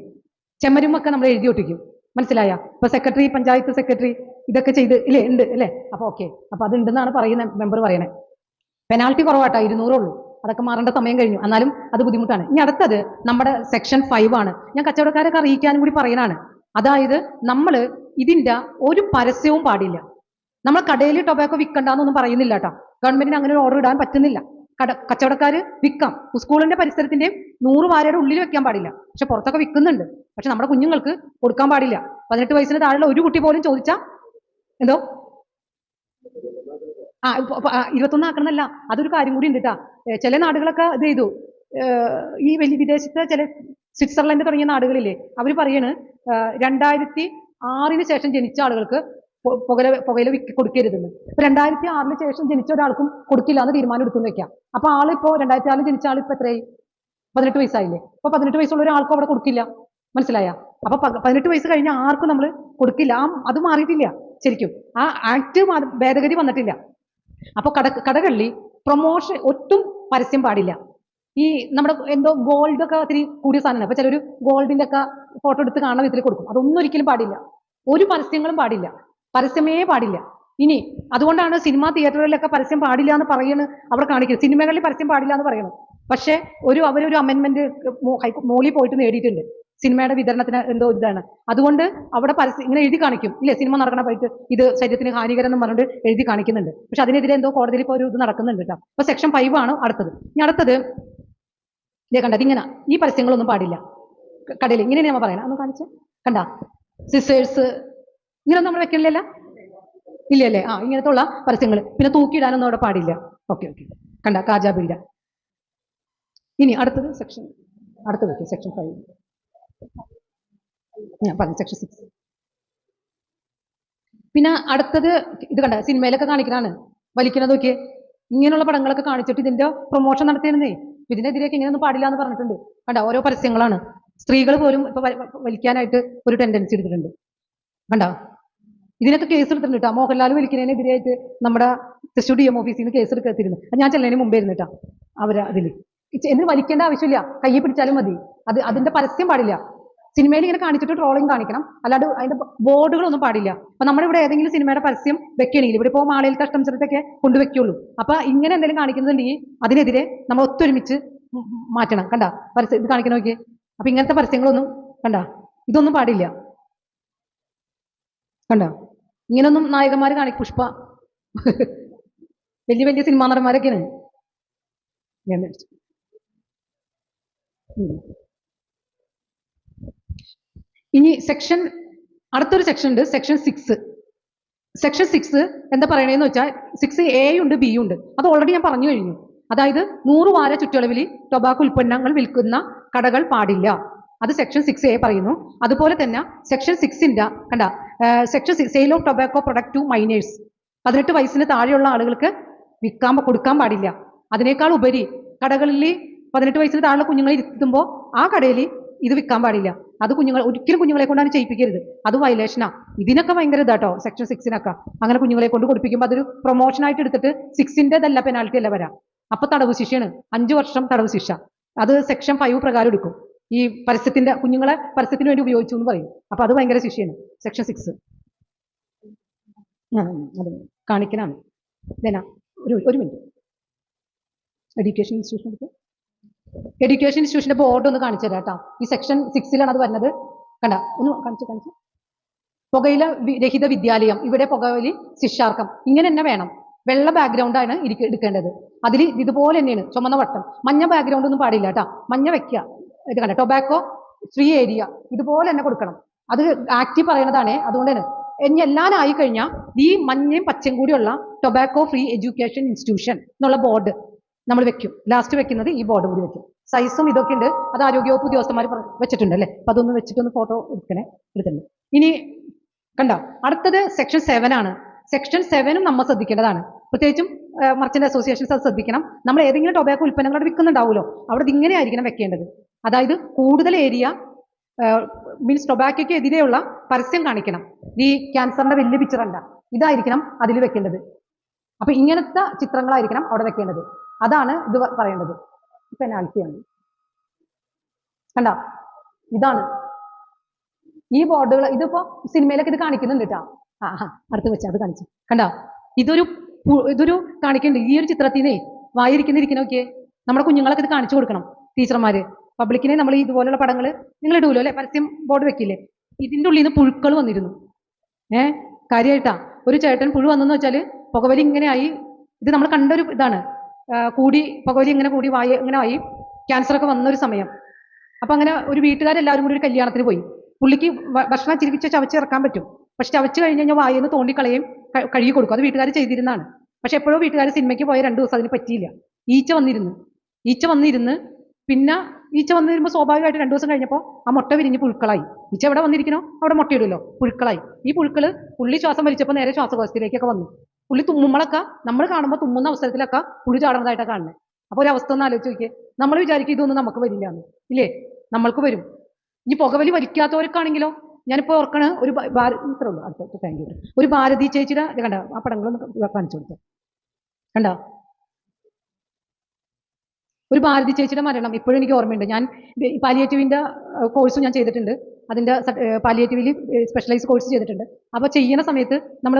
ചെമ്മരുമൊക്കെ നമ്മൾ എഴുതി ഒട്ടിക്കും. മനസ്സിലായ? ഇപ്പൊ സെക്രട്ടറി, പഞ്ചായത്ത് സെക്രട്ടറി ഇതൊക്കെ ചെയ്ത് ഇല്ലേ, ഉണ്ട് അല്ലേ? അപ്പൊ ഓക്കെ. അപ്പൊ അതുണ്ടെന്നാണ് പറയുന്ന മെമ്പർ പറയണേ. പെനാൽറ്റി കുറവാട്ടോ, 200 ഉള്ളൂ. അതൊക്കെ മാറേണ്ട സമയം കഴിഞ്ഞു. എന്നാലും അത് ബുദ്ധിമുട്ടാണ്. ഇനി അടുത്തത് നമ്മുടെ സെക്ഷൻ 5 ആണ്. ഞാൻ കച്ചവടക്കാരൊക്കെ അറിയിക്കാനും കൂടി പറയാനാണ്. അതായത് നമ്മൾ ഇതിന്റെ ഒരു പരസ്യവും പാടില്ല. നമ്മൾ കടയിൽ ടൊബാക്കോ വിൽക്കണ്ടെന്നൊന്നും പറയുന്നില്ല കേട്ടോ. ഗവൺമെന്റിന് അങ്ങനെ ഒരു ഓർഡർ ഇടാൻ പറ്റുന്നില്ല. കച്ചവടക്കാര് വിൽക്കാം. സ്കൂളിന്റെ പരിസരത്തിന്റെ 100 വാരയുടെ ഉള്ളിൽ വെക്കാൻ പാടില്ല. പക്ഷെ പുറത്തൊക്കെ വിൽക്കുന്നുണ്ട്. പക്ഷെ നമ്മുടെ കുഞ്ഞുങ്ങൾക്ക് കൊടുക്കാൻ പാടില്ല. 18 വയസ്സിന് താഴെയുള്ള ഒരു കുട്ടി പോലും ചോദിച്ചാൽ എന്തോ 21 ആക്കണമെന്നല്ല. അതൊരു കാര്യം കൂടി ഉണ്ട് കേട്ടാ. ചില നാടുകളൊക്കെ ഇത് ചെയ്തു. ഈ വലിയ വിദേശത്തെ ചില സ്വിറ്റ്സർലൻഡ് തുടങ്ങിയ നാടുകളില്ലേ, അവർ പറയണ് 2006 ശേഷം ജനിച്ച ആളുകൾക്ക് പുകയില കൊടുക്കരുതെന്ന്. ഇപ്പൊ 2006 ശേഷം ജനിച്ച ഒരാൾക്കും കൊടുക്കില്ല എന്ന് തീരുമാനം എടുത്തു വെക്കാം. അപ്പൊ ആളിപ്പോ 2006 ജനിച്ച ആൾ ഇപ്പൊ എത്രയായി? 18 വയസ്സായില്ലേ? അപ്പൊ 18 വയസ്സുള്ള ഒരാൾക്കും അവിടെ കൊടുക്കില്ല. മനസ്സിലായ? അപ്പൊ 18 വയസ്സ് കഴിഞ്ഞ ആർക്കും നമ്മൾ കൊടുക്കില്ല. അത് മാറിയിട്ടില്ല ശരിക്കും. ആ ആക്ട് ഭേദഗതി വന്നിട്ടില്ല. അപ്പൊ കടകളിൽ പ്രൊമോഷൻ ഒട്ടും പരസ്യം പാടില്ല. ഈ നമ്മുടെ എന്തോ ഗോൾഡ് ഒക്കെ ഒത്തിരി കൂടിയ സാധനമാണ്. അപ്പൊ ചിലർ ഗോൾഡിന്റെ ഒക്കെ ഫോട്ടോ എടുത്ത് കാണുന്ന വിധത്തിൽ കൊടുക്കും. അതൊന്നും ഒരിക്കലും പാടില്ല. ഒരു പരസ്യങ്ങളും പാടില്ല. പരസ്യമേ പാടില്ല. ഇനി അതുകൊണ്ടാണ് സിനിമാ തിയേറ്ററുകളിലൊക്കെ പരസ്യം പാടില്ല എന്ന് പറയുന്നത് അവിടെ കാണിക്കുന്നത്. സിനിമകളിൽ പരസ്യം പാടില്ല എന്ന് പറയണം. പക്ഷെ അവരൊരു അമെന്റ്മെന്റ് മോളിൽ പോയിട്ട് നേടിയിട്ടുണ്ട്. സിനിമയുടെ വിതരണത്തിന് എന്തോ ഇതാണ്. അതുകൊണ്ട് അവിടെ പരസ്യം ഇങ്ങനെ എഴുതി കാണിക്കും ഇല്ലേ? സിനിമ നടക്കണ പോയിട്ട് ഇത് ശരീരത്തിന് ഹാനികരം എന്ന് പറഞ്ഞിട്ട് എഴുതി കാണിക്കുന്നുണ്ട്. പക്ഷെ അതിനെതിരെ എന്തോ കോടതിയിൽ ഇപ്പോൾ ഒരു ഇത് നടക്കുന്നുണ്ട് കേട്ടോ. അപ്പൊ സെക്ഷൻ 5 ആണ് അടുത്തത്. ഇനി അടുത്തത് ഇതേ കണ്ടത് ഇങ്ങനെ ഈ പരസ്യങ്ങളൊന്നും പാടില്ല. കടയിൽ ഇങ്ങനെ നമ്മൾ പറയണം. ഒന്ന് കാണിച്ച് കണ്ട സിസേഴ്സ് ഇങ്ങനെയൊന്നും നമ്മൾ വെക്കണില്ലല്ലോ, ഇല്ലല്ലേ? ഇങ്ങനത്തെ ഉള്ള പരസ്യങ്ങൾ. പിന്നെ തൂക്കിയിടാനൊന്നും അവിടെ പാടില്ല. ഓക്കെ കണ്ട കാജാബില്ല. ഇനി അടുത്തത് അടുത്തത് സെക്ഷൻ 5. ഞാൻ പറഞ്ഞു സെക്ഷൻ 6. പിന്നെ അടുത്തത് ഇത് കണ്ട സിനിമയിലൊക്കെ കാണിക്കണാണ് വലിക്കുന്നത്. നോക്കിയേ, ഇങ്ങനെയുള്ള പടങ്ങളൊക്കെ കാണിച്ചിട്ട് ഇതിന്റെ പ്രൊമോഷൻ നടത്തിയിരുന്നേ. ഇതിനെതിരെയൊക്കെ ഇങ്ങനെയൊന്നും പാടില്ല എന്ന് പറഞ്ഞിട്ടുണ്ട്. കണ്ട ഓരോ പരസ്യങ്ങളാണ്. സ്ത്രീകൾ പോലും ഇപ്പൊ വലിക്കാനായിട്ട് ഒരു ടെൻഡൻസി എടുത്തിട്ടുണ്ട്. കണ്ട ഇതിനൊക്കെ കേസ് എടുത്തിട്ടുണ്ട് കേട്ടോ. മോഹൻലാൽ വലിക്കുന്നതിനെതിരെയായിട്ട് നമ്മുടെ തൃശ്ശൂർ DMO ഓഫീസിൽ നിന്ന് കേസ് എടുത്തിരുന്നു. ഞാൻ ചെല്ലുന്നതിന് മുമ്പേ ഇരുന്നിട്ടാ അവര് അതിൽ. എന്നിട്ട് വലിക്കേണ്ട ആവശ്യമില്ല, കയ്യെ പിടിച്ചാലും മതി. അതിന്റെ പരസ്യം പാടില്ല. സിനിമയിൽ ഇങ്ങനെ കാണിച്ചിട്ട് ട്രോളിങ് കാണിക്കണം, അല്ലാണ്ട് അതിന്റെ ബോർഡുകളൊന്നും പാടില്ല. അപ്പൊ നമ്മുടെ ഇവിടെ ഏതെങ്കിലും സിനിമയുടെ പരസ്യം വെക്കണമെങ്കിൽ ഇവിടെ ഇപ്പോൾ മാളയിൽ കഷ്ടംസരത്തൊക്കെ കൊണ്ടുവെക്കുള്ളൂ. അപ്പൊ ഇങ്ങനെ എന്തെങ്കിലും കാണിക്കുന്നുണ്ടെങ്കിൽ അതിനെതിരെ നമ്മൾ ഒത്തൊരുമിച്ച് മാറ്റണം. കണ്ട പരസ്യം ഇത് കാണിക്കണം നോക്കിയേ. അപ്പൊ ഇങ്ങനത്തെ പരസ്യങ്ങളൊന്നും കണ്ട, ഇതൊന്നും പാടില്ല. കണ്ട, ഇങ്ങനൊന്നും നായകന്മാർ കാണിക്കും. പുഷ്പ വലിയ വലിയ സിനിമാ നടന്മാരൊക്കെയാണ്. ഇനി അടുത്തൊരു സെക്ഷൻ ഉണ്ട്, സെക്ഷൻ 6. സെക്ഷൻ 6 എന്താ പറയണേന്ന് വെച്ചാൽ 6A ഉണ്ട്, B ഉണ്ട്. അത് ഓൾറെഡി ഞാൻ പറഞ്ഞു കഴിഞ്ഞു. അതായത് 100 വാര ചുറ്റളവിൽ ടൊബാക്കോ ഉൽപ്പന്നങ്ങൾ വിൽക്കുന്ന കടകൾ പാടില്ല. അത് സെക്ഷൻ 6A പറയുന്നു. അതുപോലെ തന്നെ സെക്ഷൻ 6ന്റെ കണ്ട, section sale of tobacco product to minors, 18 വയസ്സിന് താഴെയുള്ള ആളുകൾക്ക് കൊടുക്കാൻ പാടില്ല. അതിനേക്കാൾ ഉപരി കടകളിൽ 18 വയസ്സിന് താഴെയുള്ള കുഞ്ഞുങ്ങളെ ഇരുത്തുമ്പോൾ ആ കടയിൽ ഇത് വിൽക്കാൻ പാടില്ല. അത് ഒരിക്കലും കുഞ്ഞുങ്ങളെ കൊണ്ടാണ് ചെയ്യിപ്പിക്കരുത്. അത് വയലേഷനാ. ഇതിനൊക്കെ ഭയങ്കര ഇതാട്ടോ സെക്ഷൻ 6നൊക്കെ. അങ്ങനെ കുഞ്ഞുങ്ങളെ കൊണ്ട് കൊടുപ്പിക്കുമ്പോൾ അതൊരു പ്രൊമോഷനായിട്ട് എടുത്തിട്ട് 6ൻ്റെതല്ല, പെനാൽറ്റി അല്ല വരാം. അപ്പൊ തടവ് ശിക്ഷയാണ്, 5 വർഷം തടവ് ശിക്ഷ. അത് സെക്ഷൻ 5 പ്രകാരം എടുക്കും. ഈ കുഞ്ഞുങ്ങളെ പരസ്യത്തിന് വേണ്ടി ഉപയോഗിച്ചു എന്ന് പറയും. അപ്പൊ അത് ഭയങ്കര ശിക്ഷയാണ്, സെക്ഷൻ 6. അത് കാണിക്കാനാണ്. ഒരു മിനിറ്റ്. എഡ്യൂക്കേഷൻ ഇൻസ്റ്റിറ്റ്യൂഷന്റെ ബോർഡ് ഒന്ന് കാണിച്ചു തരാം കേട്ടോ. ഈ സെക്ഷൻ 6ലാണ് അത് വരുന്നത്. കണ്ട, ഒന്ന് കാണിച്ചു. പുകയില രഹിത വിദ്യാലയം, ഇവിടെ പുകവലി ശിക്ഷാർഹം. ഇങ്ങനെ തന്നെ വേണം. വെള്ള ബാക്ക്ഗ്രൗണ്ടാണ് എടുക്കേണ്ടത്. അതിൽ ഇതുപോലെ തന്നെയാണ്, ചുമന്ന വട്ടം. മഞ്ഞ ബാക്ക്ഗ്രൗണ്ട് ഒന്നും പാടില്ല കേട്ടോ. മഞ്ഞ വെക്കുക. ഇത് കണ്ട, ടൊബാക്കോ ഫ്രീ ഏരിയ ഇതുപോലെ തന്നെ കൊടുക്കണം. അത് ആക്ട് പറയുന്നതാണ്. അതുകൊണ്ട് തന്നെ ഇനി എല്ലാം ആയി കഴിഞ്ഞാൽ ഈ മഞ്ഞയും പച്ചയും കൂടിയുള്ള ടൊബാക്കോ ഫ്രീ എഡ്യൂക്കേഷൻ ഇൻസ്റ്റിറ്റ്യൂഷൻ എന്നുള്ള ബോർഡ് നമ്മൾ വെക്കും. ലാസ്റ്റ് വെക്കുന്നത് ഈ ബോർഡ് കൂടി വെക്കും. സൈസും ഇതൊക്കെ ഉണ്ട്. അത് ആരോഗ്യവകുപ്പ് ഉദ്യോഗസ്ഥന്മാർ വെച്ചിട്ടുണ്ട് അല്ലേ. അപ്പൊ അതൊന്ന് വെച്ചിട്ടൊന്ന് ഫോട്ടോ എടുത്തിട്ടുണ്ട്. ഇനി കണ്ട, അടുത്തത് സെക്ഷൻ 7 ആണ്. സെക്ഷൻ 7 നമ്മൾ ശ്രദ്ധിക്കേണ്ടതാണ്. പ്രത്യേകിച്ചും മർച്ചന്റ് അസോസിയേഷൻസ് അത് ശ്രദ്ധിക്കണം. നമ്മൾ ഏതെങ്കിലും ടൊബാക്കോ ഉൽപ്പന്നങ്ങൾ വിൽക്കുന്നുണ്ടാവുമല്ലോ, അവിടെ ഇങ്ങനെ ആയിരിക്കണം വെക്കേണ്ടത്. അതായത് കൂടുതൽ ഏരിയ മീൻസ് ടൊബാക്കോയ്ക്ക് എതിരെയുള്ള പരസ്യം കാണിക്കണം. ഈ ക്യാൻസറിന്റെ വലിയ പിക്ചർ അല്ല, ഇതായിരിക്കണം അതിൽ വെക്കേണ്ടത്. അപ്പൊ ഇങ്ങനത്തെ ചിത്രങ്ങളായിരിക്കണം അവിടെ വെക്കേണ്ടത്. അതാണ് ഇത് പറയേണ്ടത്. പെനാൽറ്റിയാണ്. കണ്ട, ഇതാണ് ഈ ബോർഡുകൾ. ഇതിപ്പോ സിനിമയിലൊക്കെ ഇത് കാണിക്കുന്നുണ്ട് കേട്ടോ. അടുത്ത് വെച്ചാൽ അത് കാണിച്ചു. കണ്ട, ഇതൊരു കാണിക്കുന്നുണ്ട്. ഈ ഒരു ചിത്രത്തിനെ വായിരിക്കുന്നിരിക്കണോക്കെ നമ്മുടെ കുഞ്ഞുങ്ങളൊക്കെ ഇത് കാണിച്ചു കൊടുക്കണം. ടീച്ചർമാര് പബ്ലിക്കിനെ നമ്മൾ ഇതുപോലുള്ള പടങ്ങൾ നിങ്ങൾ ഇടൂലോ അല്ലെ, പരസ്യം ബോർഡ് വെക്കില്ലേ. ഇതിൻ്റെ ഉള്ളിൽ നിന്ന് പുഴുക്കൾ വന്നിരുന്നു. കാര്യമായിട്ടാ. ഒരു ചേട്ടൻ പുഴു വന്നെന്ന് വെച്ചാൽ പുകവലി ഇങ്ങനെയായി. ഇത് നമ്മൾ കണ്ടൊരു ഇതാണ്. പുകവലി ഇങ്ങനെ കൂടി ഇങ്ങനെ ആയി ക്യാൻസറൊക്കെ വന്നൊരു സമയം. അപ്പൊ അങ്ങനെ ഒരു വീട്ടുകാരെല്ലാവരും കൂടി ഒരു കല്യാണത്തിന് പോയി. പുള്ളിക്ക് ഭക്ഷണം ചിരിപ്പിച്ച് ചവച്ചിറക്കാൻ പറ്റും. പക്ഷെ ചവച്ച് കഴിഞ്ഞ് കഴിഞ്ഞാൽ വായെന്ന് തോണ്ടിക്കളയും, കഴുകി കൊടുക്കും. അത് വീട്ടുകാർ ചെയ്തിരുന്നതാണ്. പക്ഷെ എപ്പോഴും വീട്ടുകാർ സിനിമയ്ക്ക് പോയ 2 ദിവസം അതിന് പറ്റിയില്ല. ഈച്ച വന്നിരുന്ന് പിന്നെ ഈച്ച വന്നിരുമ്പോൾ സ്വാഭാവികമായിട്ട് 2 ദിവസം കഴിഞ്ഞപ്പോൾ ആ മുട്ട വിരിഞ്ഞ് പുഴുക്കളായി. ഈച്ച എവിടെ വന്നിരിക്കണോ അവിടെ മുട്ടയിടുമല്ലോ, പുഴുക്കളായി. ഈ പുഴുക്കള് പുള്ളി ശ്വാസം വലിച്ചപ്പോൾ നേരെ ശ്വാസകോശത്തിലേക്കൊക്കെ വന്നു. പുള്ളി തുമ്മുമ്പോഴൊക്കെ നമ്മൾ കാണുമ്പോൾ തുമ്മുന്ന അവസരത്തിലൊക്കെ പുള്ളി ചാടുന്നതായിട്ടാണ് കാണുന്നത്. അപ്പോൾ ഒരു അവസ്ഥ ഒന്ന് ആലോചിച്ച് നോക്കിയേ. നമ്മൾ വിചാരിക്കും ഇതൊന്നും നമുക്ക് വരില്ല എന്ന്, ഇല്ലേ? നമ്മൾക്ക് വരും. ഈ പുകവലി വലിക്കാത്തവർക്കാണെങ്കിലോ, ഞാനിപ്പോൾ ഓർക്കണ ഒരു ഇത്രേ ഉള്ളൂ. അടുത്ത താങ്ക് യു. ഒരു ഭാരതി ചേച്ചിയുടെ കണ്ട ആ പടങ്ങളൊന്ന് കാണിച്ചു കൊടുത്തത്. കണ്ടോ, ഒരു ഭാരതി ചേച്ചിയുടെ മരണം ഇപ്പോഴും എനിക്ക് ഓർമ്മയുണ്ട്. ഞാൻ പാലിയേറ്റീവിൻ്റെ കോഴ്സും ഞാൻ ചെയ്തിട്ടുണ്ട്. അതിൻ്റെ പാലിയേറ്റീവിൽ സ്പെഷ്യലൈസ് കോഴ്സ് ചെയ്തിട്ടുണ്ട്. അപ്പോൾ ചെയ്യുന്ന സമയത്ത് നമ്മൾ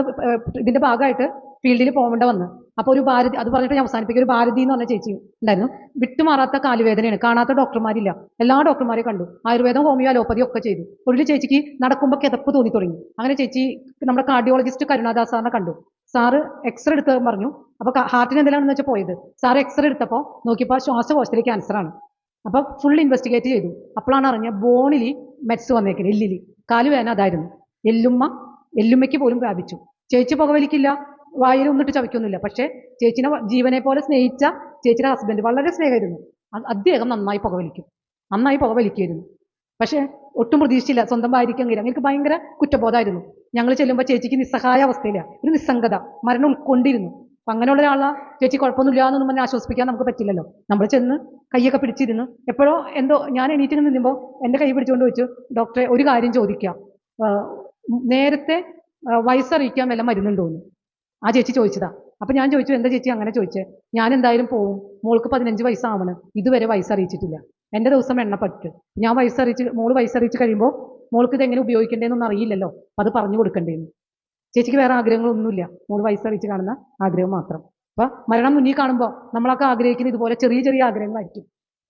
ഇതിൻ്റെ ഭാഗമായിട്ട് ഫീൽഡിൽ പോകേണ്ട വന്ന്. അപ്പോൾ ഒരു ഭാരതി, അത് പറഞ്ഞിട്ട് ഞാൻ അവസാനിപ്പിക്കും. ഒരു ഭാരതി എന്ന് പറഞ്ഞ ചേച്ചി ഉണ്ടായിരുന്നു. വിട്ടുമാറാത്ത കാലുവേദനയാണ്. കാണാത്ത ഡോക്ടർമാരില്ല. എല്ലാ ഡോക്ടർമാരെയും കണ്ടു. ആയുർവേദം, ഹോമിയോ, അലോപ്പതി ഒക്കെ ചെയ്തു. ഒരു ചേച്ചിക്ക് നടക്കുമ്പോൾ കിതപ്പ് തോന്നി തുടങ്ങി. അങ്ങനെ ചേച്ചി നമ്മുടെ കാർഡിയോളജിസ്റ്റ് കരുണാദാസ് സാറിനെ കണ്ടു. സാറ് എക്സ്റേ എടുത്ത് പറഞ്ഞു. അപ്പോൾ ഹാർട്ടിന് എന്തെല്ലാണെന്ന് വെച്ചാൽ പോയത്. സാറ് എക്സ്റേ എടുത്തപ്പോൾ നോക്കിയപ്പോൾ ശ്വാസകോശത്തിൽ ക്യാൻസറാണ്. അപ്പോൾ ഫുൾ ഇൻവെസ്റ്റിഗേറ്റ് ചെയ്തു. അപ്പോഴാണ് അറിഞ്ഞ ബോണിൽ മെറ്റ്സ് വന്നേക്കുന്നത്, എല്ലിൽ. കാലുവേദന അതായിരുന്നു. എല്ലുമ്മയ്ക്ക് പോലും വ്യാപിച്ചു. ചേച്ചി പുകവലിക്കില്ല, വായിൽ ഒന്നിട്ട് ചവയ്ക്കൊന്നുമില്ല. പക്ഷേ ചേച്ചിനെ ജീവനെ പോലെ സ്നേഹിച്ച ചേച്ചിയുടെ ഹസ്ബൻഡ് വളരെ സ്നേഹമായിരുന്നു. അദ്ദേഹം നന്നായി പുകവലിക്കുമായിരുന്നു. പക്ഷേ ഒട്ടും പ്രതീക്ഷിച്ചില്ല സ്വന്തം ഭാര്യയ്ക്കെങ്കിലും. എനിക്ക് ഭയങ്കര കുറ്റബോധമായിരുന്നു. ഞങ്ങൾ ചെല്ലുമ്പോൾ ചേച്ചിക്ക് നിസ്സഹായ അവസ്ഥയില്ല, ഒരു നിസ്സംഗത, മരണം ഉൾക്കൊണ്ടിരുന്നു. അപ്പം അങ്ങനെയുള്ള ഒരാളാ ചേച്ചി കുഴപ്പമൊന്നുമില്ല എന്നൊന്നും പറഞ്ഞ് ആശ്വസിപ്പിക്കാൻ നമുക്ക് പറ്റില്ലല്ലോ. നമ്മൾ ചെന്ന് കൈയൊക്കെ പിടിച്ചിരുന്നു. എപ്പോഴോ എന്തോ ഞാൻ എണീറ്റ് നിന്നുമ്പോൾ എൻ്റെ കൈ പിടിച്ചുകൊണ്ട് വെച്ചു, ഡോക്ടറെ ഒരു കാര്യം ചോദിക്കാം, നേരത്തെ വയസ്സറിയിക്കാൻ വല്ല മരുന്നുണ്ടോന്ന് ആ ചേച്ചി ചോദിച്ചതാ. അപ്പം ഞാൻ ചോദിച്ചു, എന്താ ചേച്ചി അങ്ങനെ ചോദിച്ചേ? ഞാൻ എന്തായാലും പോവും, മോൾക്ക് 15 വയസ്സാവണം, ഇതുവരെ വയസ്സറിയിച്ചിട്ടില്ല. എൻ്റെ ദിവസം എണ്ണപ്പെട്ട് ഞാൻ മോള് വയസ്സറിയിച്ച് കഴിയുമ്പോൾ മോൾക്ക് ഇത് എങ്ങനെ ഉപയോഗിക്കേണ്ടതെന്നൊന്നും അറിയില്ലല്ലോ. അപ്പം അത് പറഞ്ഞു കൊടുക്കേണ്ടതെന്ന്. ചേച്ചിക്ക് വേറെ ആഗ്രഹങ്ങളൊന്നുമില്ല, മോള് വയസ്സറിയിച്ച് കാണുന്ന ആഗ്രഹം മാത്രം. അപ്പം മരണം മുന്നിൽ കാണുമ്പോൾ നമ്മളൊക്കെ ആഗ്രഹിക്കുന്ന ഇതുപോലെ ചെറിയ ചെറിയ ആഗ്രഹങ്ങളായിരിക്കും.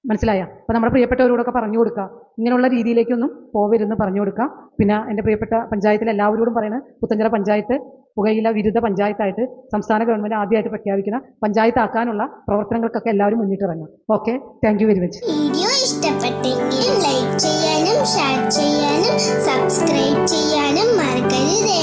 മനസ്സിലായ? അപ്പം നമ്മുടെ പ്രിയപ്പെട്ടവരോടൊക്കെ പറഞ്ഞു കൊടുക്കുക, ഇങ്ങനെയുള്ള രീതിയിലേക്കൊന്നും പോവരുതെന്ന് പറഞ്ഞു കൊടുക്കുക. പിന്നെ എൻ്റെ പ്രിയപ്പെട്ട പഞ്ചായത്തിലെ എല്ലാവരോടും പറയുന്നത്, പുത്തഞ്ചിറ പഞ്ചായത്ത് പുകയില വിരുദ്ധ പഞ്ചായത്തായിട്ട് സംസ്ഥാന ഗവൺമെൻറ് ആദ്യമായിട്ട് പ്രഖ്യാപിക്കുന്ന പഞ്ചായത്താക്കാനുള്ള പ്രവർത്തനങ്ങൾക്കൊക്കെ എല്ലാവരും മുന്നിട്ടിറങ്ങും. Okay, thank you very much. Video ഇഷ്ടപ്പെട്ടെങ്കിൽ ലൈക്ക് ചെയ്യാനും ഷെയർ ചെയ്യാനും സബ്സ്ക്രൈബ് ചെയ്യാനും മറക്കരുതേ.